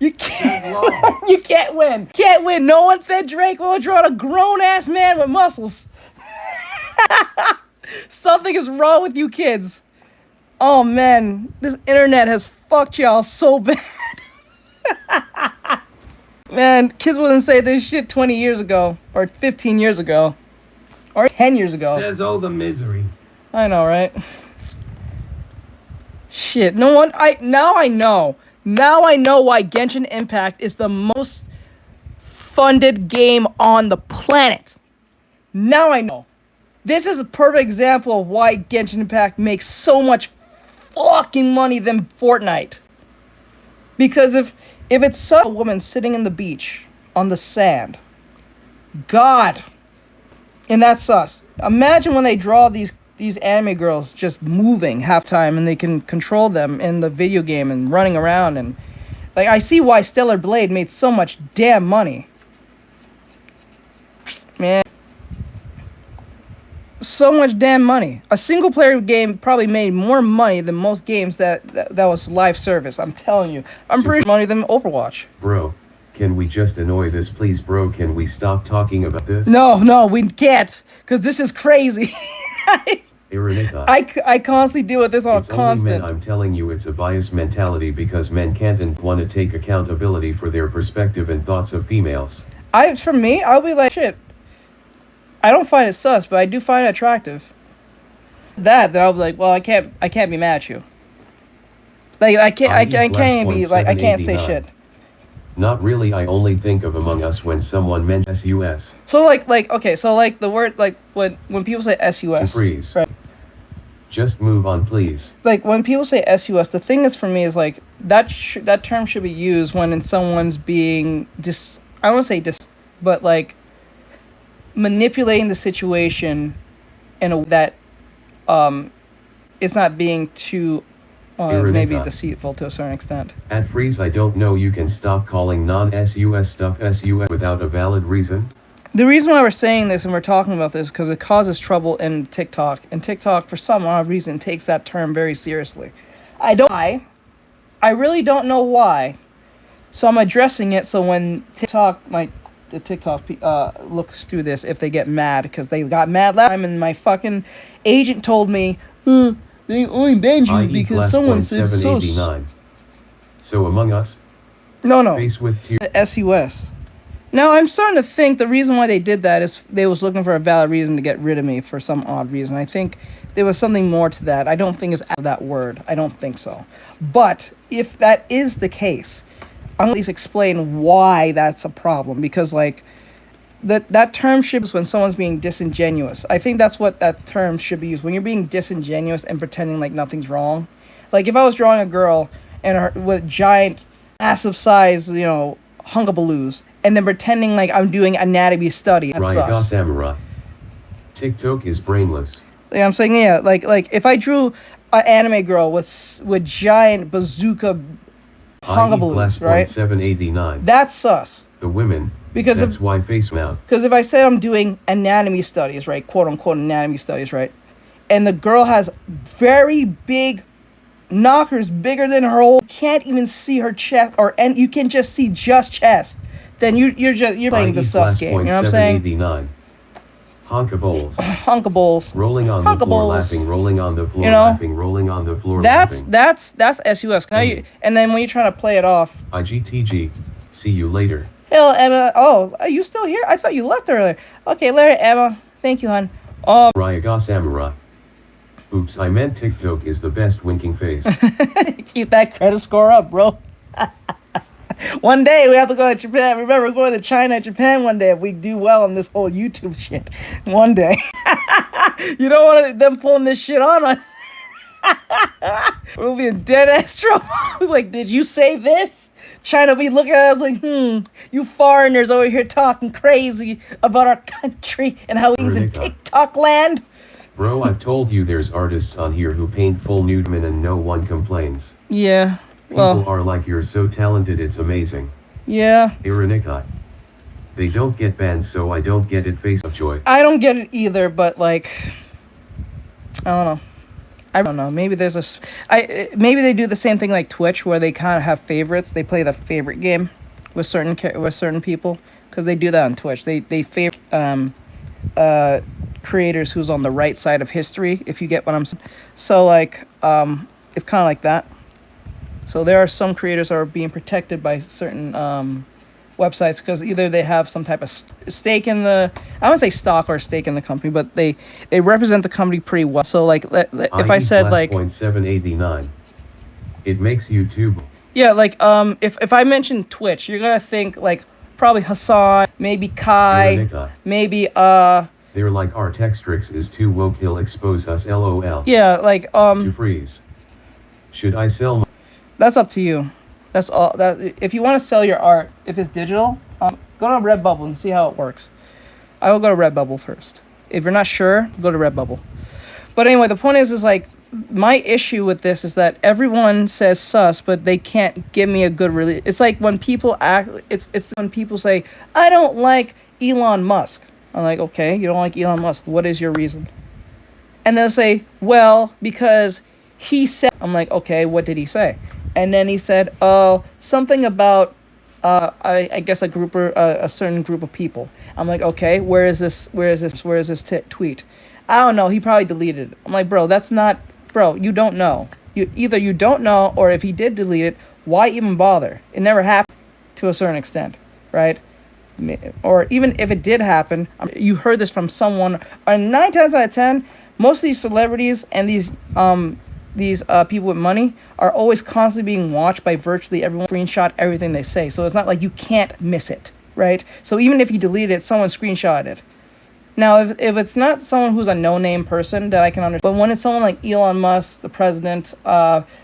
You can't. You can't win. Can't win. No one said Drake. Well, I draw a grown ass man with muscles. Something is wrong with you kids. Oh man, this internet has fucked y'all so bad. Man, kids wouldn't say this shit 20 years ago, or 15 years ago, or 10 years ago. Says all the misery. I know, right? Shit, no one, now I know why Genshin Impact is the most funded game on the planet. Now I know. This is a perfect example of why Genshin Impact makes so much fucking money than Fortnite. Because if it's a woman sitting in the beach on the sand, God, and that's sus. Imagine when they draw these anime girls just moving half time and they can control them in the video game and running around, and like I see why Stellar Blade made so much damn money. Man, so much damn money. A single player game probably made more money than most games that was live service. I'm telling you. I'm pretty sure money than Overwatch. Bro, can we just annoy this please, bro? Can we stop talking about this? No, we can't, because this is crazy. Ironica. I constantly deal with this on a constant. Only men, I'm telling you, it's a biased mentality because men can't want to take accountability for their perspective and thoughts of females. For me, I'll be like, shit, I don't find it sus, but I do find it attractive. That I'll be like, well, I can't be mad at you. Like I can't be like, I can't say shit. Not really. I only think of Among Us when someone mentions SUS. So like okay, so like the word, like when people say SUS, freeze. Right? Just move on, please. Like when people say SUS, the thing is for me is like that term should be used when someone's being I don't want to say but like manipulating the situation in a way that is not being too maybe deceitful to a certain extent. At freeze, I don't know, you can stop calling non-SUS stuff SUS without a valid reason. The reason why we're saying this and we're talking about this is because it causes trouble in TikTok, and TikTok for some odd reason takes that term very seriously. I really don't know why. So I'm addressing it so when the TikTok looks through this, if they get mad, because they got mad last time and my fucking agent told me, they only banned you because someone said so. So Among Us? No. Face with tears. SUS. Now I'm starting to think the reason why they did that is they was looking for a valid reason to get rid of me for some odd reason. I think there was something more to that. I don't think it's out of that word. I don't think so. But if that is the case, I'll at least explain why that's a problem, because like that term should be when someone's being disingenuous. I think that's what that term should be used, when you're being disingenuous and pretending like nothing's wrong. Like if I was drawing a girl and with giant, massive size, hunkaballoos, and then pretending like I'm doing anatomy study, that's sus. Samurai. TikTok is brainless. Yeah, I'm saying, yeah, like if I drew an anime girl with giant bazooka hunkaballoos, right? 789. That's sus. The women. Because that's why face mount. Because if I say I'm doing anatomy studies, right, quote unquote anatomy studies, right, and the girl has very big knockers, bigger than her whole, can't even see her chest, and you can just see just chest, then you're playing the sus game. You know what I'm saying? 789. Honkaballs. Honkaballs. Rolling on the floor, laughing, rolling on the floor, laughing, rolling on the floor. That's SUS. And then when you're trying to play it off. IGTG. See you later. Hello, Emma. Oh, are you still here? I thought you left earlier. Okay, later, Emma. Thank you, hon. Ryaga Samurai. Oops, I meant TikTok is the best winking face. Keep that credit score up, bro. One day we have to go to Japan. Remember, we're going to China and Japan one day if we do well on this whole YouTube shit. One day. You don't want them pulling this shit on us. We'll be in dead ass trouble. Like, did you say this? China be looking at us like, you foreigners over here talking crazy about our country and how he's in TikTok land. Bro, I've told you there's artists on here who paint full nude men and no one complains. Yeah. People are like, you're so talented, it's amazing. Yeah. Ironica. They don't get banned, so I don't get it. Face of joy. I don't get it either, but like, I don't know. Maybe there's maybe they do the same thing like Twitch, where they kind of have favorites. They play the favorite game with certain people, because they do that on Twitch. They favorite creators who's on the right side of history, if you get what I'm saying. So like, it's kind of like that. So there are some creators that are being protected by certain websites because either they have some type of stake in the, I wouldn't say stock or stake in the company, but they represent the company pretty well. So like if I said like 789, it makes YouTube. Yeah, like if I mention Twitch, you're gonna think like probably Hassan, maybe Kai, Veronica. maybe They're like Artextrix is too woke, he'll expose us, lol. Yeah, like To freeze. Should I sell my... That's up to you. That's all. That if you want to sell your art, if it's digital, go to Redbubble and see how it works. I will go to Redbubble first. If you're not sure, go to Redbubble. But anyway, the point is like my issue with this is that everyone says sus, but they can't give me a good release. It's like when people act. It's when people say I don't like Elon Musk. I'm like, okay, you don't like Elon Musk. What is your reason? And they'll say, well, because he said. I'm like, okay, what did he say? And then he said, oh, something about, I guess a certain group of people. I'm like, okay, where is this tweet? I don't know. He probably deleted it. I'm like, bro, that's not, bro, you don't know. Either you don't know, or if he did delete it, why even bother? It never happened to a certain extent, right? Or even if it did happen, you heard this from someone. 9 times out of 10, most of these celebrities and these people with money are always constantly being watched by virtually everyone. Screenshot everything they say, so it's not like you can't miss it, right? So even if you delete it, someone screenshot it. Now, if it's not someone who's a no-name person that I can understand, but when it's someone like Elon Musk, the president,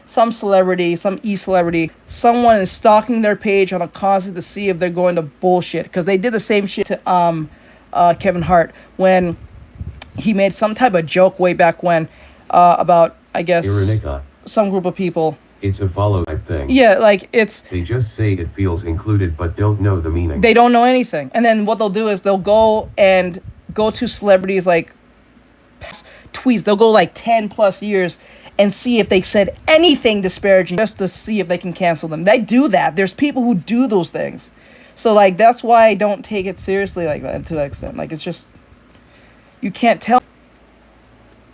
some celebrity, some e-celebrity, someone is stalking their page on a constant to see if they're going to bullshit, because they did the same shit to Kevin Hart when he made some type of joke way back when about, I guess, some group of people. It's a follow type thing. Yeah, like it's... They just say it feels included but don't know the meaning. They don't know anything. And then what they'll do is they'll go to celebrities like tweets. They'll go like 10 plus years and see if they said anything disparaging just to see if they can cancel them. They do that. There's people who do those things. So like that's why I don't take it seriously like that to that extent. Like it's just... You can't tell.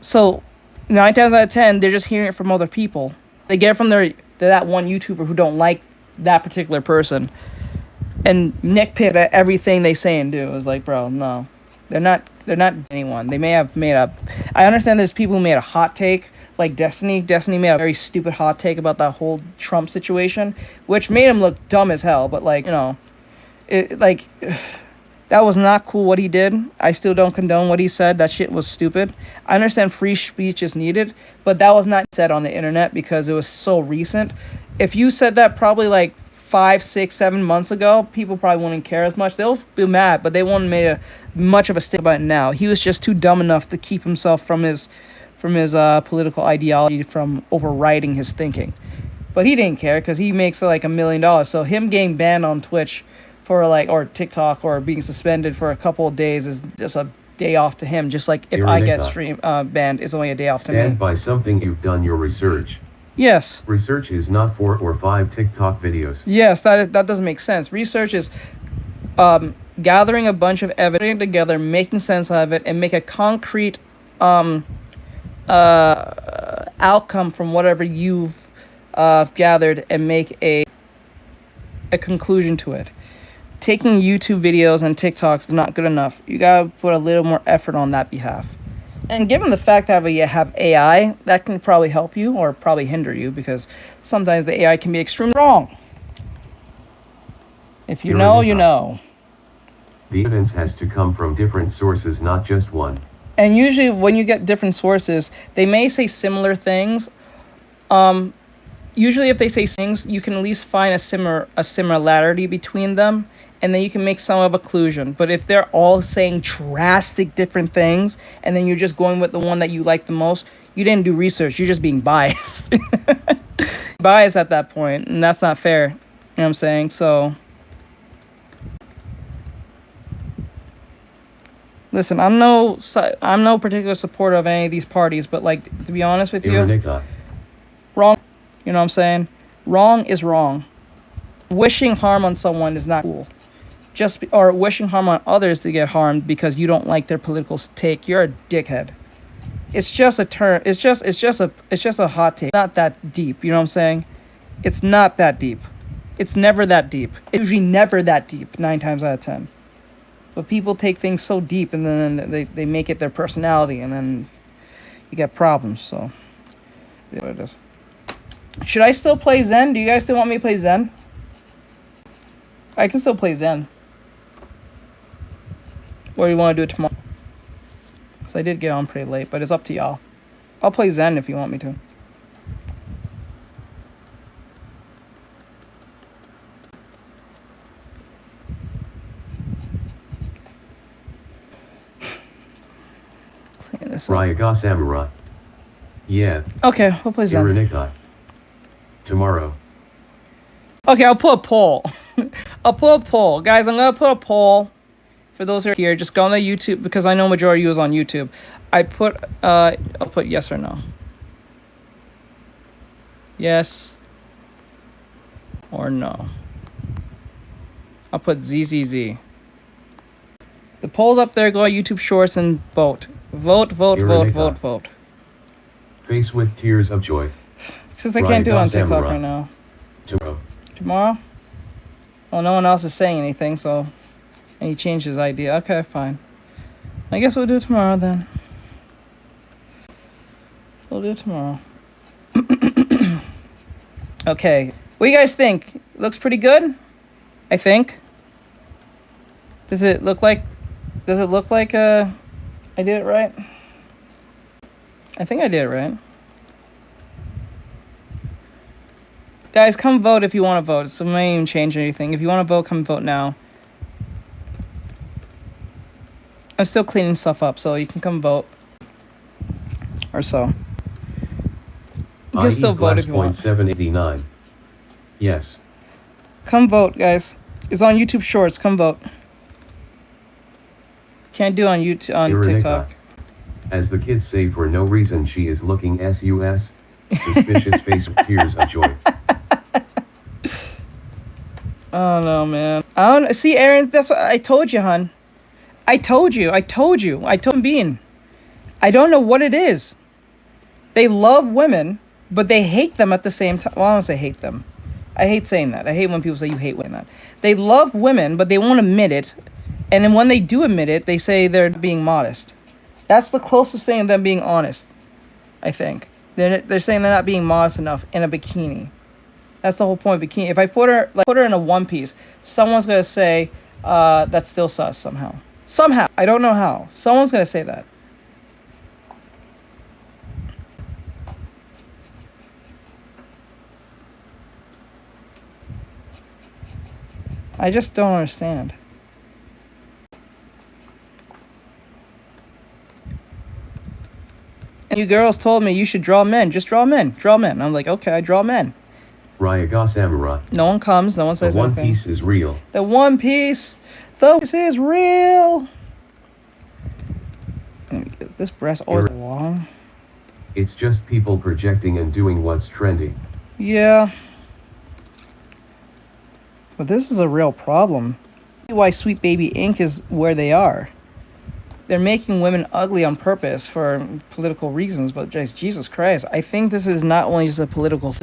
So 9 times out of 10, they're just hearing it from other people. They get it from that one YouTuber who don't like that particular person, and nitpick at everything they say and do. It's like, bro, no, they're not anyone. They may have made up. I understand there's people who made a hot take, like Destiny. Destiny made a very stupid hot take about that whole Trump situation, which made him look dumb as hell. But like, you know, that was not cool what he did. I still don't condone what he said. That shit was stupid. I understand free speech is needed, but that was not said on the internet because it was so recent. If you said that probably like 5, 6, 7 months ago, people probably wouldn't care as much. They'll be mad, but they won't make much of a stink about it now. He was just too dumb enough to keep himself from his political ideology from overriding his thinking. But he didn't care because he makes like $1 million. So him getting banned on Twitch for like, or TikTok, or being suspended for a couple of days is just a day off to him. Just like if I get banned, it's only a day off to me. Stand by something you've done your research. Yes. Research is not 4 or 5 TikTok videos. Yes, that doesn't make sense. Research is gathering a bunch of evidence together, making sense of it, and make a concrete outcome from whatever you've gathered, and make a conclusion to it. Taking YouTube videos and TikToks is not good enough. You gotta put a little more effort on that behalf. And given the fact that you have AI, that can probably help you or probably hinder you, because sometimes the AI can be extremely wrong. If you know, you know. The evidence has to come from different sources, not just one. And usually when you get different sources, they may say similar things. Usually if they say things, you can at least find a similarity between them, and then you can make some of a conclusion. But if they're all saying drastic different things, and then you're just going with the one that you like the most, you didn't do research. You're just being biased. Biased at that point, and that's not fair. You know what I'm saying? So, listen, I'm no particular supporter of any of these parties, but like, to be honest with you, wrong. You know what I'm saying? Wrong is wrong. Wishing harm on someone is not cool. Or wishing harm on others to get harmed because you don't like their political take. You're a dickhead. It's just a term. It's just a hot take. Not that deep. You know what I'm saying? It's not that deep. It's never that deep. It's usually never that deep. 9 times out of 10. But people take things so deep, and then they make it their personality, and then you get problems. So, yeah, what it is. Should I still play Zen? Do you guys still want me to play Zen? I can still play Zen. Or do you want to do it tomorrow? Because I did get on pretty late, but it's up to y'all. I'll play Zen if you want me to. Ryaga Samurai. Yeah. Okay, we'll play Zen. Ironikai. Tomorrow. Okay, I'll put a poll. I'll put a poll. Guys, I'm going to put a poll. For those who are here, just go on the YouTube, because I know majority of you is on YouTube. I'll put yes or no. Yes or no. I'll put ZZZ. The poll's up there. Go on YouTube Shorts and vote. Vote. Face with tears of joy. Since I can't do it on TikTok right now. Tomorrow? Well, no one else is saying anything, so... And he changed his idea. Okay, fine. I guess we'll do it tomorrow then. We'll do it tomorrow. Okay. What do you guys think? Looks pretty good? I think. Does it look like I did it right? I think I did it right. Guys, come vote if you want to vote. So it may even change anything. If you want to vote, come vote now. I'm still cleaning stuff up, so you can come vote. Or so. You can still vote if you want. 789. Yes. Come vote, guys. It's on YouTube Shorts. Come vote. Can't do on YouTube on TikTok. As the kids say, for no reason, she is looking sus. Suspicious face with tears of joy. Oh no, man. I don't see, Aaron. That's what I told you, hon. I told you. Bean. I don't know what it is. They love women, but they hate them at the same time. Well, I don't say hate them. I hate saying that. I hate when people say you hate women. They love women, but they won't admit it. And then when they do admit it, they say they're being modest. That's the closest thing to them being honest, I think. They're saying they're not being modest enough in a bikini. That's the whole point of bikini. If I put her in a one piece, someone's gonna say that's still sus somehow. Somehow. I don't know how. Someone's gonna say that. I just don't understand. And you girls told me you should draw men. Just draw men. Draw men. I'm like, okay, I draw men. Ryaga Samurai. No one comes. No one says anything. The One Piece is real. The One Piece. This is real. This breast always long. It's just people projecting and doing what's trendy. Yeah. But this is a real problem. Why Sweet Baby Inc. is where they are. They're making women ugly on purpose for political reasons, but just Jesus Christ. I think this is not only just a political...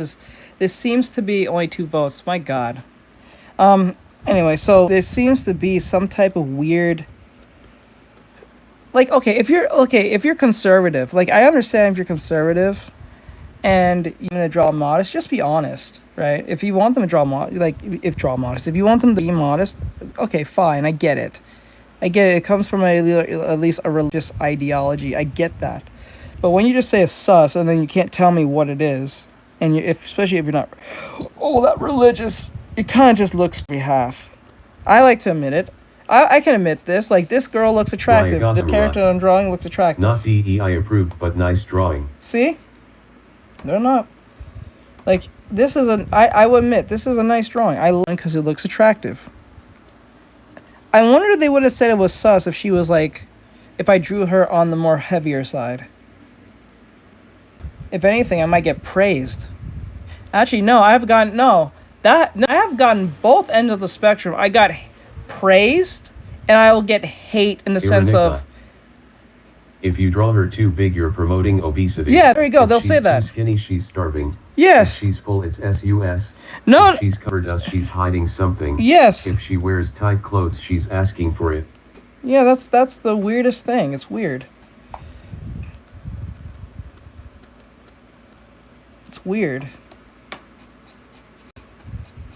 This seems to be only 2 votes. My God. Anyway, so there seems to be some type of weird... Like, okay, if you're conservative, like, I understand if you're conservative and you're going to draw modest, just be honest, right? If you want them to draw modest, if you want them to be modest, okay, fine, I get it. It comes from at least a religious ideology. I get that. But when you just say it's sus and then you can't tell me what it is, and especially if you're not that religious, it kind of just looks pretty half. I like to admit it. I can admit this. Like, this girl looks attractive. This character I'm drawing looks attractive. Not DEI approved, but nice drawing. See? They're not. Like, this is I will admit, this is a nice drawing. I like it because it looks attractive. I wonder if they would have said it was sus if she was like, if I drew her on the more heavier side. If anything, I might get praised. Actually, no, I have gotten both ends of the spectrum. I got praised, and I will get hate in the sense of, If you draw her too big, you're promoting obesity. Yeah, there you go. If They'll she's say that. Too skinny, she's starving. Yes. If she's full, it's sus. No. If she's covered us, she's hiding something. Yes. If she wears tight clothes, she's asking for it. Yeah, that's the weirdest thing. It's weird. It's weird.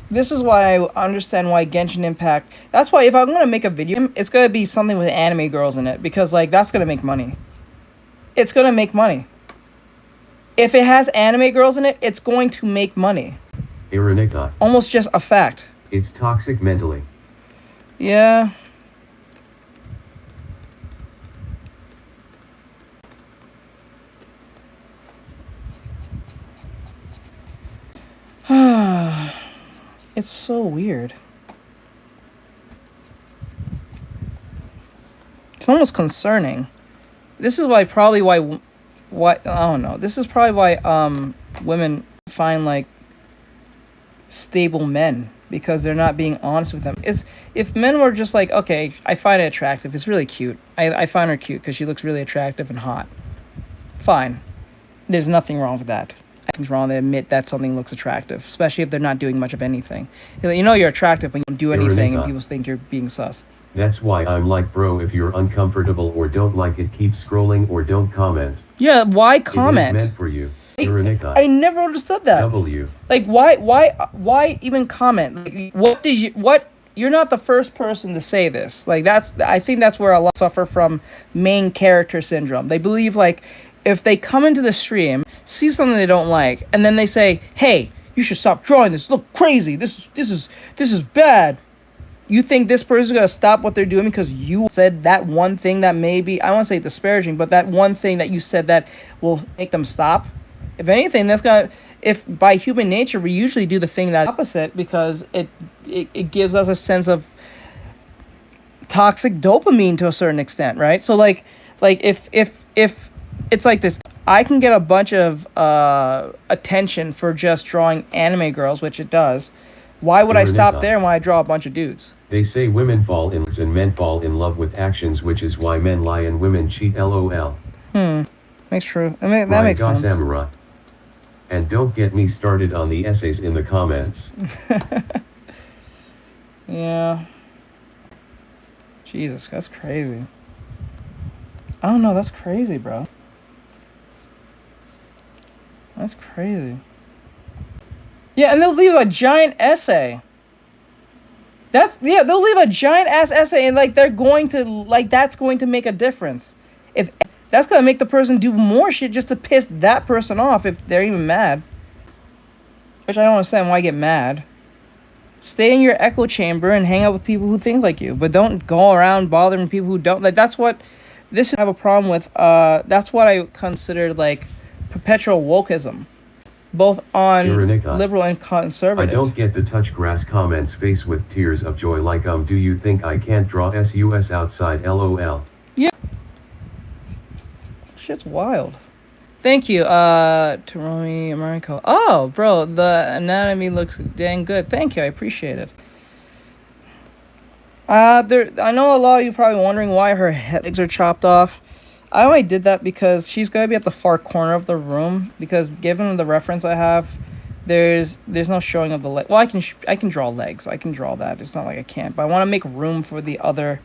This is why I understand why Genshin Impact... That's why if I'm going to make a video, it's going to be something with anime girls in it. Because, like, that's going to make money. It's going to make money. If it has anime girls in it, it's going to make money. Ironica. Almost just a fact. It's toxic mentally. Yeah. It's so weird. It's almost concerning. This is why I don't know. This is probably why women find like stable men, because they're not being honest with them. If men were just like, okay, I find it attractive, it's really cute. I find her cute because she looks really attractive and hot. Fine. There's nothing wrong with that. Nothing's wrong to admit that something looks attractive, especially if they're not doing much of anything. You know you're attractive when you don't do anything and people think you're being sus. That's why I'm like, bro, if you're uncomfortable or don't like it, keep scrolling or don't comment. Yeah, why comment? It is meant for you. I never understood that. W. Like, why even comment? Like, you're not the first person to say this. Like, I think that's where a lot suffer from main character syndrome. They believe, like, if they come into the stream, see something they don't like, and then they say, hey, you should stop drawing this. Look crazy. This is bad. You think this person's going to stop what they're doing because you said that one thing that maybe, I won't say disparaging, but that one thing that you said that will make them stop? If anything, if by human nature, we usually do the thing that's opposite, because it gives us a sense of toxic dopamine to a certain extent, right? So like if it's like this, I can get a bunch of attention for just drawing anime girls, which it does. Why would I stop there when I draw a bunch of dudes? They say women fall in love and men fall in love with actions, which is why men lie and women cheat. LOL. Makes true. I mean, that makes sense. Samurai. And don't get me started on the essays in the comments. Yeah. Jesus, that's crazy. I don't know, that's crazy, bro. That's crazy. Yeah, and they'll leave a giant essay. They'll leave a giant ass essay, and like that's going to make a difference. If that's gonna make the person do more shit just to piss that person off if they're even mad. Which I don't understand why I get mad. Stay in your echo chamber and hang out with people who think like you, but don't go around bothering people who don't. Like, that's what this I have a problem with. That's what I consider like perpetual wokeism, both on liberal and conservative. I don't get the touch grass comments face with tears of joy like do you think I can't draw sus outside? LOL. Yeah. Shit's wild. Thank you, Taromi Americo. Oh, bro, the anatomy looks dang good. Thank you, I appreciate it. I know a lot of you probably wondering why her legs are chopped off. I only did that because she's gonna be at the far corner of the room. Because given the reference I have, there's no showing of the leg. Well, I can draw legs. I can draw that. It's not like I can't. But I want to make room for the other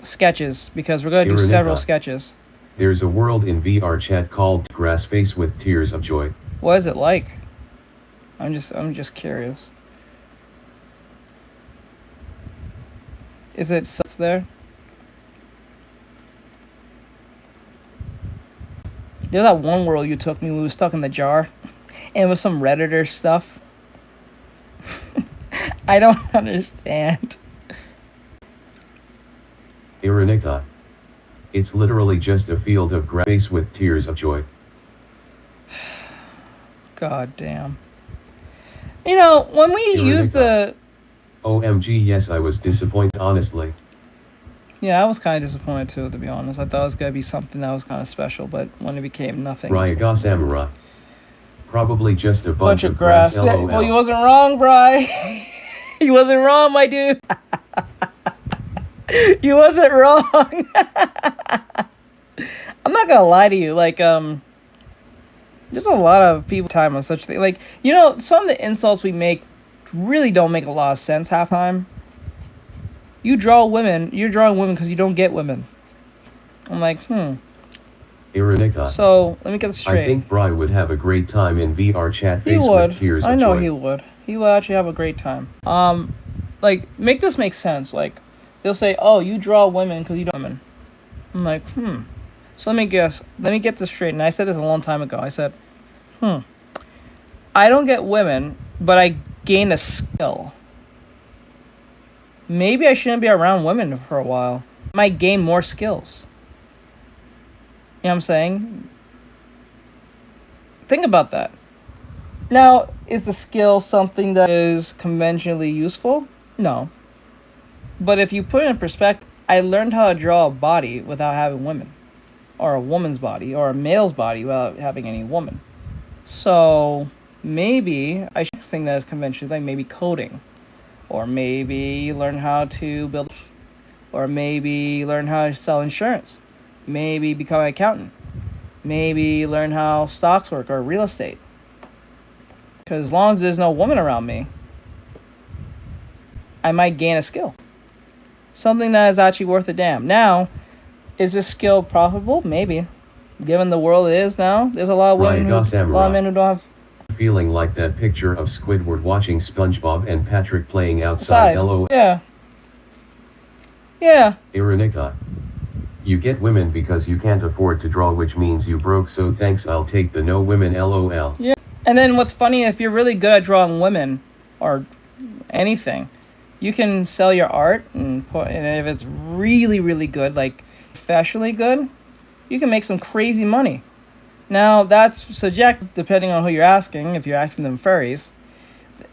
sketches because we're gonna do several sketches. There's a world in VR chat called Grass Face with Tears of Joy. What is it like? I'm just curious. Is it such there? There's that one world you took me when we were stuck in the jar, and it was some Redditor stuff. I don't understand. Ironica. It's literally just a field of grass with tears of joy. God damn. You know, when we use the... OMG, yes, I was disappointed, honestly. Yeah, I was kind of disappointed too, to be honest. I thought it was going to be something that was kind of special, but when it became nothing... Ryaga Samurai. Probably just a bunch of grass. LOL. Well, you wasn't wrong, Bri. You wasn't wrong, my dude. You wasn't wrong. I'm not gonna lie to you, like, there's a lot of people time on such thing. Like, you know, some of the insults we make really don't make a lot of sense half time. You're drawing women because you don't get women. I'm like, Ironica. So, let me get this straight. I think Bri would have a great time in VR chat He face would. with tears I of know joy. he would. He would actually have a great time. Like, make this make sense. Like, they'll say, oh, you draw women because you don't women. I'm like, So let me guess. Let me get this straight. And I said this a long time ago. I said, I don't get women, but I gain a skill. Maybe I shouldn't be around women for a while. I might gain more skills. You know what I'm saying? Think about that. Now, is the skill something that is conventionally useful? No. But if you put it in perspective, I learned how to draw a body without having women. Or a woman's body, or a male's body without having any woman. So, maybe I should think that is conventional, like maybe coding. Or maybe learn how to build, or maybe learn how to sell insurance. Maybe become an accountant. Maybe learn how stocks work or real estate. Because as long as there's no woman around me, I might gain a skill. Something that is actually worth a damn. Now, is this skill profitable? Maybe. Given the world it is now, there's a lot of women, a lot of men who don't have. Feeling like that picture of Squidward watching SpongeBob and Patrick playing outside. LOL. Yeah. Yeah. Ironica. You get women because you can't afford to draw, which means you broke, so thanks, I'll take the no women LOL. Yeah. And then what's funny, if you're really good at drawing women or anything, you can sell your art and if it's really, really good, like professionally good, you can make some crazy money. Now, that's subjective depending on who you're asking. If you're asking them furries,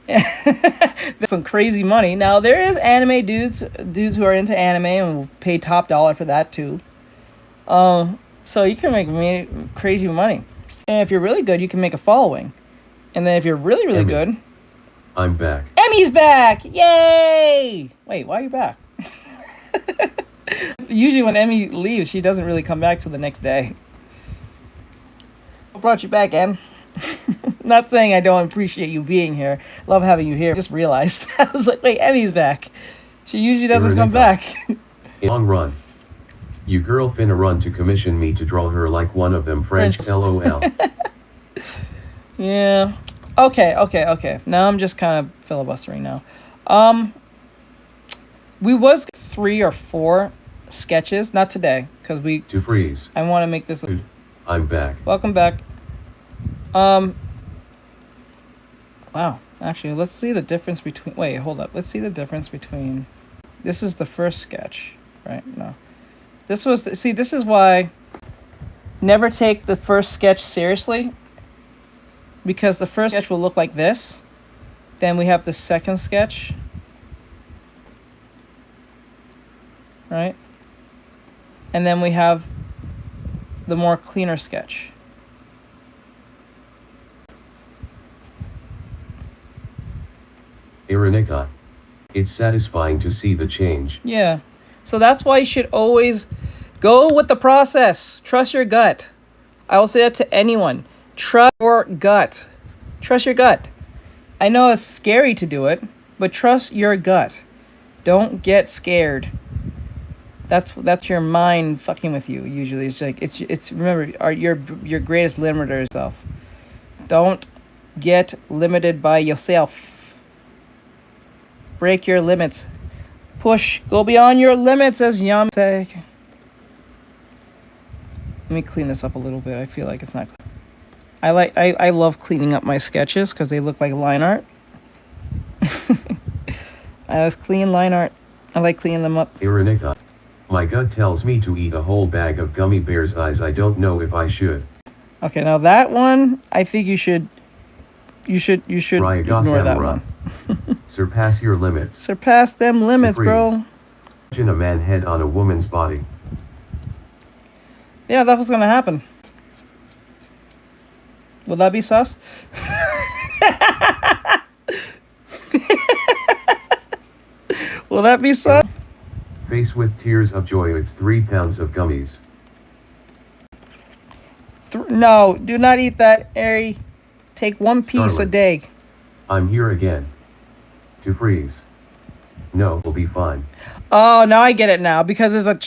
there's some crazy money. Now, there is anime dudes who are into anime and will pay top dollar for that too. So you can make crazy money. And if you're really good, you can make a following. And then if you're really, really good... I'm back. Emmy's back! Yay! Wait, why are you back? Usually when Emmy leaves, she doesn't really come back till the next day. What brought you back, Em? Not saying I don't appreciate you being here. Love having you here. Just realized. I was like, wait, Emmy's back. She usually doesn't come back. Long run. You girl finna run to commission me to draw her like one of them French LOL. Yeah. Okay. Now I'm just kind of filibustering now. We was 3 or 4 sketches, not today, because to freeze. I want to make this. I'm back. Welcome back. Wow. Actually, let's see the difference between. Wait, hold up. Let's see the difference between. This is the first sketch, right? No. This was. See, this is why. Never take the first sketch seriously. Because the first sketch will look like this. Then we have the second sketch. Right? And then we have the more cleaner sketch. Ironica. It's satisfying to see the change. Yeah. So that's why you should always go with the process. Trust your gut. I will say that to anyone. Trust your gut. Trust your gut. I know it's scary to do it, but trust your gut. Don't get scared. That's your mind fucking with you. Usually, it's like it's remember your greatest limiter is yourself. Don't get limited by yourself. Break your limits. Push. Go beyond your limits, as Yam say. Let me clean this up a little bit. I feel like it's not. I love cleaning up my sketches because they look like line art. I was clean line art. I like cleaning them up. Ironica. My gut tells me to eat a whole bag of gummy bears' eyes. I don't know if I should. Okay, now that one, I think you should ignore that one. Surpass your limits. Surpass them limits, bro. Imagine a man head on a woman's body. Yeah, that's what's gonna happen. Will that be sus? Will that be sus? Face with tears of joy. It's 3 pounds of gummies. No, do not eat that, Ari. Take one piece a day. I'm here again. To freeze. No, we'll be fine. Oh, now I get it now because it's a.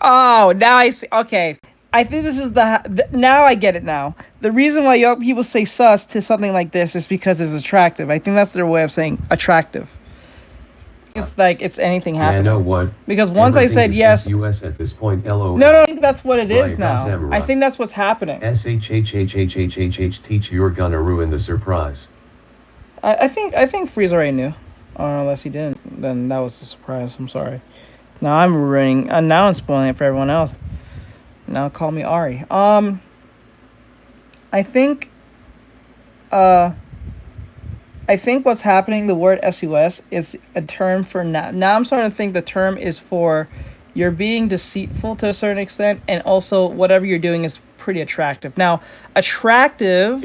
Oh, now I see. Okay, I think this is the. Now I get it now. The reason why young people say sus to something like this is because it's attractive. I think that's their way of saying attractive. It's like it's anything happening. Yeah, know what? Because once I said yes. US at this point. LOL. No, I think that's what it is now. I think that's what's happening. SHHHHHHH. Teach, you're gonna ruin the surprise. I think Freeze already knew. Unless he didn't, then that was a surprise. I'm sorry. Now I'm ruining. Now I'm spoiling it for everyone else. Now call me Ari. I think what's happening. The word SUS is a term for now. Now I'm starting to think the term is for you're being deceitful to a certain extent, and also whatever you're doing is pretty attractive. Now, attractive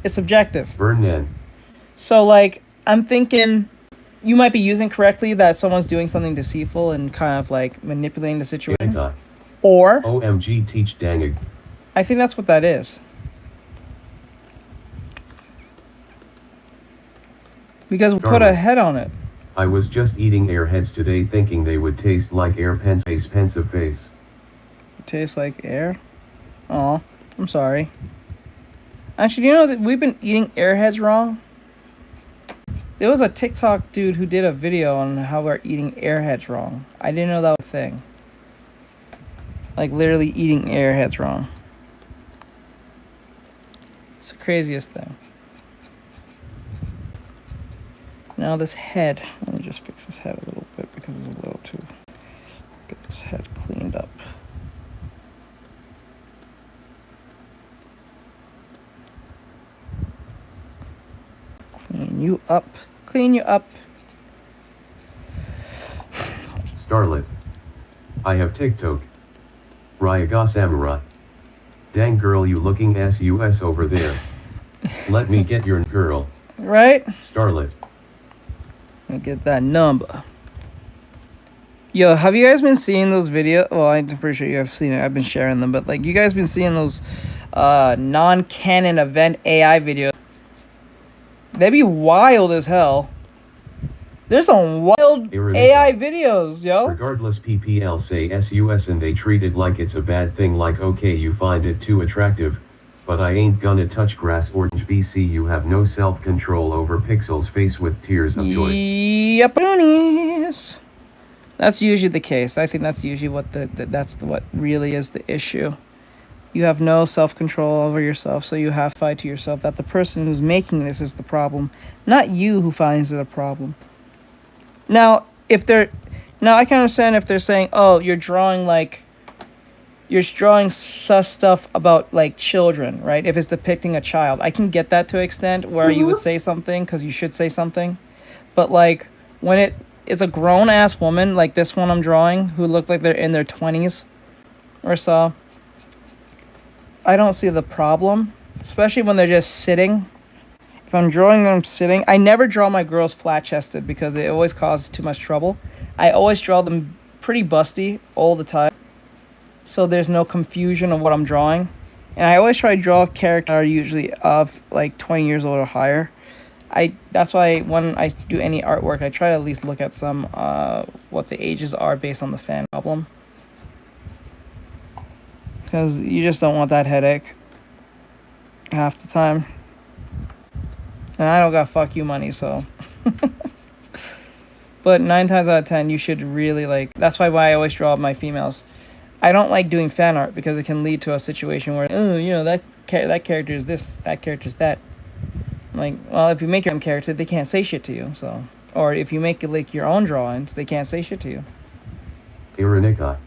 is subjective. Vernon. So like I'm thinking. You might be using correctly that someone's doing something deceitful and kind of like manipulating the situation. Or OMG, teach dang. I think that's what that is. Because we put a head on it. I was just eating airheads today thinking they would taste like air pensive face. Taste like air? Oh, I'm sorry. Actually, do you know that we've been eating airheads wrong? There was a TikTok dude who did a video on how we're eating airheads wrong. I didn't know that was a thing. Like literally eating airheads wrong. It's the craziest thing. Now this head. Let me just fix this head a little bit because it's a little too... Get this head cleaned up. Clean you up. Clean you up. Starlet. I have TikTok. Ryaga Samurai. Dang girl, you looking SUS over there. Let me get your girl. Right? Starlet. Let me get that number. Yo, have you guys been seeing those videos? Well, I'm pretty sure you have seen it. I've been sharing them. But like, you guys been seeing those non-canon event AI videos? They be wild as hell. There's some wild AI videos, yo. Regardless, PPL say SUS and they treat it like it's a bad thing, like okay, you find it too attractive, but I ain't gonna touch grass orange BC. You have no self-control over Pixel's face with tears of joy. Yep. That's usually the case. I think that's usually what what really is the issue. You have no self-control over yourself, so you have to fight to yourself that the person who's making this is the problem, not you who finds it a problem. Now, I can understand if they're saying, oh, you're drawing sus stuff about like children, right? If it's depicting a child, I can get that to an extent where you would say something because you should say something. But like when it's a grown-ass woman, like this one I'm drawing, who look like they're in their 20s or so, I don't see the problem, especially when they're just sitting. If I'm drawing them sitting, I never draw my girls flat-chested because it always causes too much trouble. I always draw them pretty busty all the time, so there's no confusion of what I'm drawing. And I always try to draw characters that are usually of like 20 years old or higher. That's why when I do any artwork, I try to at least look at some what the ages are based on the fan problem. Because you just don't want that headache half the time. And I don't got fuck you money, so. But 9 times out of 10, you should really like... That's why I always draw my females. I don't like doing fan art because it can lead to a situation where, oh, you know, that character is this, that character is that. I'm like, well, if you make your own character, they can't say shit to you, so. Or if you make like your own drawings, they can't say shit to you. Ironica.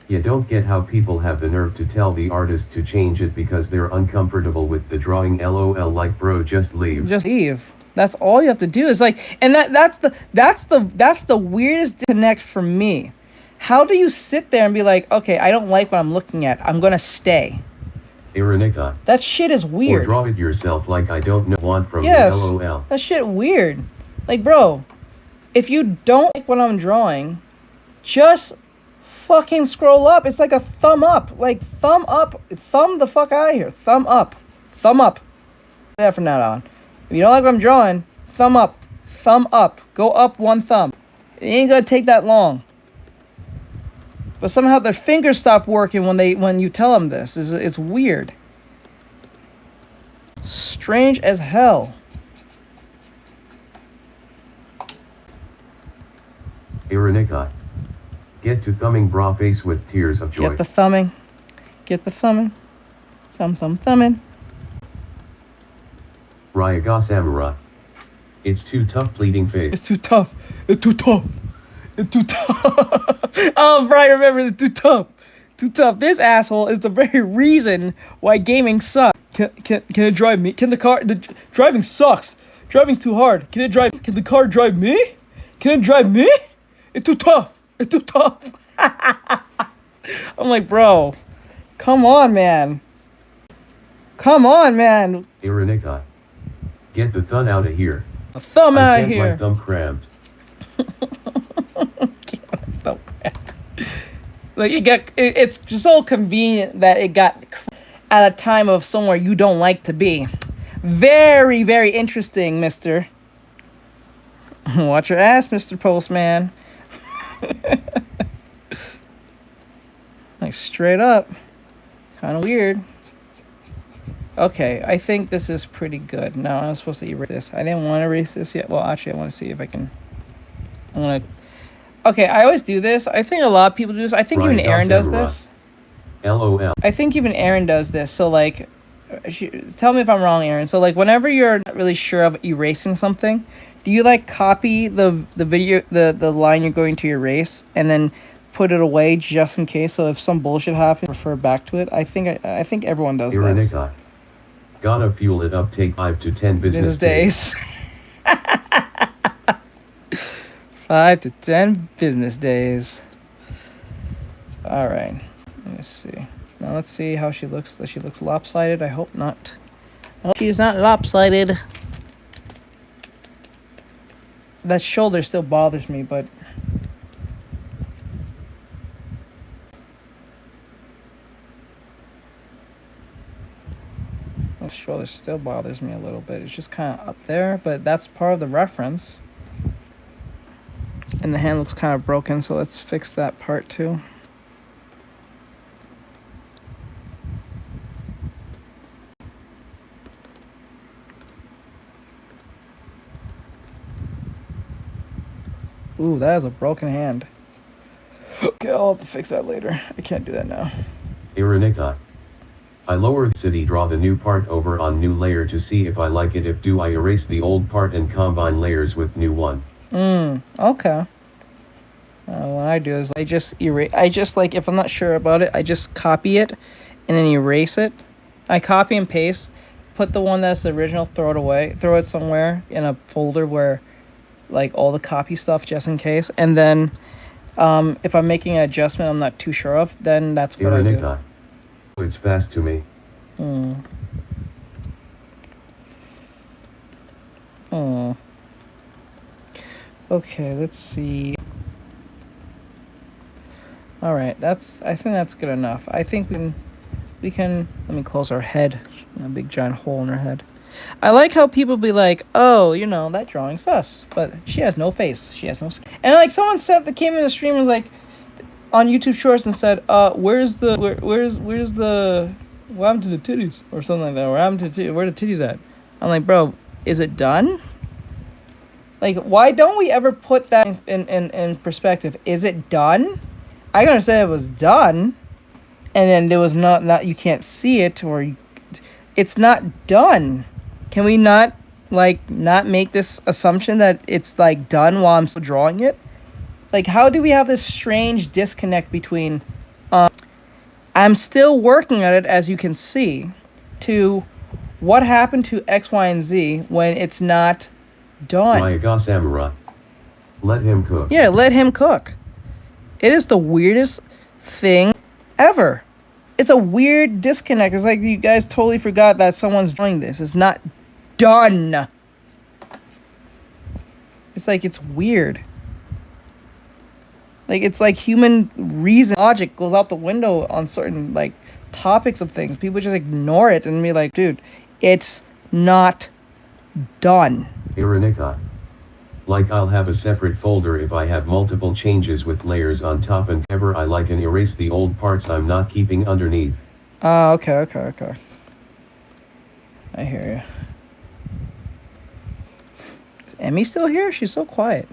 You don't get how people have the nerve to tell the artist to change it because they're uncomfortable with the drawing. LOL, like bro, just leave. Just leave. That's all you have to do is like, and that's the weirdest disconnect for me. How do you sit there and be like, okay, I don't like what I'm looking at, I'm gonna stay. Ironica. That shit is weird. Or draw it yourself, like I don't know want from yes, you. LOL. That shit weird. Like bro, if you don't like what I'm drawing, just fucking scroll up. It's like a thumb up. Like, thumb up. Thumb the fuck out of here. Thumb up. Thumb up. That from now on. If you don't like what I'm drawing, thumb up. Thumb up. Go up one thumb. It ain't gonna take that long. But somehow their fingers stop working when you tell them this. It's weird. Strange as hell. Iranika. Get to thumbing bra face with tears of joy. Get the thumbing. Get the thumbing. Thumbing. Ryaga Samura. It's too tough pleading face. It's too tough. It's too tough. It's too tough. Oh, Brian, remember, it's too tough. Too tough. This asshole is the very reason why gaming sucks. Can it drive me? Can the car... driving sucks. Driving's too hard. Can the car drive me? Can it drive me? It's too tough. It's too tough. I'm like, bro. Come on, man. Come on, man. Iranika. Get the thumb out of here. A thumb out of My here. thumb cramped. Thumb cramped. Like, it's just so convenient that it got at a time of somewhere you don't like to be. Very, very interesting, mister. Watch your ass, Mr. Postman. Like, straight up. Kind of weird. Okay, I think this is pretty good. No, I was supposed to erase this. I didn't want to erase this yet. Well, actually, I want to see if I can... I want to... Okay, I always do this. I think a lot of people do this. I think even Aaron does this. LOL. I think even Aaron does this. So, like... Tell me if I'm wrong, Aaron. So, like, whenever you're not really sure of erasing something, do you, like, copy the line you're going to erase and then put it away just in case? So if some bullshit happens, refer back to it. I think everyone does this. Gotta fuel it up. Take 5 to 10 business days. 5 to 10 business days. All right. Let me see. Now let's see how she looks. Does she looks lopsided? I hope not. I hope she's not lopsided. That shoulder still bothers me, but... That shoulder still bothers me a little bit. It's just kind of up there, but that's part of the reference. And the hand looks kind of broken, so let's fix that part too. Ooh, that is a broken hand. Okay, I'll have to fix that later. I can't do that now. Iranika. I lowered city, draw the new part over on new layer to see if I like it. If do, I erase the old part and combine layers with new one. Okay. What I do is I just like, if I'm not sure about it, I just copy it and then erase it. I copy and paste, put the one that's the original, throw it away, throw it somewhere in a folder where like all the copy stuff just in case. And then if I'm making an adjustment I'm not too sure of, then that's what I do. It's fast to me. Okay, let's see. All right, I think that's good enough. I think we can let me close our head. A big giant hole in her head. I like how people be like, oh, you know, that drawing's sus, but she has no face. She has no... And like someone said that came in the stream and was like, on YouTube Shorts and said, where's the... What happened to the titties? Or something like that. Where the titties at? I'm like, bro, is it done? Like, why don't we ever put that in perspective? Is it done? I understand it was done, and then there was not you can't see it, or it's not done. Can we not make this assumption that it's like done while I'm still drawing it? Like, how do we have this strange disconnect between I'm still working at it, as you can see, to what happened to X, Y, and Z when it's not done? Ryaga Samura. Let him cook. Yeah, let him cook. It is the weirdest thing ever. It's a weird disconnect. It's like you guys totally forgot that someone's doing this. It's not done. It's like, it's weird. Like, it's like human reason, logic goes out the window on certain, like, topics of things. People just ignore it and be like, dude, it's not done. Ironica. Like I'll have a separate folder if I have multiple changes with layers on top and ever I like and erase the old parts I'm not keeping underneath. Okay. I hear you. Is Emmy still here? She's so quiet.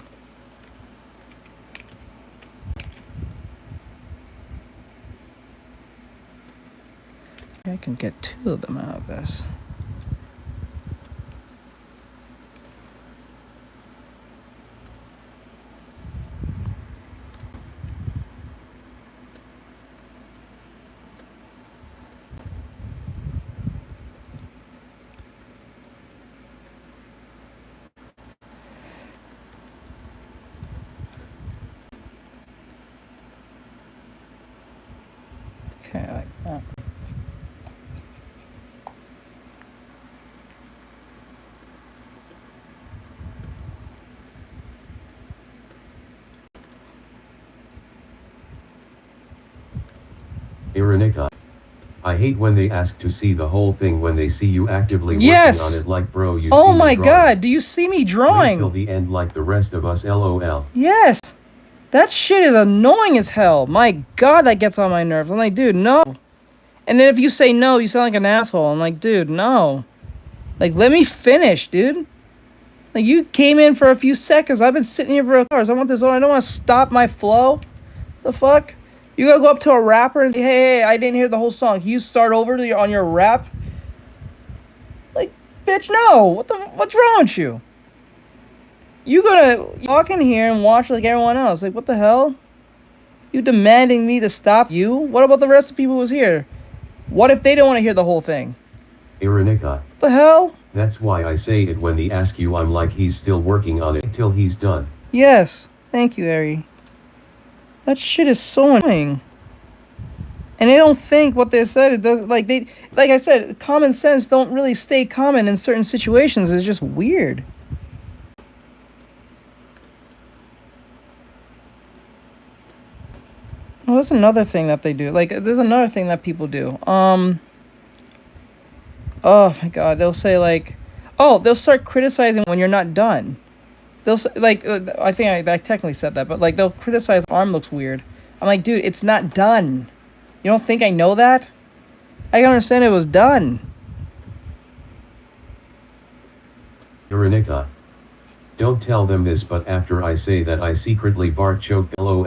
I can get 2 of them out of this. Okay, I like that. Ironica. I hate when they ask to see the whole thing when they see you actively working Yes! on it like bro you Oh see my me drawing. god, do you see me Wait drawing? till the end like the rest of us lol. Yes! That shit is annoying as hell. My god, that gets on my nerves. I'm like, dude, no. And then if you say no, you sound like an asshole. I'm like, dude, no. Like, let me finish, dude. Like, you came in for a few seconds. I've been sitting here for hours. I want this on. I don't want to stop my flow. The fuck? You gotta go up to a rapper and say, hey, I didn't hear the whole song. Can you start over on your rap? Like, bitch, no. What's wrong with you? You gotta walk in here and watch like everyone else. Like, what the hell? You demanding me to stop you? What about the rest of the people who was here? What if they don't want to hear the whole thing? Ironica. What the hell? That's why I say it when they ask you I'm like he's still working on it till he's done. Yes. Thank you, Ari. That shit is so annoying. And they don't think what they said. It does like I said, common sense don't really stay common in certain situations. It's just weird. Well, that's another thing that they do. Like, there's another thing that people do. Oh my god, they'll say like, oh, they'll start criticizing when you're not done. They'll say, like, I think I technically said that, but like they'll criticize arm looks weird. I'm like, dude, it's not done. You don't think I know that? I can understand it was done. Ironica. Don't tell them this, but after I say that I secretly Bart choked lol.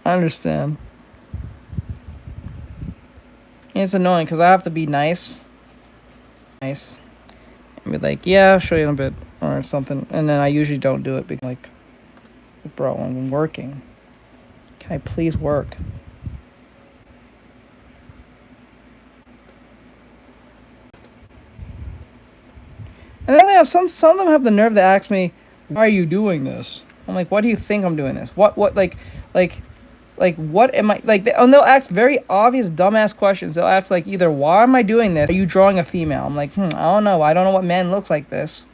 I understand. And it's annoying because I have to be nice. And be like, yeah, I'll show you in a bit or something. And then I usually don't do it because, like, bro, I'm working. Can I please work? And then they have some of them have the nerve to ask me, why are you doing this? I'm like, why do you think I'm doing this? What what am I, like, and they'll ask very obvious dumbass questions. They'll ask like either, why am I doing this? Are you drawing a female? I'm like, I don't know. I don't know what man looks like this.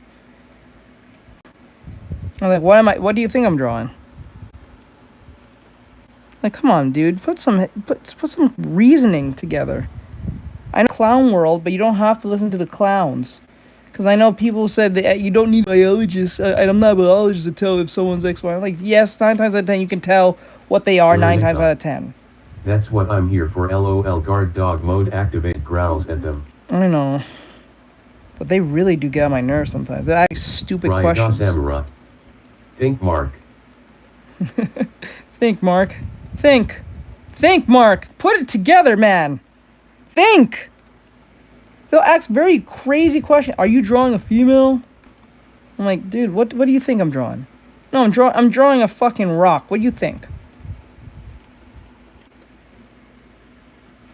I'm like, what do you think I'm drawing? Like, come on, dude, put some reasoning together. I know clown world, but you don't have to listen to the clowns. Because I know people said that you don't need biologists. I'm not a biologist to tell if someone's X, Y. I'm like, yes, 9 times out of 10 you can tell what they are 9 times out of 10. That's what I'm here for. LOL. Guard dog mode activate. Growls at them. I know. But they really do get on my nerves sometimes. They ask stupid questions. Samura. Think, Mark. Think, Mark. Think. Think, Mark. Put it together, man. Think. They'll ask very crazy questions. Are you drawing a female? I'm like, dude, what do you think I'm drawing? No, I'm drawing a fucking rock. What do you think?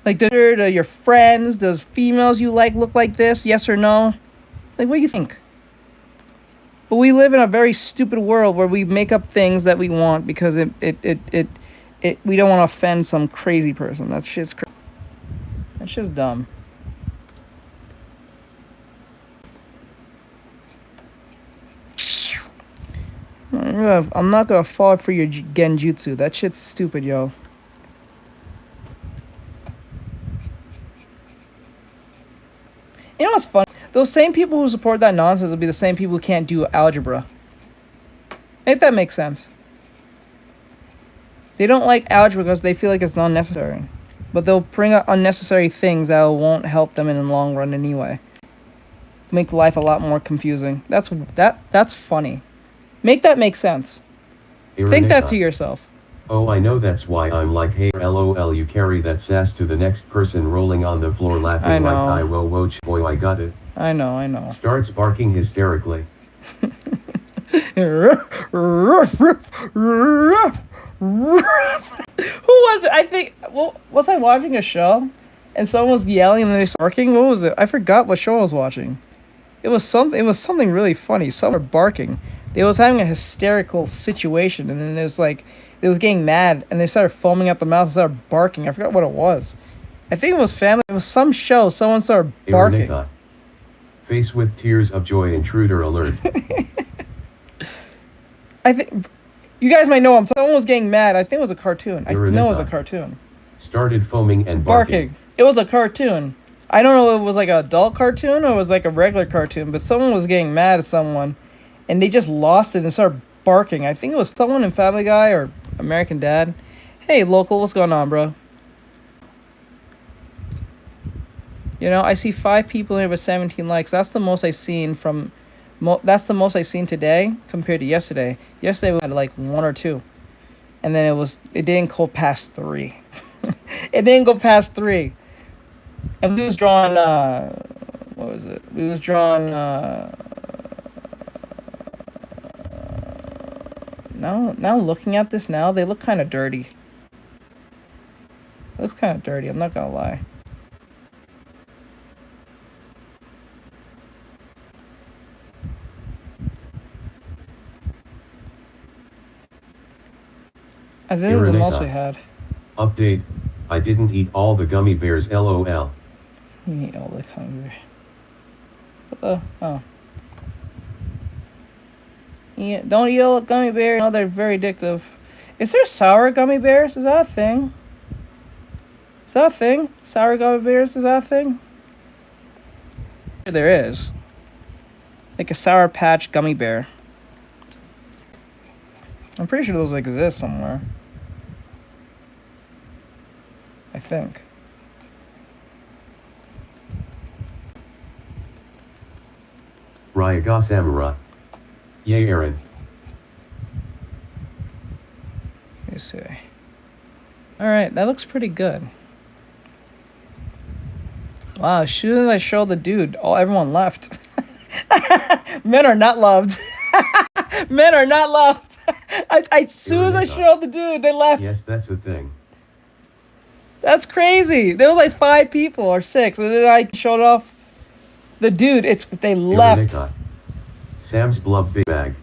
Like, do your friends, does females you like look like this? Yes or no? Like, what do you think? But we live in a very stupid world where we make up things that we want because we don't want to offend some crazy person. That shit's crazy. That shit's dumb. I'm not gonna fall for your genjutsu. That shit's stupid, yo. You know what's funny? Those same people who support that nonsense will be the same people who can't do algebra. If that makes sense. They don't like algebra because they feel like it's not necessary. But they'll bring up unnecessary things that won't help them in the long run anyway. Make life a lot more confusing. That's funny. Make that make sense. Think that to yourself. Oh, I know that's why I'm like, hey, lol, you carry that sass to the next person rolling on the floor laughing like, I will watch, boy, I got it. I know. Starts barking hysterically. Who was it? I think, well, was I watching a show? And someone was yelling and they started barking? What was it? I forgot what show I was watching. It was something really funny. Someone were barking. They was having a hysterical situation, and then it was like they was getting mad, and they started foaming at the mouth and started barking. I forgot what it was. I think it was family. It was some show. Someone started barking. Ironica. Face with tears of joy, intruder alert. I think you guys might know. Someone was getting mad. I think it was a cartoon. I know it was a cartoon. Started foaming and barking. It was a cartoon. I don't know if it was like an adult cartoon or it was like a regular cartoon, but someone was getting mad at someone, and they just lost it and started barking. I think it was someone in Family Guy or American Dad. Hey, local, what's going on, bro? You know, I see 5 people here with 17 likes. That's the most I've seen from... that's the most I've seen today compared to yesterday. Yesterday we had like 1 or 2. And then it didn't go past 3. It didn't go past 3. And we was drawing, what was it? We was drawing, now looking at this now, they look kind of dirty. It looks kind of dirty, I'm not gonna lie. I think this is the most we had. Update. I didn't eat all the gummy bears, lol. You eat all the gummy bears. What the? Oh. Yeah, don't eat all the gummy bears. No, they're very addictive. Is there sour gummy bears? Is that a thing? Is that a thing? Sour gummy bears? Is that a thing? There is. Like a Sour Patch gummy bear. I'm pretty sure those exist somewhere. I think. Ryaga Samura. Yay, Aaron. Let me see. Alright, that looks pretty good. Wow, as soon as I showed the dude, everyone left. Men are not loved. Men are not loved. As soon as I showed the dude, they left. Yes, that's the thing. That's crazy. There was like 5 people or 6, and then I showed off the dude. They left. Ironica. Sam's Blub Big Bag.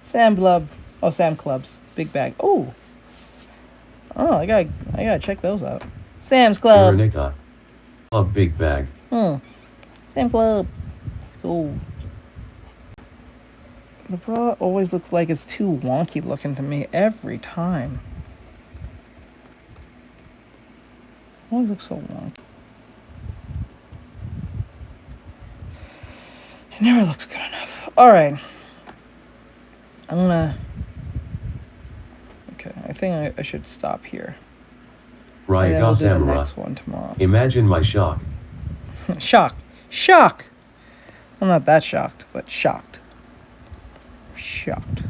Sam Blub. Oh, Sam Clubs. Big Bag. Oh. Oh, I gotta check those out. Sam's Club. Ironica. Club Big Bag. Sam Club. Cool. The bra always looks like it's too wonky looking to me every time. Always looks so wonky. It never looks good enough. Alright. I'm gonna... Okay, I think I should stop here. Ryaga and then we'll do the Samura. next one tomorrow. Imagine my shock. Shock. Shock! I'm not that shocked, but shocked. Shocked.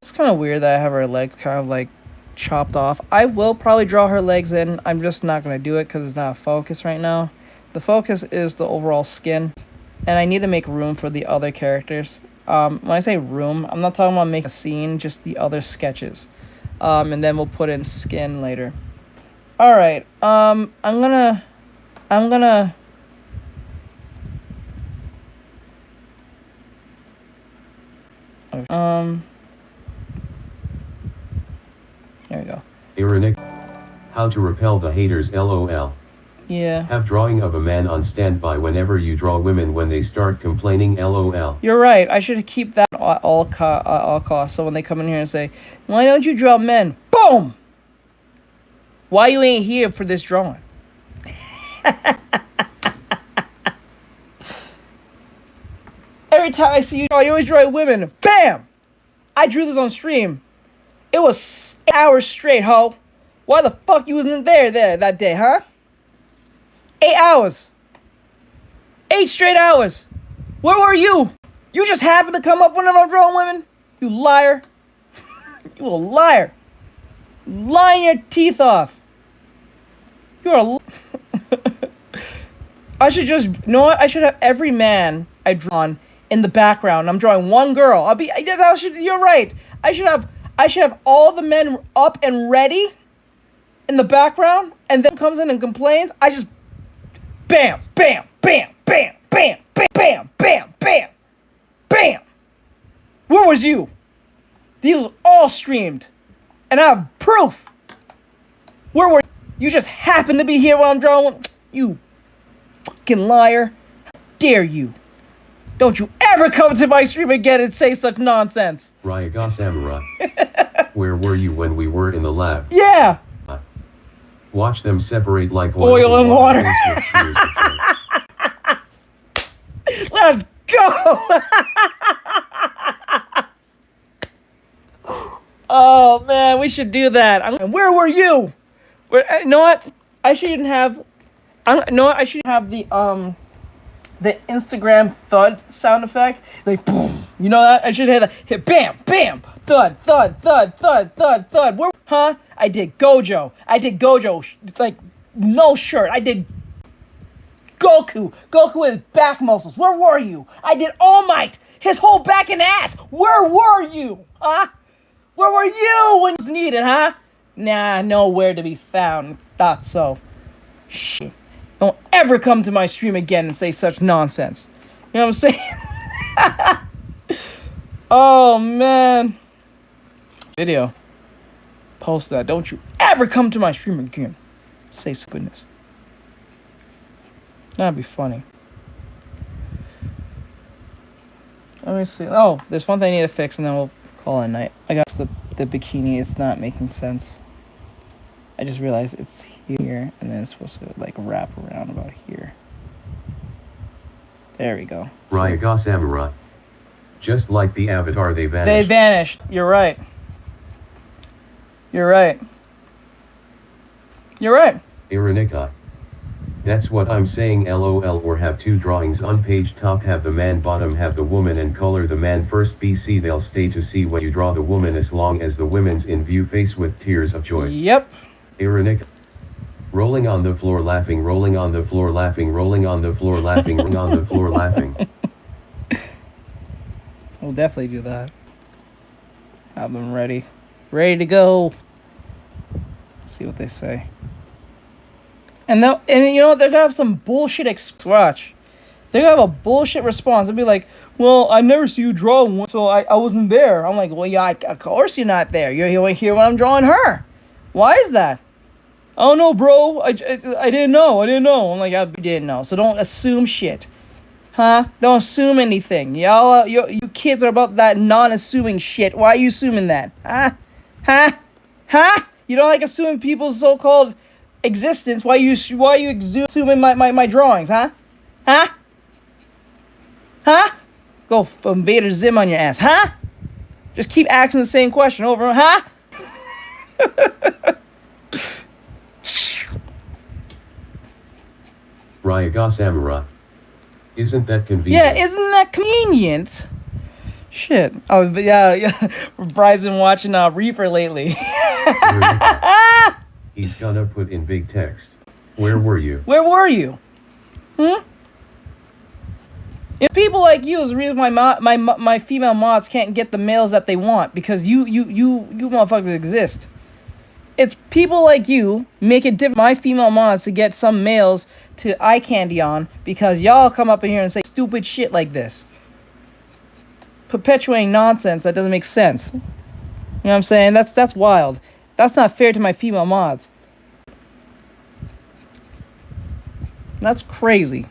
It's kind of weird that I have her legs kind of like chopped off. I will probably draw her legs in. I'm just not going to do it because it's not a focus right now. The focus is the overall skin. And I need to make room for the other characters. When I say room, I'm not talking about making a scene, just the other sketches. And then we'll put in skin later. Alright, I'm gonna... How to repel the haters LOL. Yeah. Have drawing of a man on standby whenever you draw women when they start complaining LOL. You're right. I should keep that at all costs. So when they come in here and say, why don't you draw men? Boom! Why you ain't here for this drawing? Every time I see you draw, you always draw women. Bam! I drew this on stream. It was 8 hours straight, ho. Why the fuck you wasn't there that day, huh? 8 hours. 8 straight hours. Where were you? You just happened to come up whenever I'm drawing women? You liar. You a liar. Lying your teeth off. You're a I should just, you know what? I should have every man I draw in the background. I'm drawing one girl. You're right. I should have all the men up and ready in the background, and then comes in and complains. I just bam, bam, bam, bam, bam, bam, bam, bam, bam, bam. Where was you? These are all streamed, and I have proof. Where were you? You just happened to be here while I'm drawing. You fucking liar. How dare you? Don't you ever come to my stream again and say such nonsense. Ryaga Samurai. Where were you when we were in the lab? Yeah. Watch them separate like oil and water. Let's go. Oh man, we should do that. Where were you? You know what? I shouldn't have. I should have the Instagram thud sound effect, like boom. You know that? I should hit hit bam, bam, thud, thud, thud, thud, thud, thud. Where? Huh? I did Gojo. It's like no shirt. I did Goku. Goku with his back muscles. Where were you? I did All Might. His whole back and ass. Where were you? Huh? Where were you when it was needed? Huh? Nah, nowhere to be found. Thought so. Shit. Don't ever come to my stream again and say such nonsense. You know what I'm saying? Oh, man. Video. Post that. Don't you ever come to my stream again. Say goodness. That'd be funny. Let me see. Oh, there's one thing I need to fix and then we'll call it a night. I got the bikini. It's not making sense. I just realized it's here and then it's supposed to like wrap around about here. There we go. Ryaga Samurai. Just like the avatar, they vanished. They vanished. You're right. You're right. You're right. Iranika. That's what I'm saying, LOL. Or have two drawings on page top, have the man bottom, have the woman, and color the man first. BC they'll stay to see when you draw the woman as long as the woman's in view, face with tears of joy. Yep. Iranika. Rolling on the floor laughing, rolling on the floor laughing, rolling on the floor laughing, rolling on the floor laughing. We'll definitely do that. Have them ready. Ready to go. See what they say. And you know, they're gonna have some bullshit watch. They're gonna have a bullshit response. They'll be like, well, I never see you draw one, so I wasn't there. I'm like, well, yeah, of course you're not there. You're here when I'm drawing her. Why is that? Oh no, bro. I didn't know. I'm like, I didn't know. So don't assume shit. Huh? Don't assume anything. Y'all, you kids are about that non-assuming shit. Why are you assuming that? Huh? Huh? Huh? You don't like assuming people's so-called existence. Why you assuming my drawings, huh? Huh? Huh? Go from Vader Zim on your ass, huh? Just keep asking the same question over, huh? Ryaga Samurai. Isn't that convenient? Yeah, isn't that convenient? Shit. Oh, but yeah. Bryson watching Reaper lately. He's gonna put in big text. Where were you? Where were you? Hmm? If people like you is the reason why my female mods can't get the males that they want, because you motherfuckers exist. It's people like you make it difficult for my female mods to get some males to eye candy on, because y'all come up in here and say stupid shit like this. Perpetuating nonsense that doesn't make sense. You know what I'm saying? That's wild. That's not fair to my female mods. And that's crazy.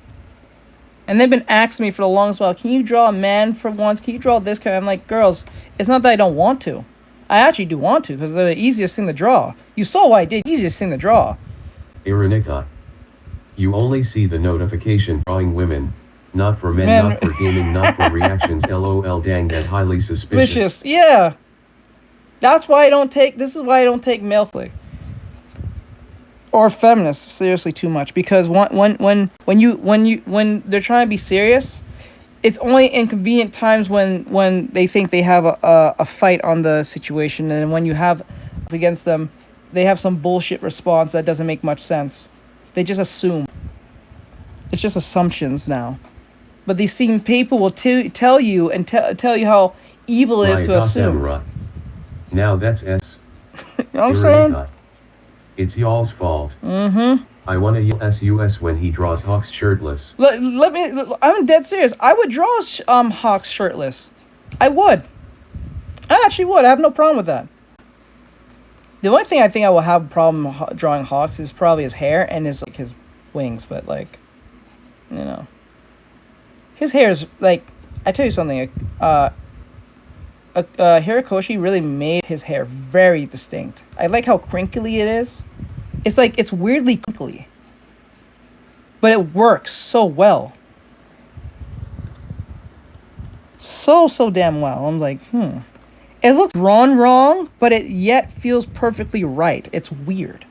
And they've been asking me for the longest while, can you draw a man for once? Can you draw this kind? I'm like, girls, it's not that I don't want to. I actually do want to, because they're the easiest thing to draw. You saw what I did, easiest thing to draw. Ironica. You only see the notification drawing women. Not for men, not for gaming, not for reactions. LOL, dang, that highly suspicious. Yeah. That's why I don't take, this is why I don't take male flick. Or feminists seriously too much, because when they're trying to be serious, it's only inconvenient times when they think they have a fight on the situation, and when you have against them, they have some bullshit response that doesn't make much sense. They just assume. It's just assumptions now. But these same people will tell you and tell you how evil it is to assume. Now that's S. You know what I'm saying? It's y'all's fault. Mm-hmm. I want to yell SUS when he draws Hawks shirtless. I'm dead serious. I would draw Hawks shirtless. I would. I actually would. I have no problem with that. The only thing I think I will have a problem drawing Hawks is probably his hair and his wings. But his hair is I tell you something. Hirikoshi really made his hair very distinct. I like how crinkly it is. It's weirdly crinkly. But it works so well. So damn well. I'm like, It looks drawn wrong, but it yet feels perfectly right. It's weird.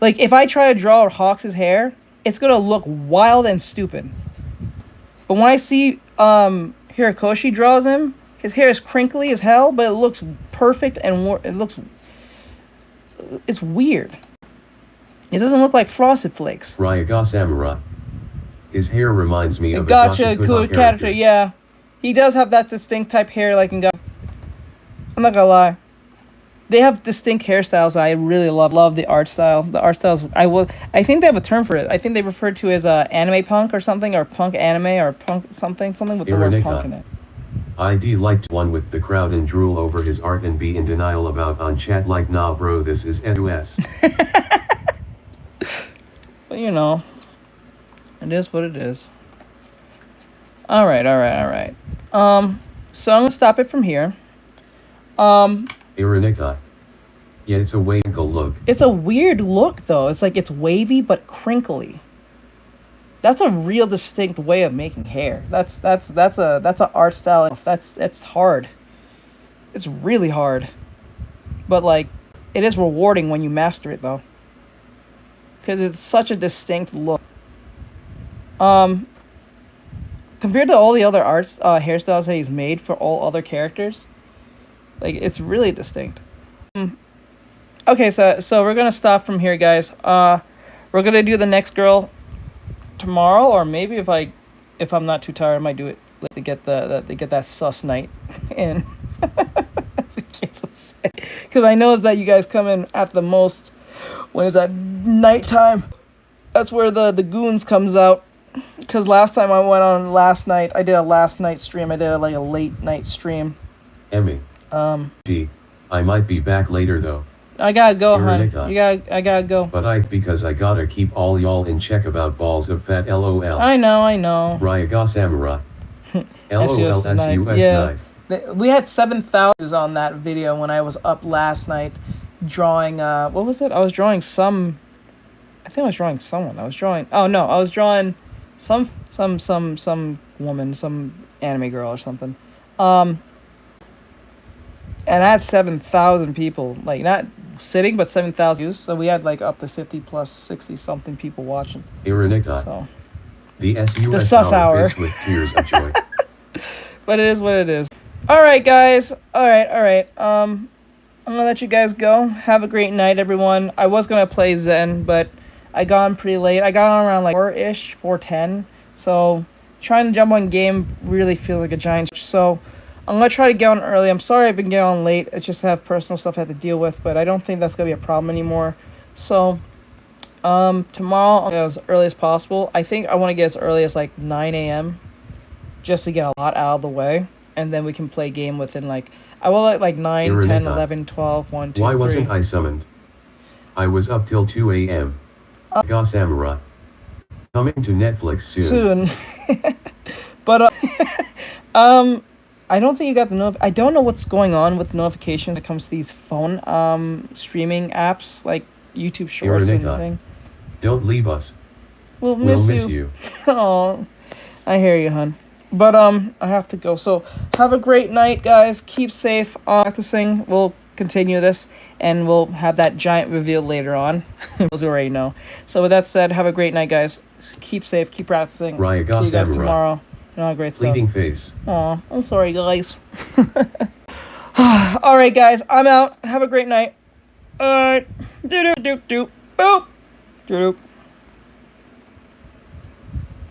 If I try to draw Hawks' hair, it's gonna look wild and stupid. But when I see Hirikoshi draws him, his hair is crinkly as hell, but it looks perfect and it's weird. It doesn't look like Frosted Flakes. Ryaga Samura. His hair reminds me of a cool character. Yeah, he does have that distinct type hair like in. I'm not gonna lie. They have distinct hairstyles I really love. Love the art style. The art styles. I think they have a term for it. I think they refer to it as anime punk or something, or punk anime, or punk something with the word punk in it. ID liked one with the crowd and drool over his art and be in denial about on chat like, nah bro, this is EduS. But it is what it is. Alright. So I'm gonna stop it from here. Ironica. Yeah, it's a winkle look. It's a weird look though. It's wavy but crinkly. That's a real distinct way of making hair. That's a art style. That's hard. It's really hard. But it is rewarding when you master it though. Because it's such a distinct look. Compared to all the other hairstyles that he's made for all other characters, it's really distinct. Okay, so we're gonna stop from here, guys. We're gonna do the next girl tomorrow, or maybe if I'm not too tired, I might do it to get that sus night in. Because I know that you guys come in at the most when it's at nighttime. That's where the goons comes out. Because last time I went on last night, I did a last night stream. I did a late night stream. Emmy. Gee, I might be back later though. I gotta go, hon. I gotta go. But because I gotta keep all y'all in check about balls of fat. LOL. I know. Ryaga Samurai. LOL. Yeah. We had 7,000 on that video when I was up last night drawing. What was it? I was drawing some. I think I was drawing someone. I was drawing some woman, some anime girl or something. And I had 7,000 people, not sitting, but 7,000 views. So we had up to 50 plus 60 something people watching. Ironica. So the sus hour. With tears of joy. But it is what it is. All right, guys. All right. I'm gonna let you guys go. Have a great night, everyone. I was gonna play Zen, but I got on pretty late. I got on around 4-ish, 4:10. So trying to jump on game really feels like a giant. So I'm going to try to get on early. I'm sorry I've been getting on late. I just have personal stuff I have to deal with, but I don't think that's going to be a problem anymore. So tomorrow I'll get as early as possible. I think I want to get as early as 9 a.m. just to get a lot out of the way. And then we can play game within I will at 9, Ironica. 10, 11, 12, 1, 2, Why 3. wasn't I summoned? I was up till 2 a.m. Ga Samurai. Coming to Netflix soon. But I don't think you got the I don't know what's going on with notifications when it comes to these phone streaming apps like YouTube Shorts and everything. Don't leave us. We'll miss you. Oh, I hear you, hun. But I have to go. So have a great night, guys. Keep safe. Practicing. We'll continue this, and we'll have that giant reveal later on. Those who already know. So with that said, have a great night, guys. Keep safe. Keep practicing. See you guys tomorrow. You know, great stuff. Fleeting face. Aw, I'm sorry, guys. All right, guys. I'm out. Have a great night. All right. Boop. Doop.